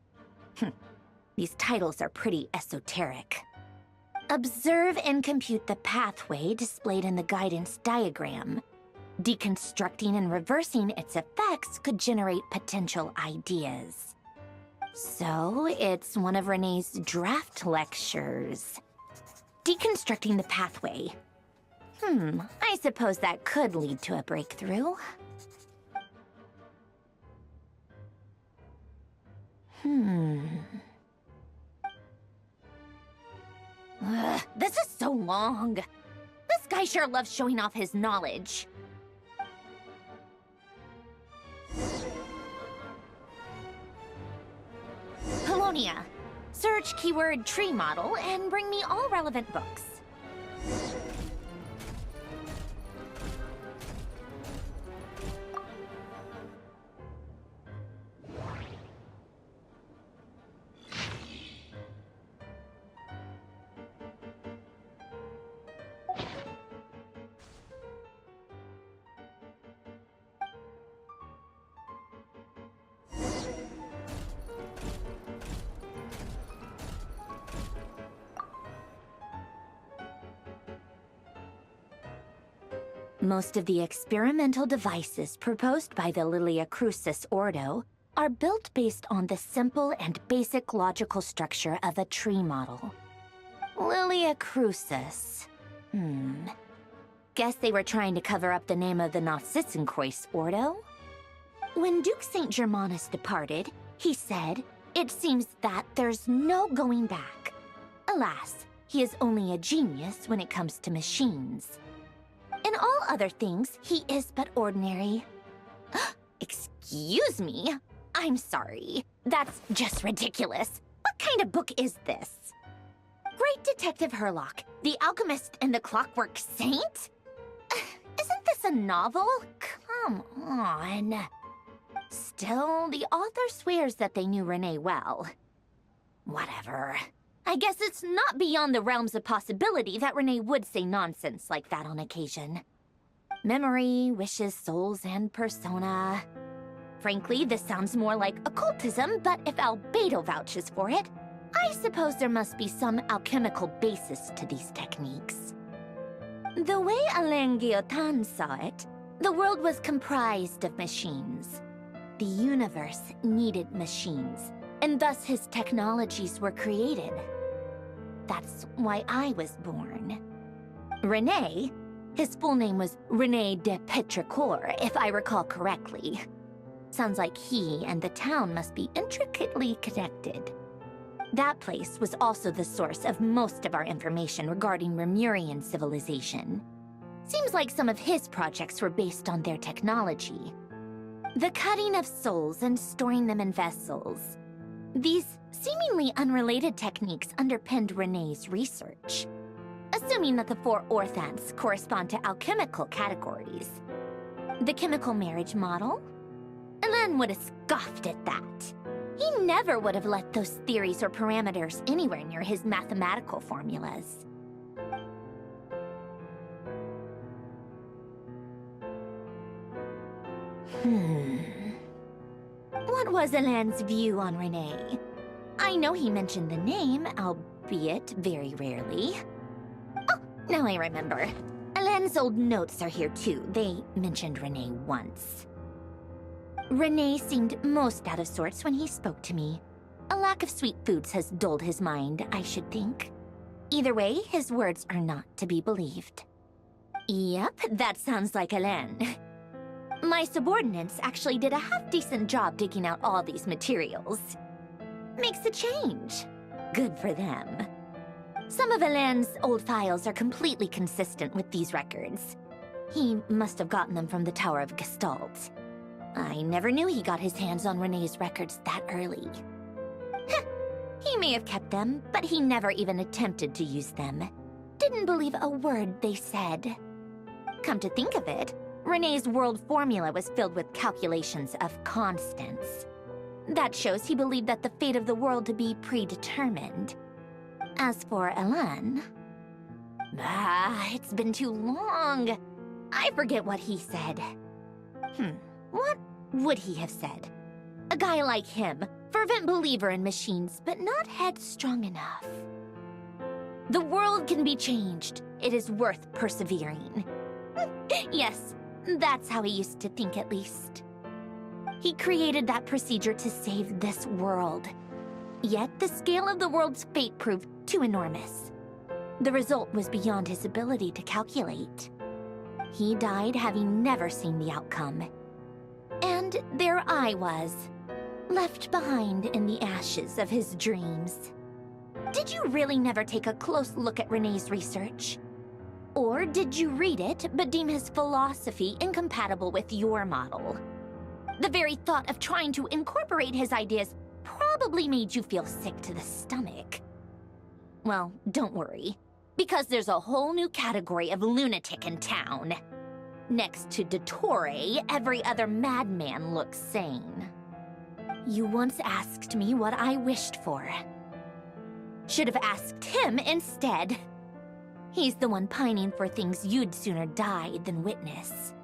These titles are pretty esoteric. Observe and compute the pathway displayed in the guidance diagram. Deconstructing and reversing its effects could generate potential ideas. So, it's one of Renee's draft lectures. Deconstructing the pathway. I suppose that could lead to a breakthrough. This is so long. This guy sure loves showing off his knowledge. Polonia. Search keyword tree model and bring me all relevant books. Most of the experimental devices proposed by the Lilia Crucis Ordo are built based on the simple and basic logical structure of a tree model. Lilia Crucis. Guess they were trying to cover up the name of the Nausitzenkreuz Ordo? When Duke St. Germanus departed, he said, "It seems that there's no going back." Alas, he is only a genius when it comes to machines. In all other things, he is but ordinary. Excuse me? I'm sorry. That's just ridiculous. What kind of book is this? Great Detective Herlock, the Alchemist and the Clockwork Saint? Isn't this a novel? Come on. Still, the author swears that they knew Renee well. Whatever. I guess it's not beyond the realms of possibility that Renee would say nonsense like that on occasion. Memory, wishes, souls, and persona. Frankly, this sounds more like occultism, but if Albedo vouches for it, I suppose there must be some alchemical basis to these techniques. The way Alain Guillotin saw it, the world was comprised of machines. The universe needed machines, and thus his technologies were created. That's why I was born. René, his full name was René de Petrichor, if I recall correctly. Sounds like he and the town must be intricately connected. That place was also the source of most of our information regarding Remurian civilization. Seems like some of his projects were based on their technology. The cutting of souls and storing them in vessels. These seemingly unrelated techniques underpinned René's research. Assuming that the 4 orthants correspond to alchemical categories. The chemical marriage model? Alain would have scoffed at that. He never would have let those theories or parameters anywhere near his mathematical formulas. What was Alain's view on René? I know he mentioned the name, albeit very rarely. Oh, now I remember. Alain's old notes are here too. They mentioned René once. René seemed most out of sorts when he spoke to me. A lack of sweet foods has dulled his mind, I should think. Either way, his words are not to be believed. Yep, that sounds like Alain. My subordinates actually did a half-decent job digging out all these materials. Makes a change. Good for them. Some of Alain's old files are completely consistent with these records. He must have gotten them from the Tower of Gestalt. I never knew he got his hands on René's records that early. He may have kept them, but he never even attempted to use them. Didn't believe a word they said. Come to think of it, René's world formula was filled with calculations of constants. That shows he believed that the fate of the world to be predetermined. As for Alain... it's been too long. I forget what he said. What would he have said? A guy like him, fervent believer in machines, but not headstrong enough. The world can be changed. It is worth persevering. Yes, that's how he used to think at least. He created that procedure to save this world. Yet the scale of the world's fate proved too enormous. The result was beyond his ability to calculate. He died having never seen the outcome. And there I was, left behind in the ashes of his dreams. Did you really never take a close look at René's research? Or did you read it but deem his philosophy incompatible with your model? The very thought of trying to incorporate his ideas probably made you feel sick to the stomach. Well, don't worry, because there's a whole new category of lunatic in town. Next to Dottore, every other madman looks sane. You once asked me what I wished for. Should have asked him instead. He's the one pining for things you'd sooner die than witness.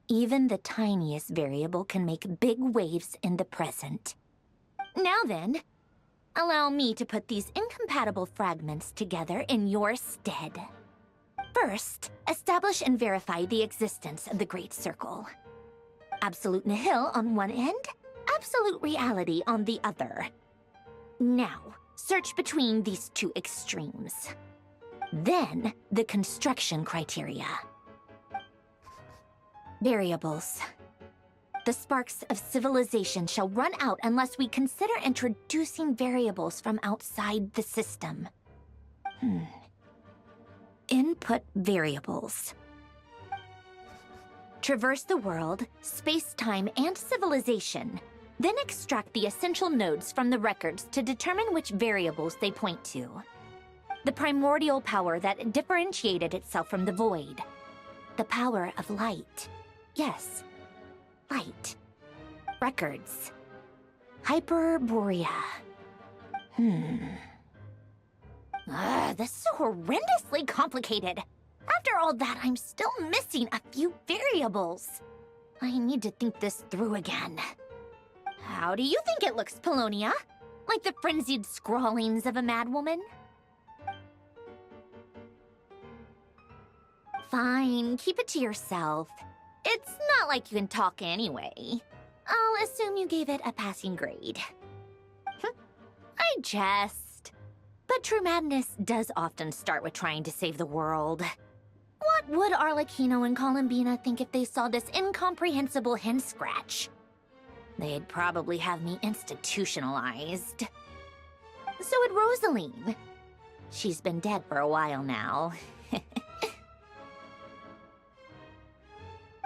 Even the tiniest variable can make big waves in the present. Now then, Allow me to put these incompatible fragments together in your stead. First, establish and verify the existence of the Great Circle. Absolute nihil on one end, absolute reality on the other. Now, search between these two extremes. Then, the construction criteria. Variables. The sparks of civilization shall run out unless we consider introducing variables from outside the system. Input variables. Traverse the world, space-time, and civilization. Then extract the essential nodes from the records to determine which variables they point to. The primordial power that differentiated itself from the void. The power of light. Yes, light. Records. Hyperborea. This is so horrendously complicated. After all that, I'm still missing a few variables. I need to think this through again. How do you think it looks, Polonia? Like the frenzied scrawlings of a madwoman? Fine, keep it to yourself. It's not like you can talk anyway. I'll assume you gave it a passing grade. I jest. But true madness does often start with trying to save the world. What would Arlecchino and Columbina think if they saw this incomprehensible hen scratch? They'd probably have me institutionalized. So would Rosalyn. She's been dead for a while now.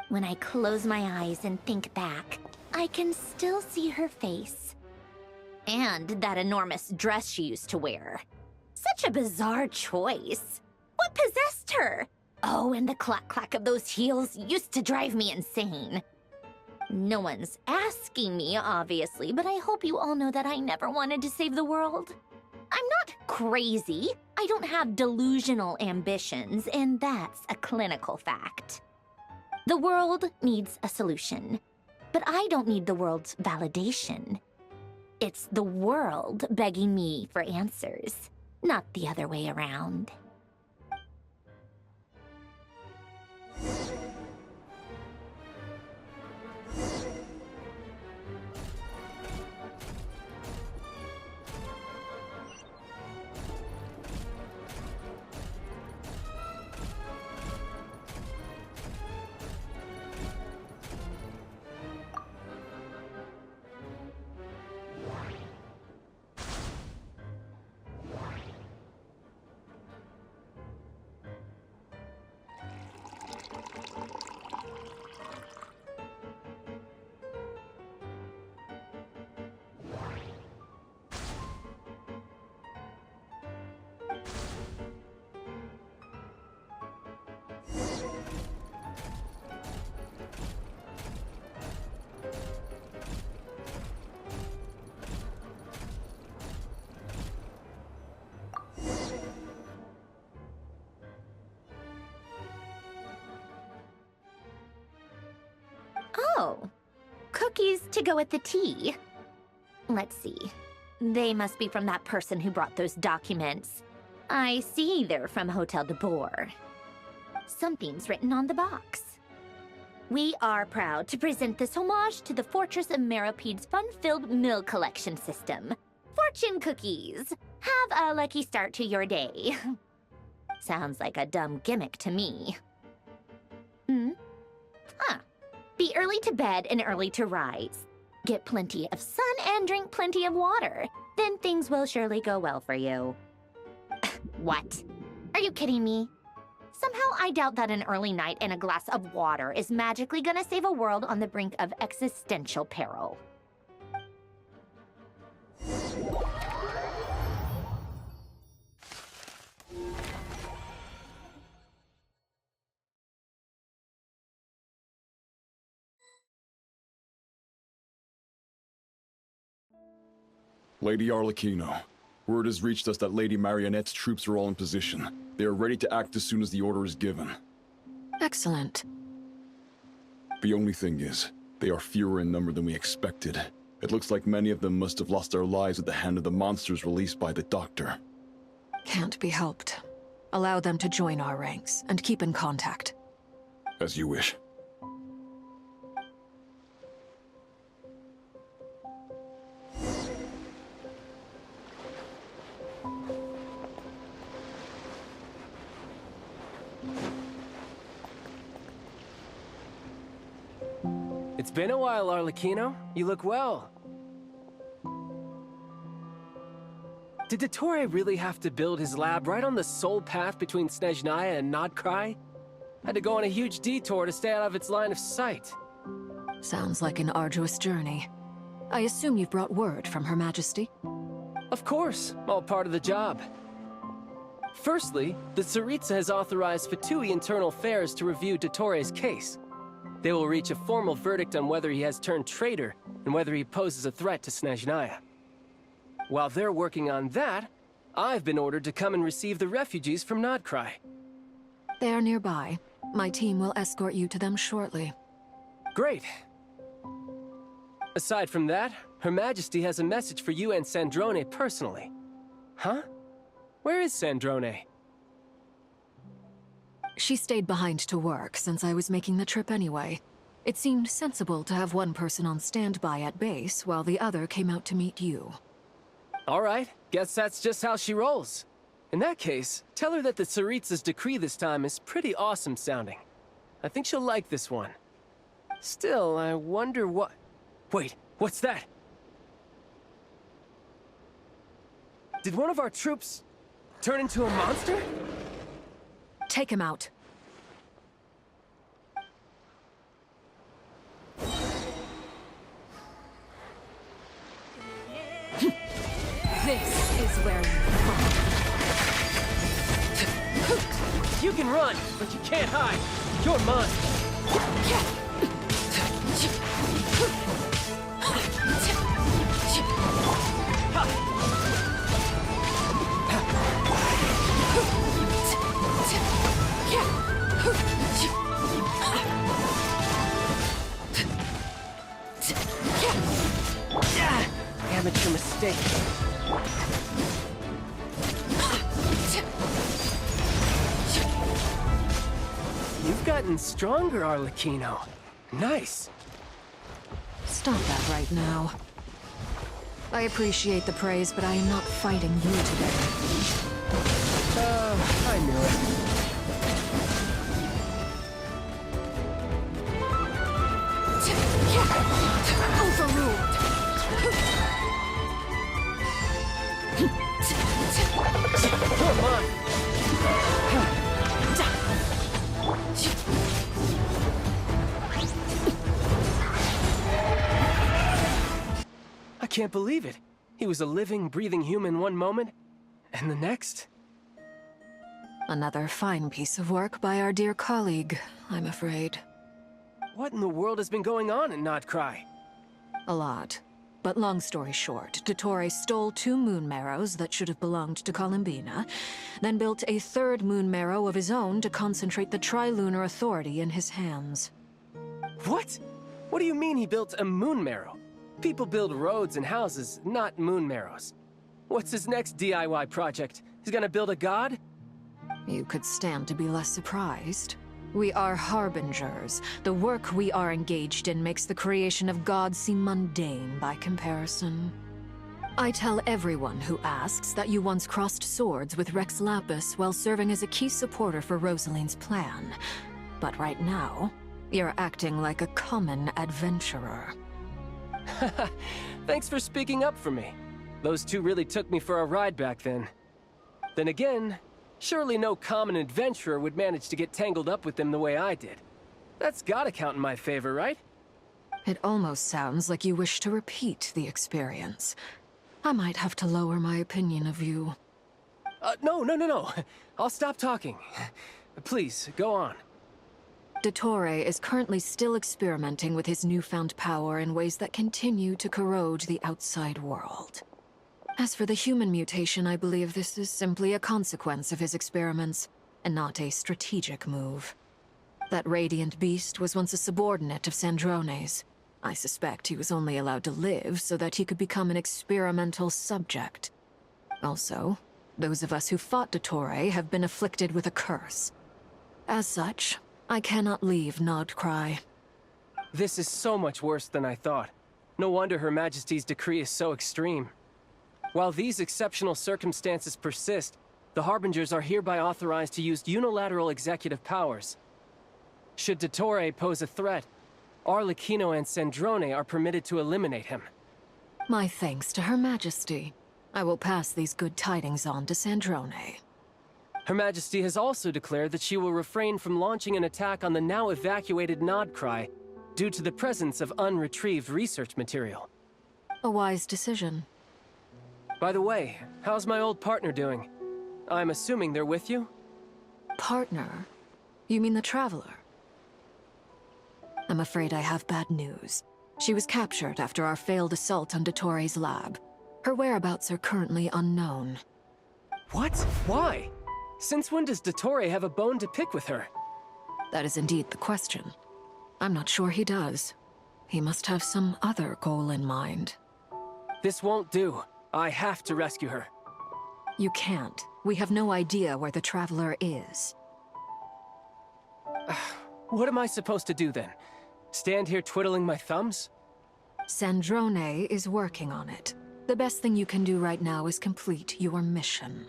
When I close my eyes and think back, I can still see her face. And that enormous dress she used to wear. Such a bizarre choice. What possessed her? Oh, and the clack-clack of those heels used to drive me insane. No one's asking me, obviously, but I hope you all know that I never wanted to save the world. I'm not crazy. I don't have delusional ambitions, and that's a clinical fact. The world needs a solution, but I don't need the world's validation. It's the world begging me for answers, not the other way around. Oh, cookies to go with the tea. Let's see. They must be from that person who brought those documents. I see they're from Hotel de Boer. Something's written on the box. We are proud to present this homage to the Fortress of Meropede's fun-filled mill collection system. Fortune cookies. Have a lucky start to your day. Sounds like a dumb gimmick to me. Be early to bed and early to rise. Get plenty of sun and drink plenty of water. Then things will surely go well for you. What? Are you kidding me? Somehow I doubt that an early night and a glass of water is magically gonna save a world on the brink of existential peril. Lady Arlecchino, word has reached us that Lady Marionette's troops are all in position. They are ready to act as soon as the order is given. Excellent. The only thing is, they are fewer in number than we expected. It looks like many of them must have lost their lives at the hand of the monsters released by the Doctor. Can't be helped. Allow them to join our ranks, and keep in contact. As you wish. It's been a while, Arlecchino. You look well. Did Dottore really have to build his lab right on the sole path between Snezhnaya and Nodcry? Had to go on a huge detour to stay out of its line of sight. Sounds like an arduous journey. I assume you've brought word from Her Majesty? Of course, all part of the job. Firstly, the Tsaritsa has authorized Fatui Internal Affairs to review Dottore's case. They will reach a formal verdict on whether he has turned traitor and whether he poses a threat to Snezhnaya. While they're working on that, I've been ordered to come and receive the refugees from Nodcry. They are nearby. My team will escort you to them shortly. Great. Aside from that, Her Majesty has a message for you and Sandrone personally. Huh? Where is Sandrone? She stayed behind to work since I was making the trip anyway. It seemed sensible to have one person on standby at base while the other came out to meet you. All right, guess that's just how she rolls. In that case, tell her that the Tsaritsa's decree this time is pretty awesome sounding. I think she'll like this one. Still, I wonder what... Wait, what's that? Did one of our troops turn into a monster? Take him out. This is where you fall. You can run, but you can't hide. You're mine. Amateur mistake. You've gotten stronger, Arlecchino. Nice. Stop that right now. I appreciate the praise, but I am not fighting you today. I knew it. Overruled. Come on. I can't believe it. He was a living, breathing human one moment, and the next... Another fine piece of work by our dear colleague, I'm afraid. What in the world has been going on in Nodcry? A lot. But long story short, Dottore stole 2 moon marrows that should have belonged to Columbina, then built a 3rd moon marrow of his own to concentrate the Trilunar Authority in his hands. What? What do you mean he built a moon marrow? People build roads and houses, not moon marrows. What's his next DIY project? He's gonna build a god? You could stand to be less surprised. We are harbingers. The work we are engaged in makes the creation of gods seem mundane by comparison. I tell everyone who asks that you once crossed swords with Rex Lapis while serving as a key supporter for Rosalyn's plan. But right now, you're acting like a common adventurer. Thanks for speaking up for me. Those 2 really took me for a ride back then. Then again, surely no common adventurer would manage to get tangled up with them the way I did. That's gotta count in my favor, right? It almost sounds like you wish to repeat the experience. I might have to lower my opinion of you. No. I'll stop talking. Please, go on. Dottore is currently still experimenting with his newfound power in ways that continue to corrode the outside world. As for the human mutation, I believe this is simply a consequence of his experiments, and not a strategic move. That radiant beast was once a subordinate of Sandrone's. I suspect he was only allowed to live so that he could become an experimental subject. Also, those of us who fought Dottore have been afflicted with a curse. As such, I cannot leave Nodcry. This is so much worse than I thought. No wonder Her Majesty's decree is so extreme. While these exceptional circumstances persist, the Harbingers are hereby authorized to use unilateral executive powers. Should Dottore pose a threat, Arlecchino and Sandrone are permitted to eliminate him. My thanks to Her Majesty. I will pass these good tidings on to Sandrone. Her Majesty has also declared that she will refrain from launching an attack on the now evacuated Nodcry due to the presence of unretrieved research material. A wise decision. By the way, how's my old partner doing? I'm assuming they're with you? Partner? You mean the Traveler? I'm afraid I have bad news. She was captured after our failed assault on Dottore's lab. Her whereabouts are currently unknown. What? Why? Since when does Dottore have a bone to pick with her? That is indeed the question. I'm not sure he does. He must have some other goal in mind. This won't do. I have to rescue her. You can't. We have no idea where the Traveler is. What am I supposed to do then? Stand here twiddling my thumbs? Sandrone is working on it. The best thing you can do right now is complete your mission.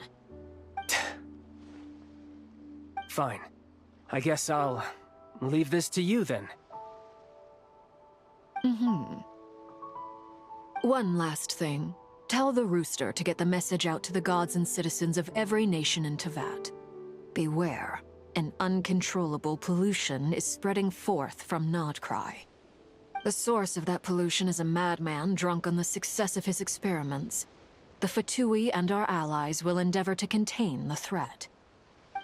Fine. I guess I'll leave this to you then. One last thing. Tell the Rooster to get the message out to the gods and citizens of every nation in Tevat. Beware. An uncontrollable pollution is spreading forth from Nodcry. The source of that pollution is a madman drunk on the success of his experiments. The Fatui and our allies will endeavor to contain the threat.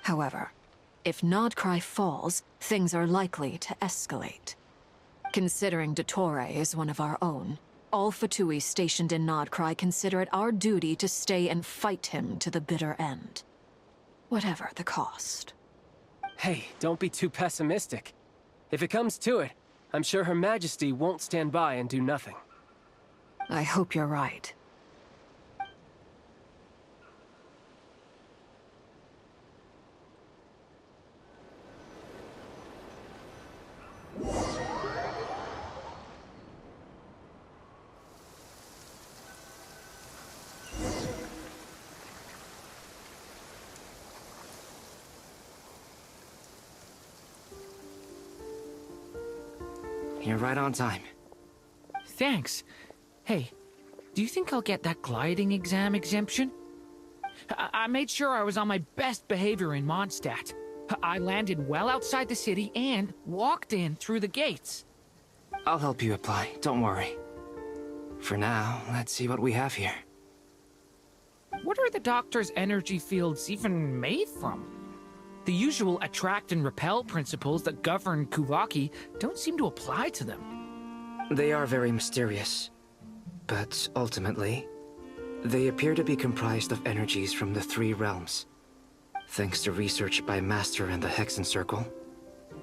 However, if Nodcry falls, things are likely to escalate. Considering Dottore is one of our own, all Fatui stationed in Nodcry consider it our duty to stay and fight him to the bitter end. Whatever the cost. Hey, don't be too pessimistic. If it comes to it, I'm sure Her Majesty won't stand by and do nothing. I hope you're right. You're right on time. Thanks. Hey, do you think I'll get that gliding exam exemption? I made sure I was on my best behavior in Mondstadt. I landed well outside the city and walked in through the gates. I'll help you apply, don't worry. For now, let's see what we have here. What are the Doctor's energy fields even made from? The usual attract and repel principles that govern Kuvaki don't seem to apply to them. They are very mysterious. But ultimately, they appear to be comprised of energies from the three realms. Thanks to research by Master and the Hexen Circle,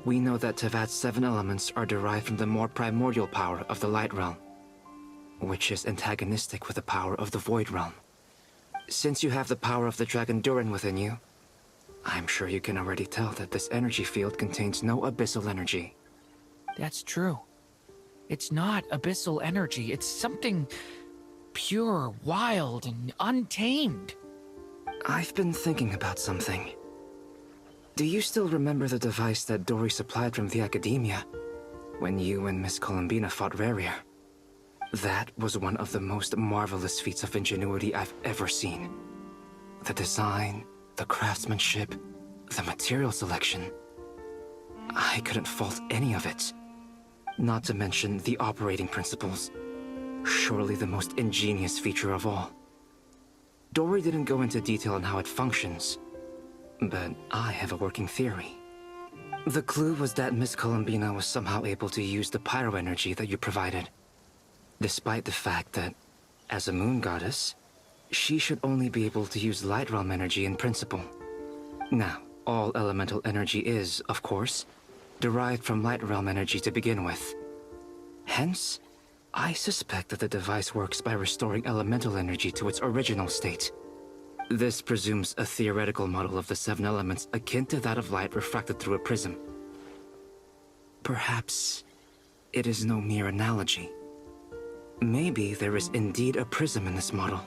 we know that Tevat's 7 elements are derived from the more primordial power of the Light Realm, which is antagonistic with the power of the Void Realm. Since you have the power of the Dragon Durin within you, I'm sure you can already tell that this energy field contains no abyssal energy. That's true. It's not abyssal energy. It's something pure, wild, and untamed. I've been thinking about something. Do you still remember the device that Dory supplied from the Academia when you and Miss Columbina fought Rarier? That was one of the most marvelous feats of ingenuity I've ever seen. The design, the craftsmanship, the material selection. I couldn't fault any of it. Not to mention the operating principles. Surely the most ingenious feature of all. Dory didn't go into detail on how it functions, but I have a working theory. The clue was that Miss Columbina was somehow able to use the pyro energy that you provided, despite the fact that, as a moon goddess, she should only be able to use Light Realm energy in principle. Now, all elemental energy is, of course, derived from Light Realm energy to begin with. Hence, I suspect that the device works by restoring elemental energy to its original state. This presumes a theoretical model of the 7 elements akin to that of light refracted through a prism. Perhaps it is no mere analogy. Maybe there is indeed a prism in this model.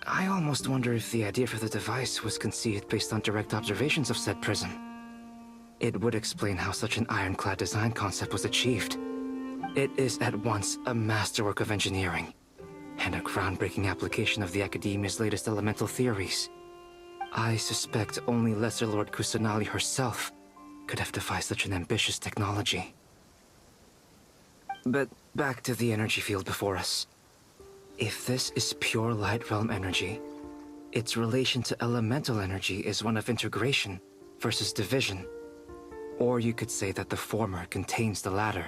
I almost wonder if the idea for the device was conceived based on direct observations of said prism. It would explain how such an ironclad design concept was achieved. It is at once a masterwork of engineering and a groundbreaking application of the Academia's latest elemental theories. I suspect only Lesser Lord Kusanali herself could have devised such an ambitious technology. But back to the energy field before us. If this is pure Light Realm energy, its relation to elemental energy is one of integration versus division. Or you could say that the former contains the latter.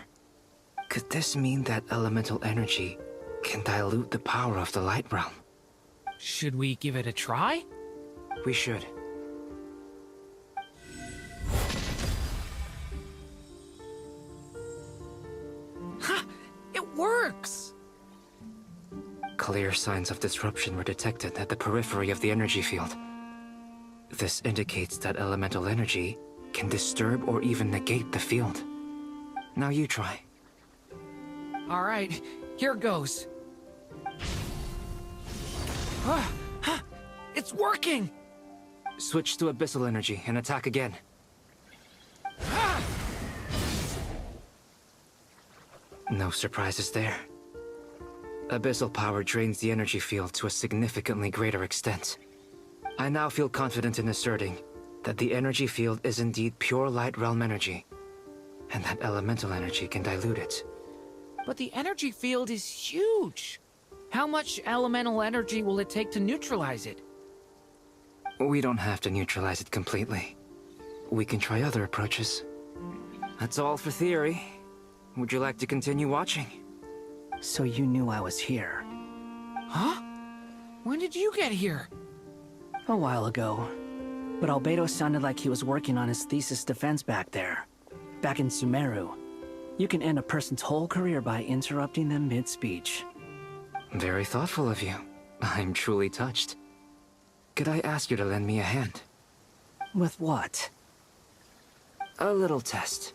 Could this mean that elemental energy can dilute the power of the Light Realm? Should we give it a try? We should. Ha! It works! Clear signs of disruption were detected at the periphery of the energy field. This indicates that elemental energy can disturb or even negate the field. Now you try. All right, here goes. It's working! Switch to abyssal energy and attack again. No surprises there. Abyssal power drains the energy field to a significantly greater extent. I now feel confident in asserting that the energy field is indeed pure Light Realm energy, and that elemental energy can dilute it. But the energy field is huge! How much elemental energy will it take to neutralize it? We don't have to neutralize it completely. We can try other approaches. That's all for theory. Would you like to continue watching? So you knew I was here? Huh? When did you get here? A while ago. But Albedo sounded like he was working on his thesis defense back there. Back in Sumeru. You can end a person's whole career by interrupting them mid-speech. Very thoughtful of you. I'm truly touched. Could I ask you to lend me a hand? With what? A little test.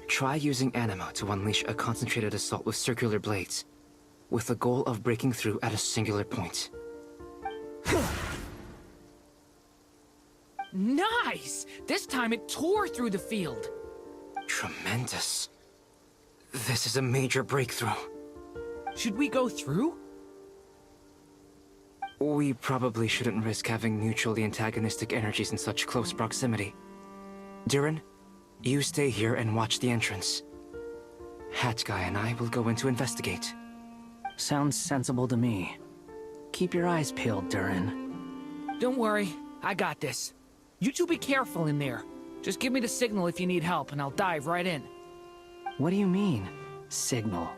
Try using Animo to unleash a concentrated assault with circular blades, with the goal of breaking through at a singular point. Nice! This time it tore through the field. Tremendous. This is a major breakthrough. Should we go through? We probably shouldn't risk having mutually antagonistic energies in such close proximity. Durin, you stay here and watch the entrance. Hat Guy and I will go in to investigate. Sounds sensible to me. Keep your eyes peeled, Durin. Don't worry, I got this. You two be careful in there. Just give me the signal if you need help and I'll dive right in. What do you mean, signal?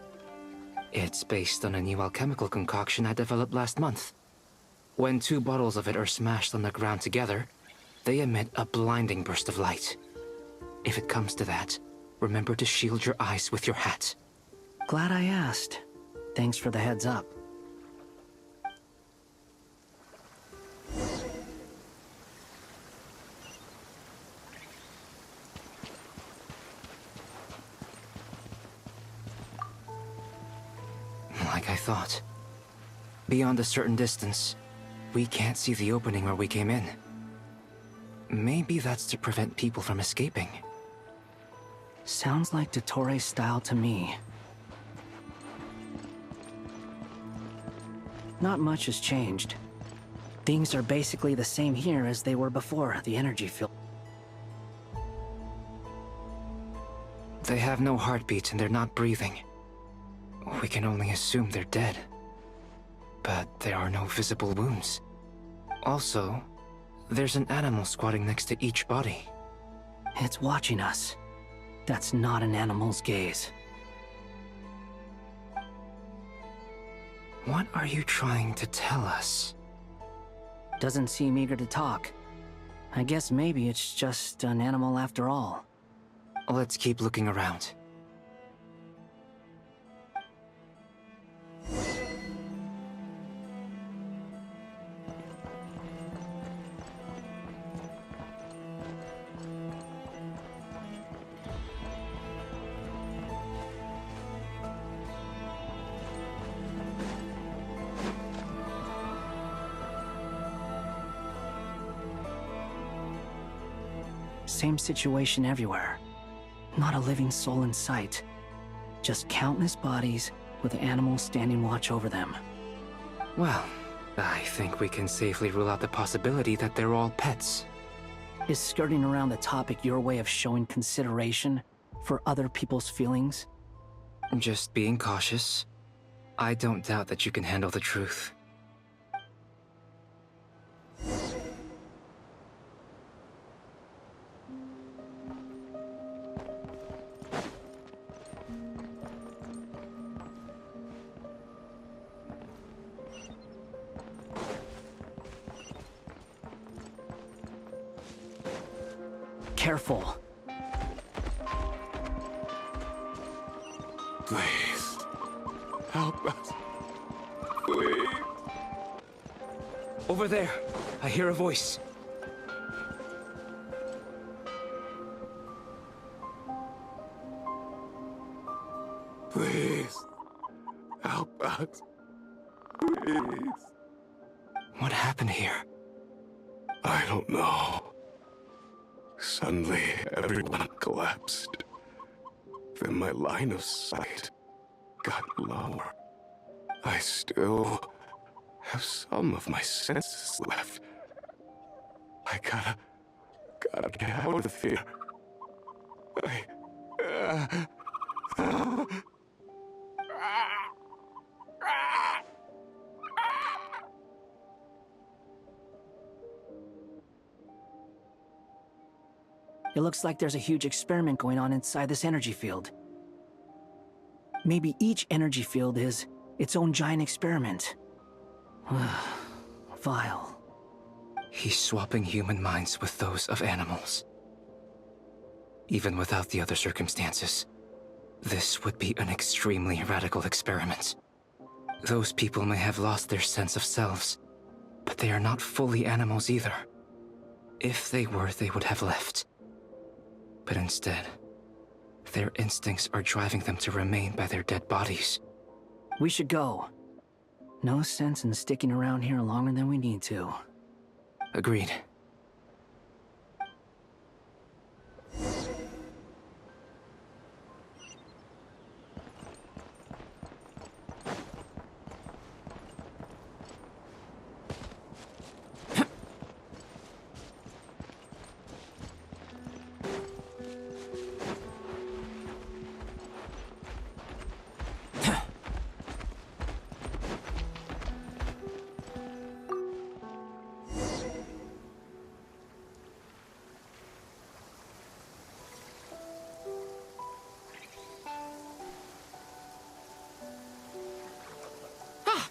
It's based on a new alchemical concoction I developed last month. When 2 bottles of it are smashed on the ground together, they emit a blinding burst of light. If it comes to that, remember to shield your eyes with your hat. Glad I asked. Thanks for the heads up. Like I thought. Beyond a certain distance, we can't see the opening where we came in. Maybe that's to prevent people from escaping. Sounds like Dottore style to me. Not much has changed. Things are basically the same here as they were before the energy field. They have no heartbeat and they're not breathing. We can only assume they're dead. But there are no visible wounds. Also, there's an animal squatting next to each body. It's watching us. That's not an animal's gaze. What are you trying to tell us? Doesn't seem eager to talk. I guess maybe it's just an animal after all. Let's keep looking around. same situation everywhere. Not a living soul in sight. Just countless bodies with animals standing watch over them. Well, I think we can safely rule out the possibility that they're all pets. Is skirting around the topic your way of showing consideration for other people's feelings? Just being cautious. I don't doubt that you can handle the truth. Careful. Please, help us. Please. Over there, I hear a voice. Please, help us. Please. What happened here? I don't know. Suddenly, everyone collapsed. Then my line of sight got lower. I still have some of my senses left. I gotta get out of here. It looks like there's a huge experiment going on inside this energy field. Maybe each energy field is its own giant experiment. Vile. He's swapping human minds with those of animals. Even without the other circumstances, this would be an extremely radical experiment. Those people may have lost their sense of selves, but they are not fully animals either. If they were, they would have left. But instead, their instincts are driving them to remain by their dead bodies. We should go. No sense in sticking around here longer than we need to. Agreed.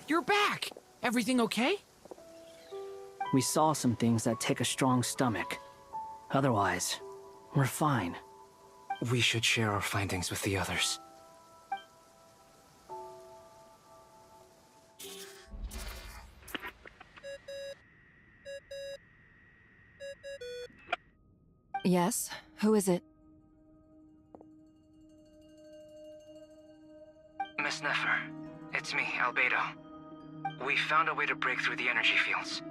You're back! Everything okay? We saw some things that take a strong stomach. Otherwise, we're fine. We should share our findings with the others. Yes? Who is it? Miss Nefer, it's me, Albedo. We found a way to break through the energy fields.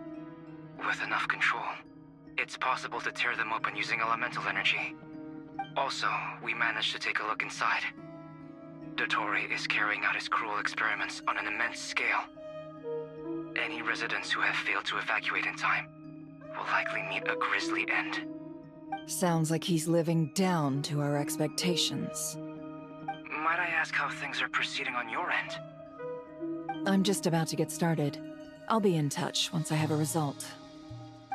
With enough control, it's possible to tear them open using elemental energy. Also, we managed to take a look inside. Dottore is carrying out his cruel experiments on an immense scale. Any residents who have failed to evacuate in time will likely meet a grisly end. Sounds like he's living down to our expectations. Might I ask how things are proceeding on your end? I'm just about to get started. I'll be in touch once I have a result.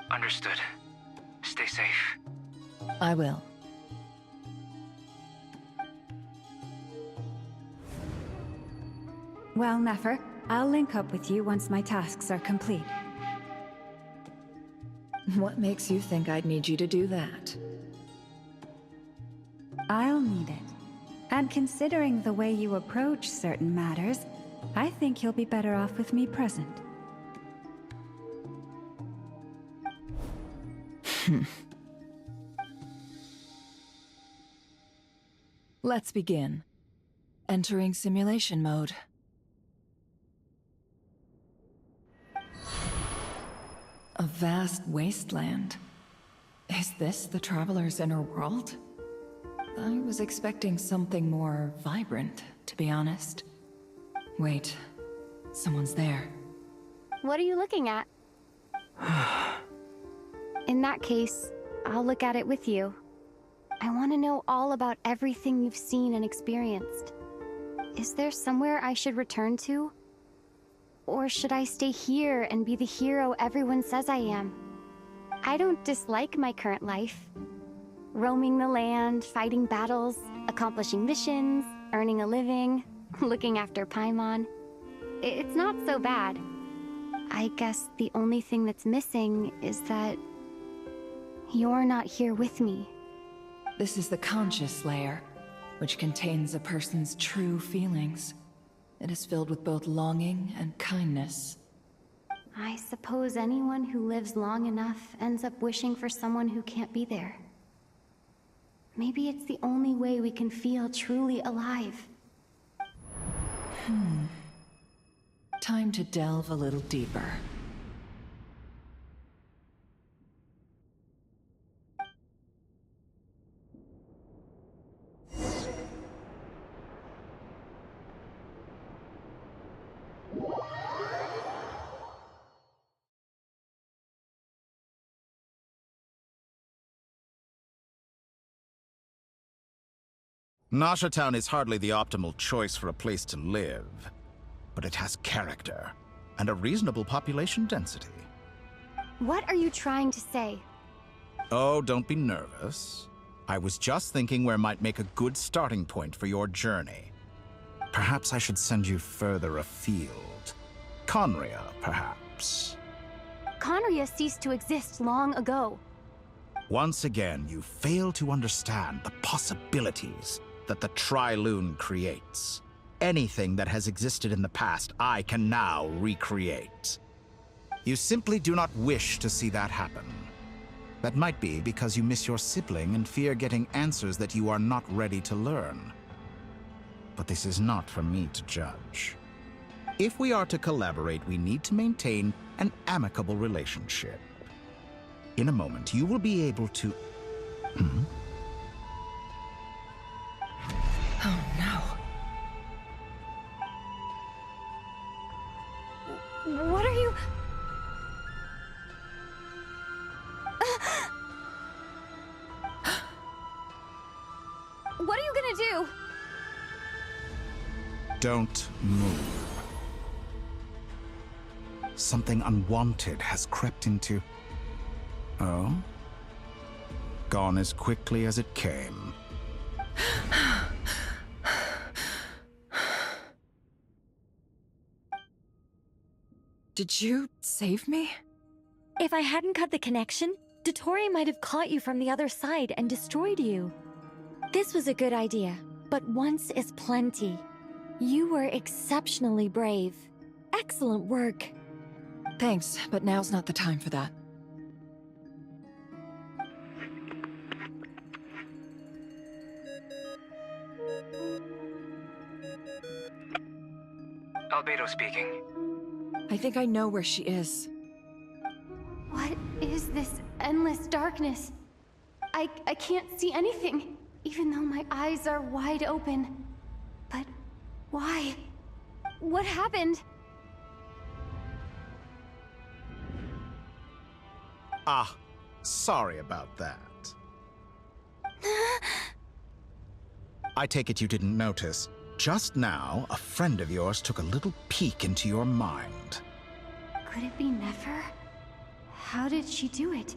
Understood. Stay safe. I will. Well, Nefer, I'll link up with you once my tasks are complete. What makes you think I'd need you to do that? I'll need it. And considering the way you approach certain matters, I think you'll be better off with me present. Let's begin. Entering simulation mode. A vast wasteland. Is this the Traveler's inner world? I was expecting something more vibrant, to be honest. Wait, someone's there. What are you looking at? In that case, I'll look at it with you. I want to know all about everything you've seen and experienced. Is there somewhere I should return to? Or should I stay here and be the hero everyone says I am? I don't dislike my current life. Roaming the land, fighting battles, accomplishing missions, earning a living, looking after Paimon. It's not so bad. I guess the only thing that's missing is that you're not here with me. This is the conscious layer, which contains a person's true feelings. It is filled with both longing and kindness. I suppose anyone who lives long enough ends up wishing for someone who can't be there. Maybe it's the only way we can feel truly alive. Time to delve a little deeper. Nasha Town is hardly the optimal choice for a place to live, but it has character and a reasonable population density. What are you trying to say? Oh, don't be nervous. I was just thinking where might make a good starting point for your journey. Perhaps I should send you further afield. Conria, perhaps. Conria ceased to exist long ago. Once again, you fail to understand the possibilities that the Tri-Lune creates. Anything that has existed in the past, I can now recreate. You simply do not wish to see that happen. That might be because you miss your sibling and fear getting answers that you are not ready to learn. But this is not for me to judge. If we are to collaborate, we need to maintain an amicable relationship. In a moment, you will be able to... Oh no. What are you... What are you gonna do? Don't move. Something unwanted has crept into... Oh? Gone as quickly as it came. Did you save me? If I hadn't cut the connection, Dottore might have caught you from the other side and destroyed you. This was a good idea, but once is plenty. You were exceptionally brave. Excellent work. Thanks, but now's not the time for that. Albedo speaking. I think I know where she is. What is this endless darkness? I can't see anything, even though my eyes are wide open. But why? What happened? Ah, sorry about that. I take it you didn't notice. Just now, a friend of yours took a little peek into your mind. Could it be Nefer? How did she do it?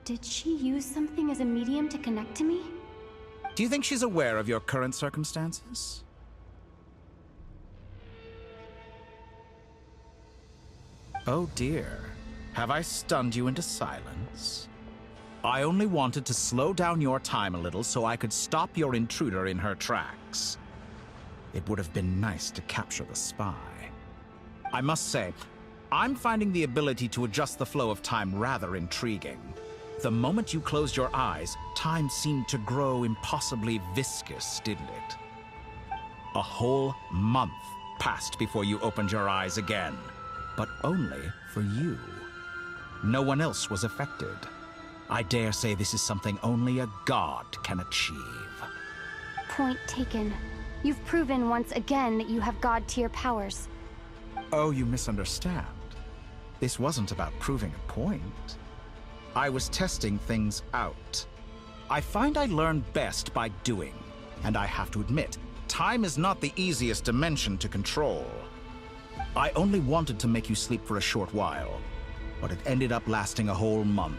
Did she use something as a medium to connect to me? Do you think she's aware of your current circumstances? Oh dear. Have I stunned you into silence? I only wanted to slow down your time a little so I could stop your intruder in her tracks. It would have been nice to capture the spy. I must say, I'm finding the ability to adjust the flow of time rather intriguing. The moment you closed your eyes, time seemed to grow impossibly viscous, didn't it? A whole month passed before you opened your eyes again, but only for you. No one else was affected. I dare say this is something only a god can achieve. Point taken. You've proven once again that you have god-tier powers. Oh, you misunderstand. This wasn't about proving a point. I was testing things out. I find I learn best by doing, and I have to admit, time is not the easiest dimension to control. I only wanted to make you sleep for a short while, but it ended up lasting a whole month.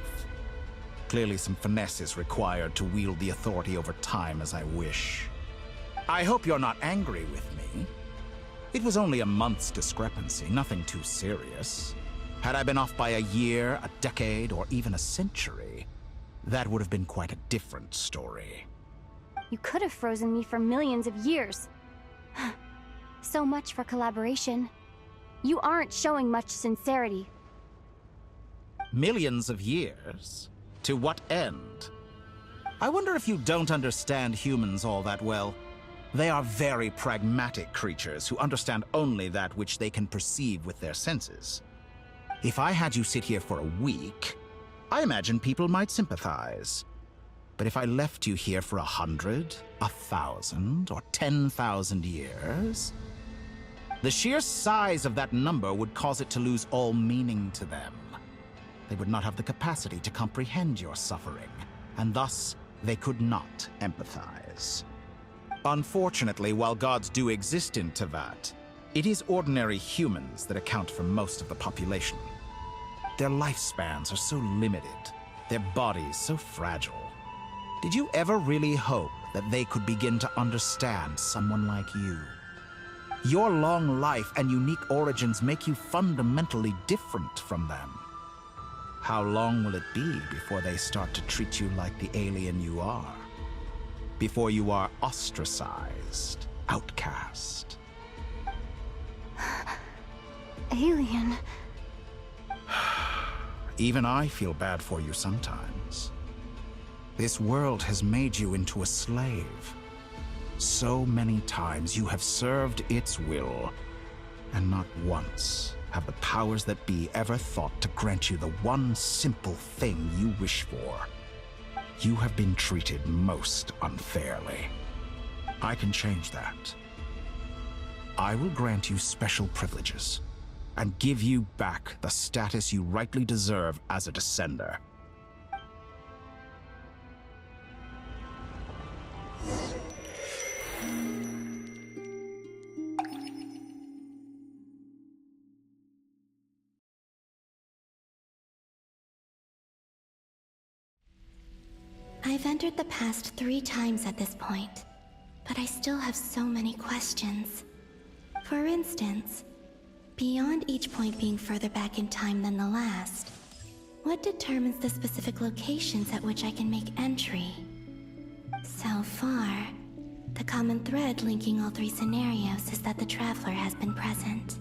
Clearly some finesse is required to wield the authority over time as I wish. I hope you're not angry with me. It was only a month's discrepancy, nothing too serious. Had I been off by a year, a decade, or even a century, that would have been quite a different story. You could have frozen me for millions of years. So much for collaboration. You aren't showing much sincerity. Millions of years? To what end? I wonder if you don't understand humans all that well. They are very pragmatic creatures who understand only that which they can perceive with their senses. If I had you sit here for a week, I imagine people might sympathize. But if I left you here for 100, 1,000, or 10,000 years, the sheer size of that number would cause it to lose all meaning to them. They would not have the capacity to comprehend your suffering, and thus they could not empathize. Unfortunately, while gods do exist in Teyvat, it is ordinary humans that account for most of the population. Their lifespans are so limited, their bodies so fragile. Did you ever really hope that they could begin to understand someone like you? Your long life and unique origins make you fundamentally different from them. How long will it be before they start to treat you like the alien you are? Before you are ostracized, outcast? Alien. Even I feel bad for you sometimes. This world has made you into a slave. So many times you have served its will, and not once have the powers that be ever thought to grant you the one simple thing you wish for. You have been treated most unfairly. I can change that. I will grant you special privileges, and give you back the status you rightly deserve as a descender. I've entered the past 3 times at this point, but I still have so many questions. For instance, beyond each point being further back in time than the last, what determines the specific locations at which I can make entry? So far, the common thread linking all 3 scenarios is that the Traveler has been present.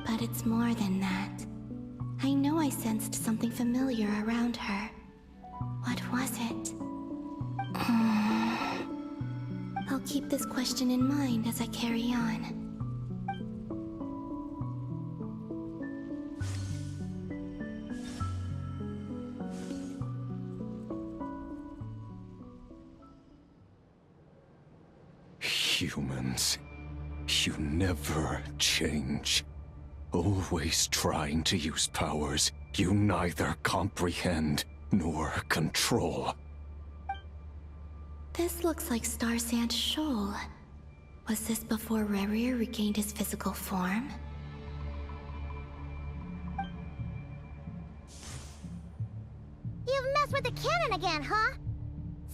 But it's more than that. I know I sensed something familiar around her. What was it? I'll keep this question in mind as I carry on. Humans, you never change. Always trying to use powers you neither comprehend nor control. This looks like Star Sand Shoal. Was this before Rerir regained his physical form? You've messed with the cannon again, huh?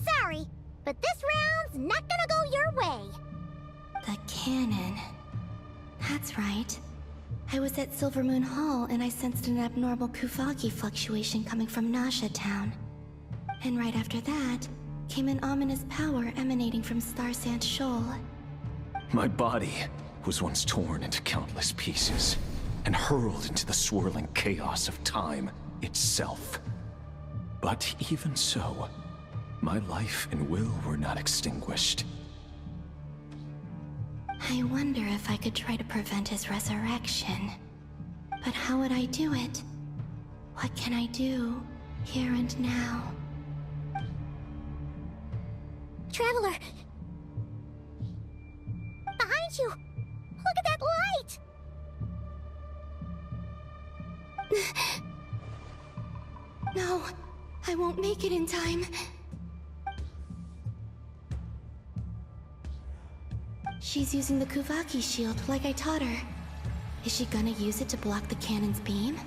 Sorry, but this round's not gonna go your way. The cannon. That's right. I was at Silvermoon Hall and I sensed an abnormal Kuvaki fluctuation coming from Nasha Town. And right after that, came an ominous power emanating from Star Sand Shoal. My body was once torn into countless pieces and hurled into the swirling chaos of time itself. But even so, my life and will were not extinguished. I wonder if I could try to prevent his resurrection. But how would I do it? What can I do? Here and now. Traveler! Behind you! Look at that light! No, I won't make it in time. She's using the Kuvaki shield like I taught her. Is she gonna use it to block the cannon's beam?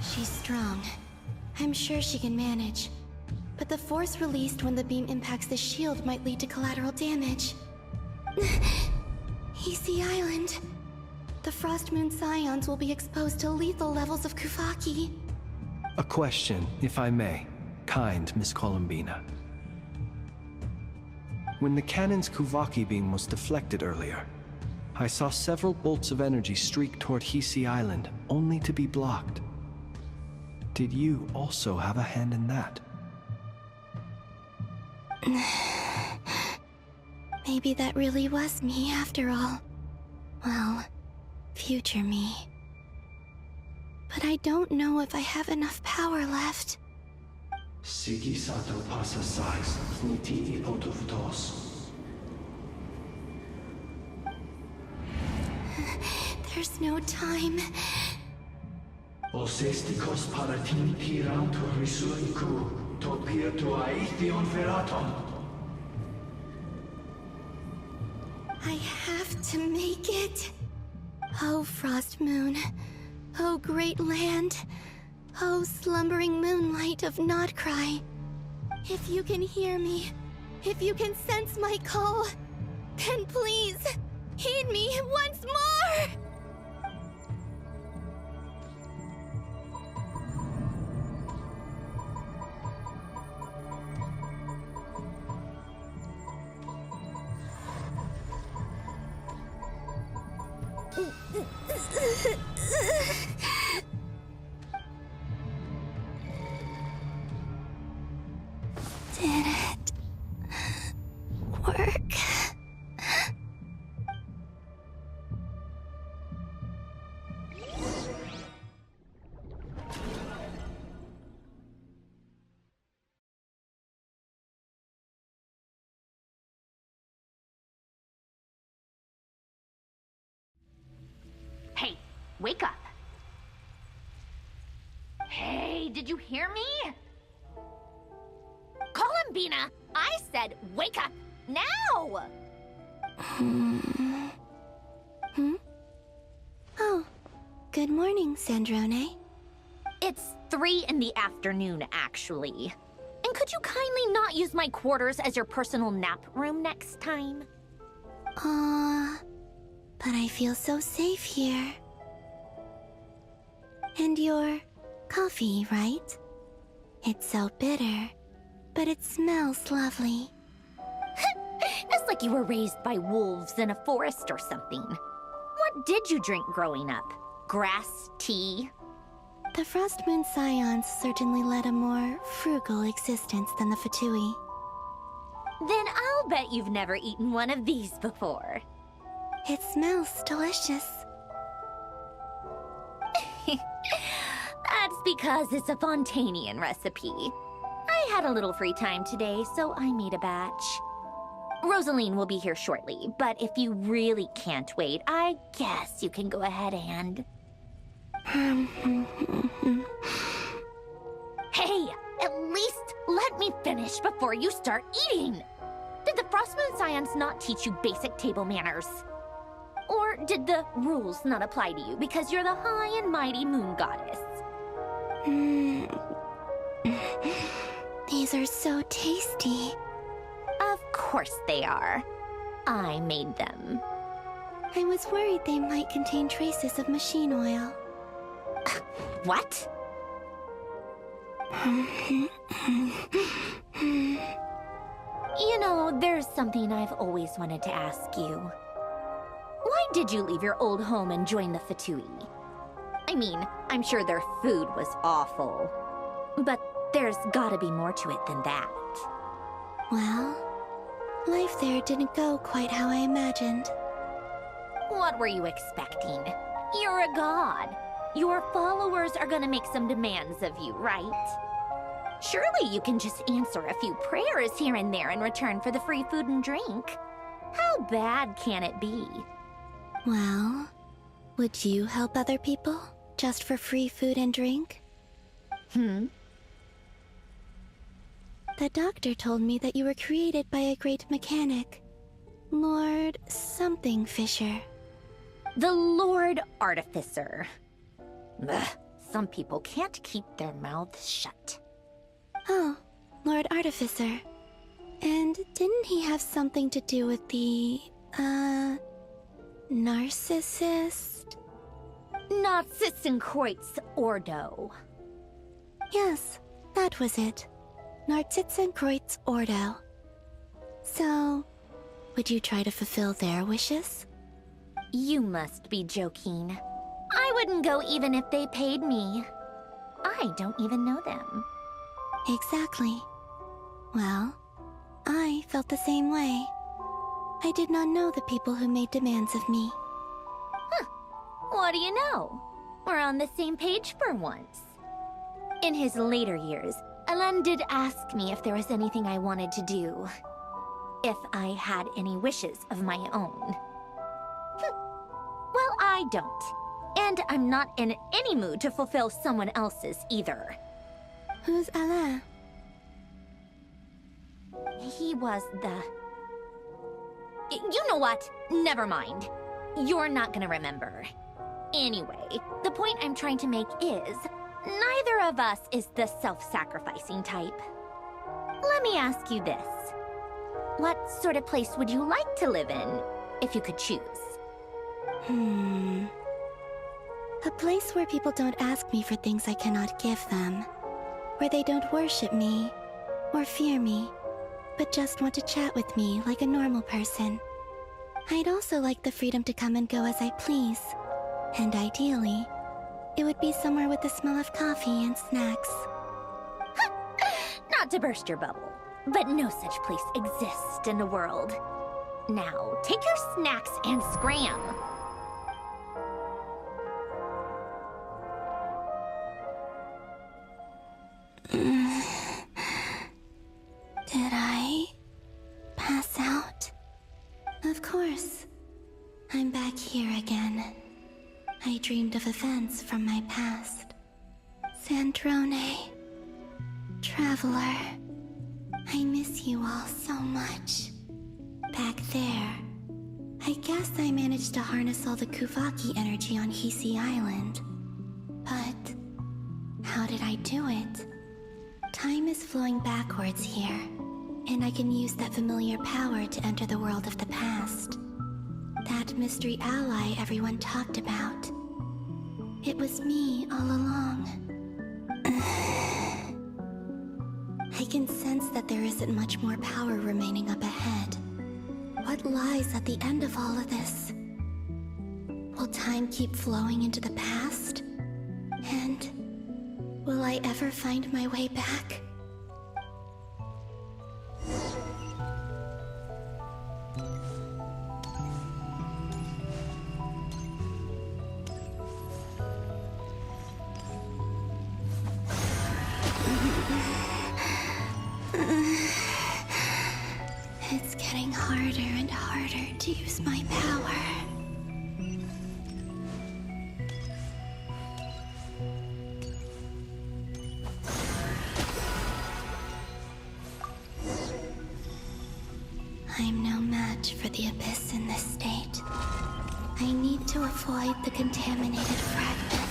She's strong. I'm sure she can manage. But the force released when the beam impacts the shield might lead to collateral damage. Easy Island. The Frost Moon Scions will be exposed to lethal levels of Kuvaki. A question, if I may. Kind Miss Columbina. When the cannon's Kuvaki beam was deflected earlier, I saw several bolts of energy streak toward Hisi Island, only to be blocked. Did you also have a hand in that? Maybe that really was me after all. Well, future me. But I don't know if I have enough power left. Sigi sato pasa sais, niti ipotuvtos. There's no time. Osestikos paratini tiranto risuiku, topia to aithion veraton. I have to make it. Oh, Frost Moon. Oh, great land. Oh, slumbering moonlight of Nodcry. If you can hear me, if you can sense my call, then please, heed me once more! Did it work? Hey, wake up. Hey, did you hear me? Columbina, I said wake up now! Oh, good morning, Sandrone. It's 3 in the afternoon, actually. And could you kindly not use my quarters as your personal nap room next time? But I feel so safe here. And your coffee, right? It's so bitter, but it smells lovely. It's like you were raised by wolves in a forest or something. What did you drink growing up? Grass tea? The Frost Moon Scions certainly led a more frugal existence than the Fatui. Then I'll bet you've never eaten one of these before. It smells delicious. That's because it's a Fontanian recipe. I had a little free time today, so I made a batch. Rosalyn will be here shortly, but if you really can't wait, I guess you can go ahead and... Hey, at least let me finish before you start eating! Did the Frost Moon Scions not teach you basic table manners? Or did the rules not apply to you because you're the high and mighty moon goddess? These are so tasty. Of course they are. I made them. I was worried they might contain traces of machine oil. What? You know, there's something I've always wanted to ask you. Why did you leave your old home and join the Fatui? I mean, I'm sure their food was awful. But there's gotta be more to it than that. Well, life there didn't go quite how I imagined. What were you expecting? You're a god. Your followers are gonna make some demands of you, right? Surely you can just answer a few prayers here and there in return for the free food and drink. How bad can it be? Well, would you help other people just for free food and drink? The doctor told me that you were created by a great mechanic, Lord something Fisher. The Lord Artificer. Ugh, some people can't keep their mouths shut. Oh, Lord Artificer. And didn't he have something to do with the, narcissist? Narcissenkreuz Ordo. Yes, that was it. Narcissenkreuz Ordo. So, would you try to fulfill their wishes? You must be joking. I wouldn't go even if they paid me. I don't even know them. Exactly. Well, I felt the same way. I did not know the people who made demands of me. What do you know? We're on the same page for once. In his later years, Alen did ask me if there was anything I wanted to do. If I had any wishes of my own. Well, I don't. And I'm not in any mood to fulfill someone else's either. Who's Alain? He was the... You know what? Never mind. You're not gonna remember. Anyway, the point I'm trying to make is, neither of us is the self-sacrificing type. Let me ask you this. What sort of place would you like to live in, if you could choose? A place where people don't ask me for things I cannot give them. Where they don't worship me, or fear me, but just want to chat with me like a normal person. I'd also like the freedom to come and go as I please. And ideally, it would be somewhere with the smell of coffee and snacks. Not to burst your bubble, but no such place exists in the world. Now, take your snacks and scram. Did I pass out? Of course. I'm back here again. I dreamed of events from my past. Sandrone. Traveler. I miss you all so much. Back there. I guess I managed to harness all the Kuvaki energy on Hisi Island. But how did I do it? Time is flowing backwards here, and I can use that familiar power to enter the world of the past. That mystery ally everyone talked about. It was me all along. I can sense that there isn't much more power remaining up ahead. What lies at the end of all of this? Will time keep flowing into the past? And will I ever find my way back? It's getting harder and harder to use my power. I'm no match for the Abyss in this state. I need to avoid the contaminated fragments.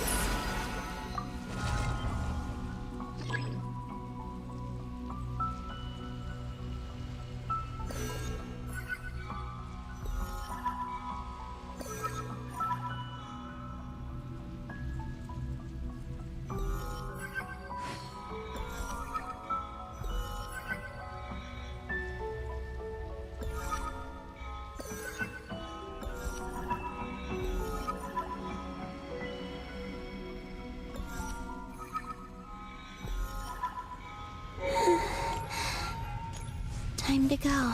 Time to go.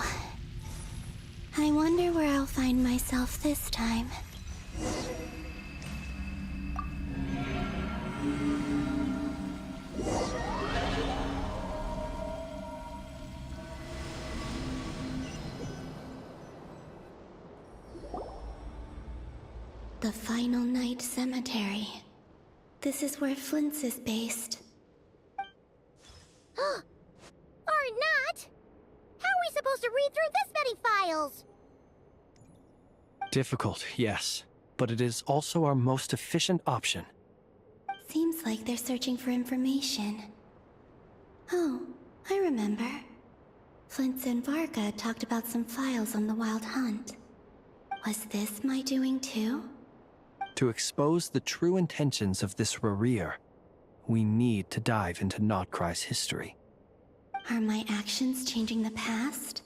I wonder where I'll find myself this time. The Final Night Cemetery. This is where Flint's is based. Or not! How are we supposed to read through this many files? Difficult, yes, but it is also our most efficient option. Seems like they're searching for information. Oh, I remember. Flint and Varga talked about some files on the Wild Hunt. Was this my doing too? To expose the true intentions of this Rereer, we need to dive into Notcry's history. Are my actions changing the past?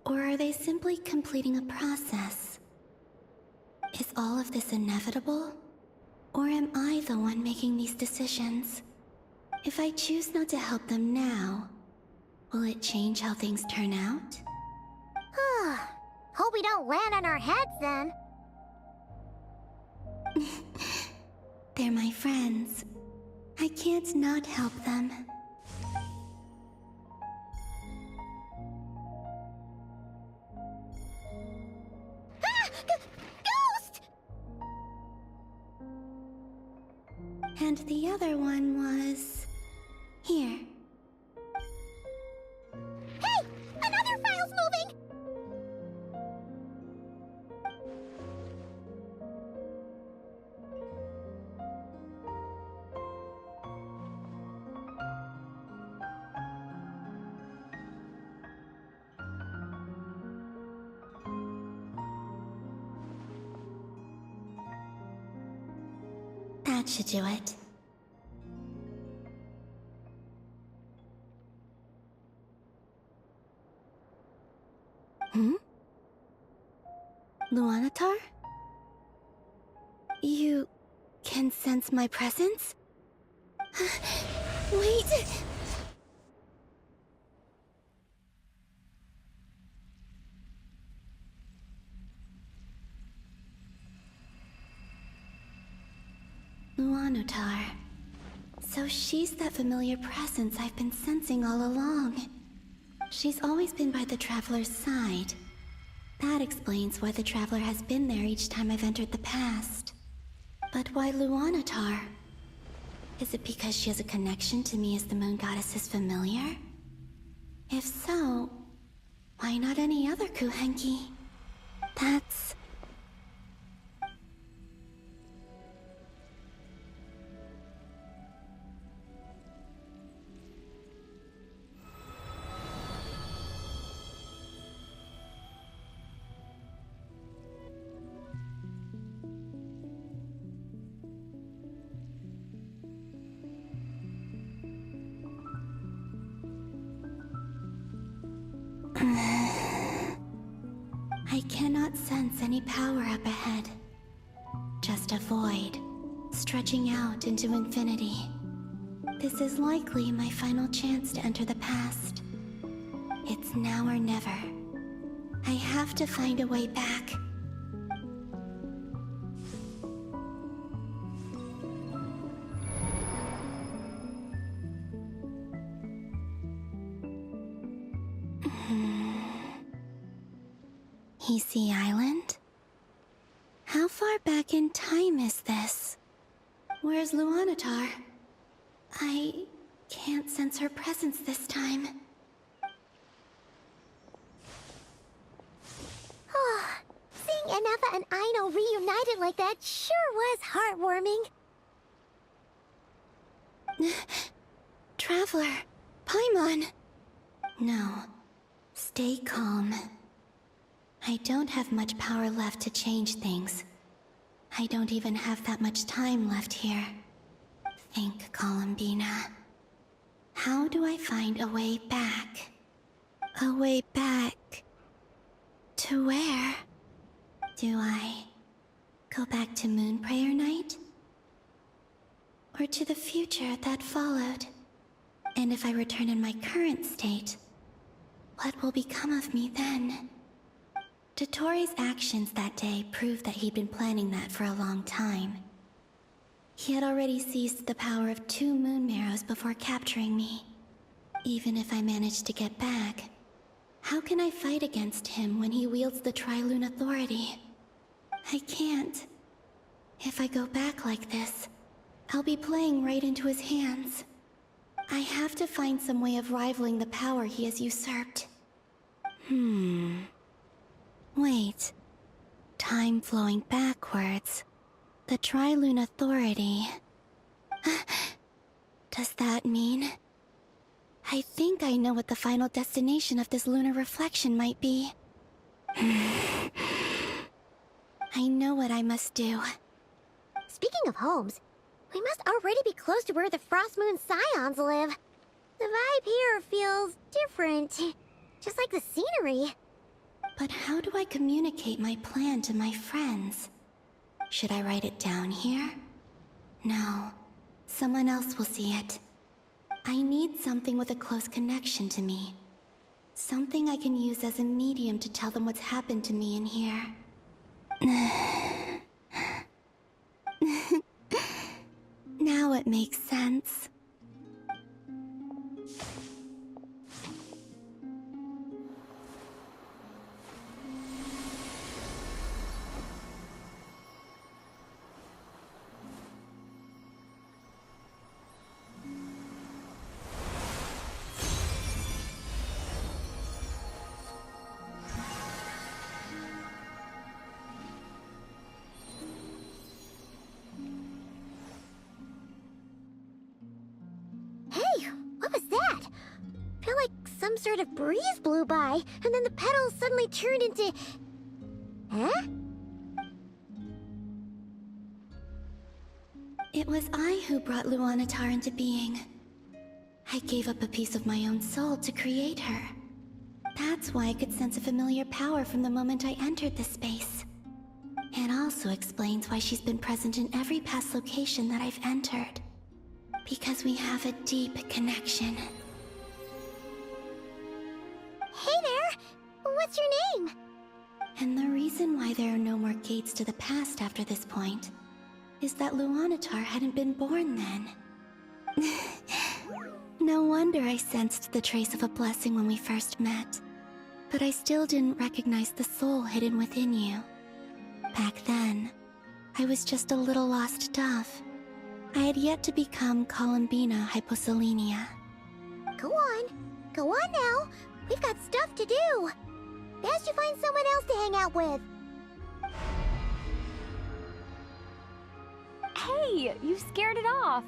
Or are they simply completing a process? Is all of this inevitable? Or am I the one making these decisions? If I choose not to help them now, will it change how things turn out? Hope we don't land on our heads then. They're my friends. I can't not help them. Ghost! And the other one was... here. Hey! Another file's moving! That should do it. Luanatar? You can sense my presence? Wait! Luanatar. So she's that familiar presence I've been sensing all along. She's always been by the Traveler's side. That explains why the Traveler has been there each time I've entered the past. But why Luanatar? Is it because she has a connection to me as the Moon Goddess's familiar? If so, why not any other Kuhenki? That's... I cannot sense any power up ahead. Just a void, stretching out into infinity. This is likely my final chance to enter the past. It's now or never. I have to find a way back. Easy Island? How far back in time is this? Where's Luanatar? I can't sense her presence this time. Seeing Enefa and Aino reunited like that sure was heartwarming. Traveler, Paimon. No, stay calm. I don't have much power left to change things. I don't even have that much time left here. Think, Columbina. How do I find a way back? A way back... to where? Do I go back to Moonprayer Night? Or to the future that followed? And if I return in my current state, what will become of me then? Dotori's actions that day proved that he'd been planning that for a long time. He had already seized the power of 2 Moon Marrows before capturing me. Even if I managed to get back, how can I fight against him when he wields the Tri-Lune Authority? I can't. If I go back like this, I'll be playing right into his hands. I have to find some way of rivaling the power he has usurped. Wait. Time flowing backwards. The Tri-Lune Authority. Does that mean... I think I know what the final destination of this lunar reflection might be. I know what I must do. Speaking of homes, we must already be close to where the Frost Moon Scions live. The vibe here feels different, just like the scenery. But how do I communicate my plan to my friends? Should I write it down here? No, someone else will see it. I need something with a close connection to me. Something I can use as a medium to tell them what's happened to me in here. Now it makes sense. Some sort of breeze blew by, and then the petals suddenly turned into... Huh? It was I who brought Luanatar into being. I gave up a piece of my own soul to create her. That's why I could sense a familiar power from the moment I entered this space. It also explains why she's been present in every past location that I've entered. Because we have a deep connection. Hey there! What's your name? And the reason why there are no more gates to the past after this point is that Luanatar hadn't been born then. No wonder I sensed the trace of a blessing when we first met. But I still didn't recognize the soul hidden within you. Back then, I was just a little lost dove. I had yet to become Columbina Hyposelenia. Go on now. We've got stuff to do. Best you find someone else to hang out with. Hey, you scared it off.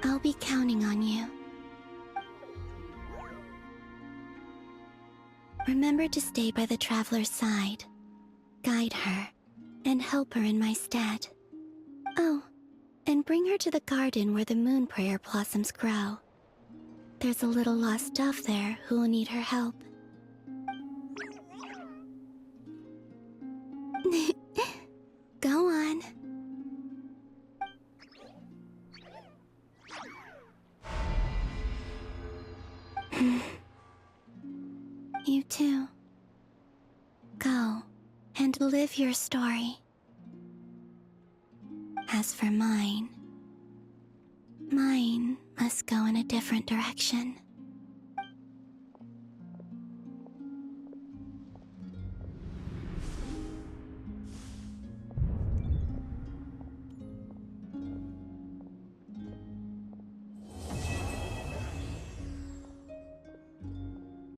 I'll be counting on you. Remember to stay by the traveler's side, guide her, and help her in my stead. Oh, and bring her to the garden where the moon prayer blossoms grow. There's a little lost dove there who will need her help. Go on. You too. Go and live your story. As for mine must go in a different direction.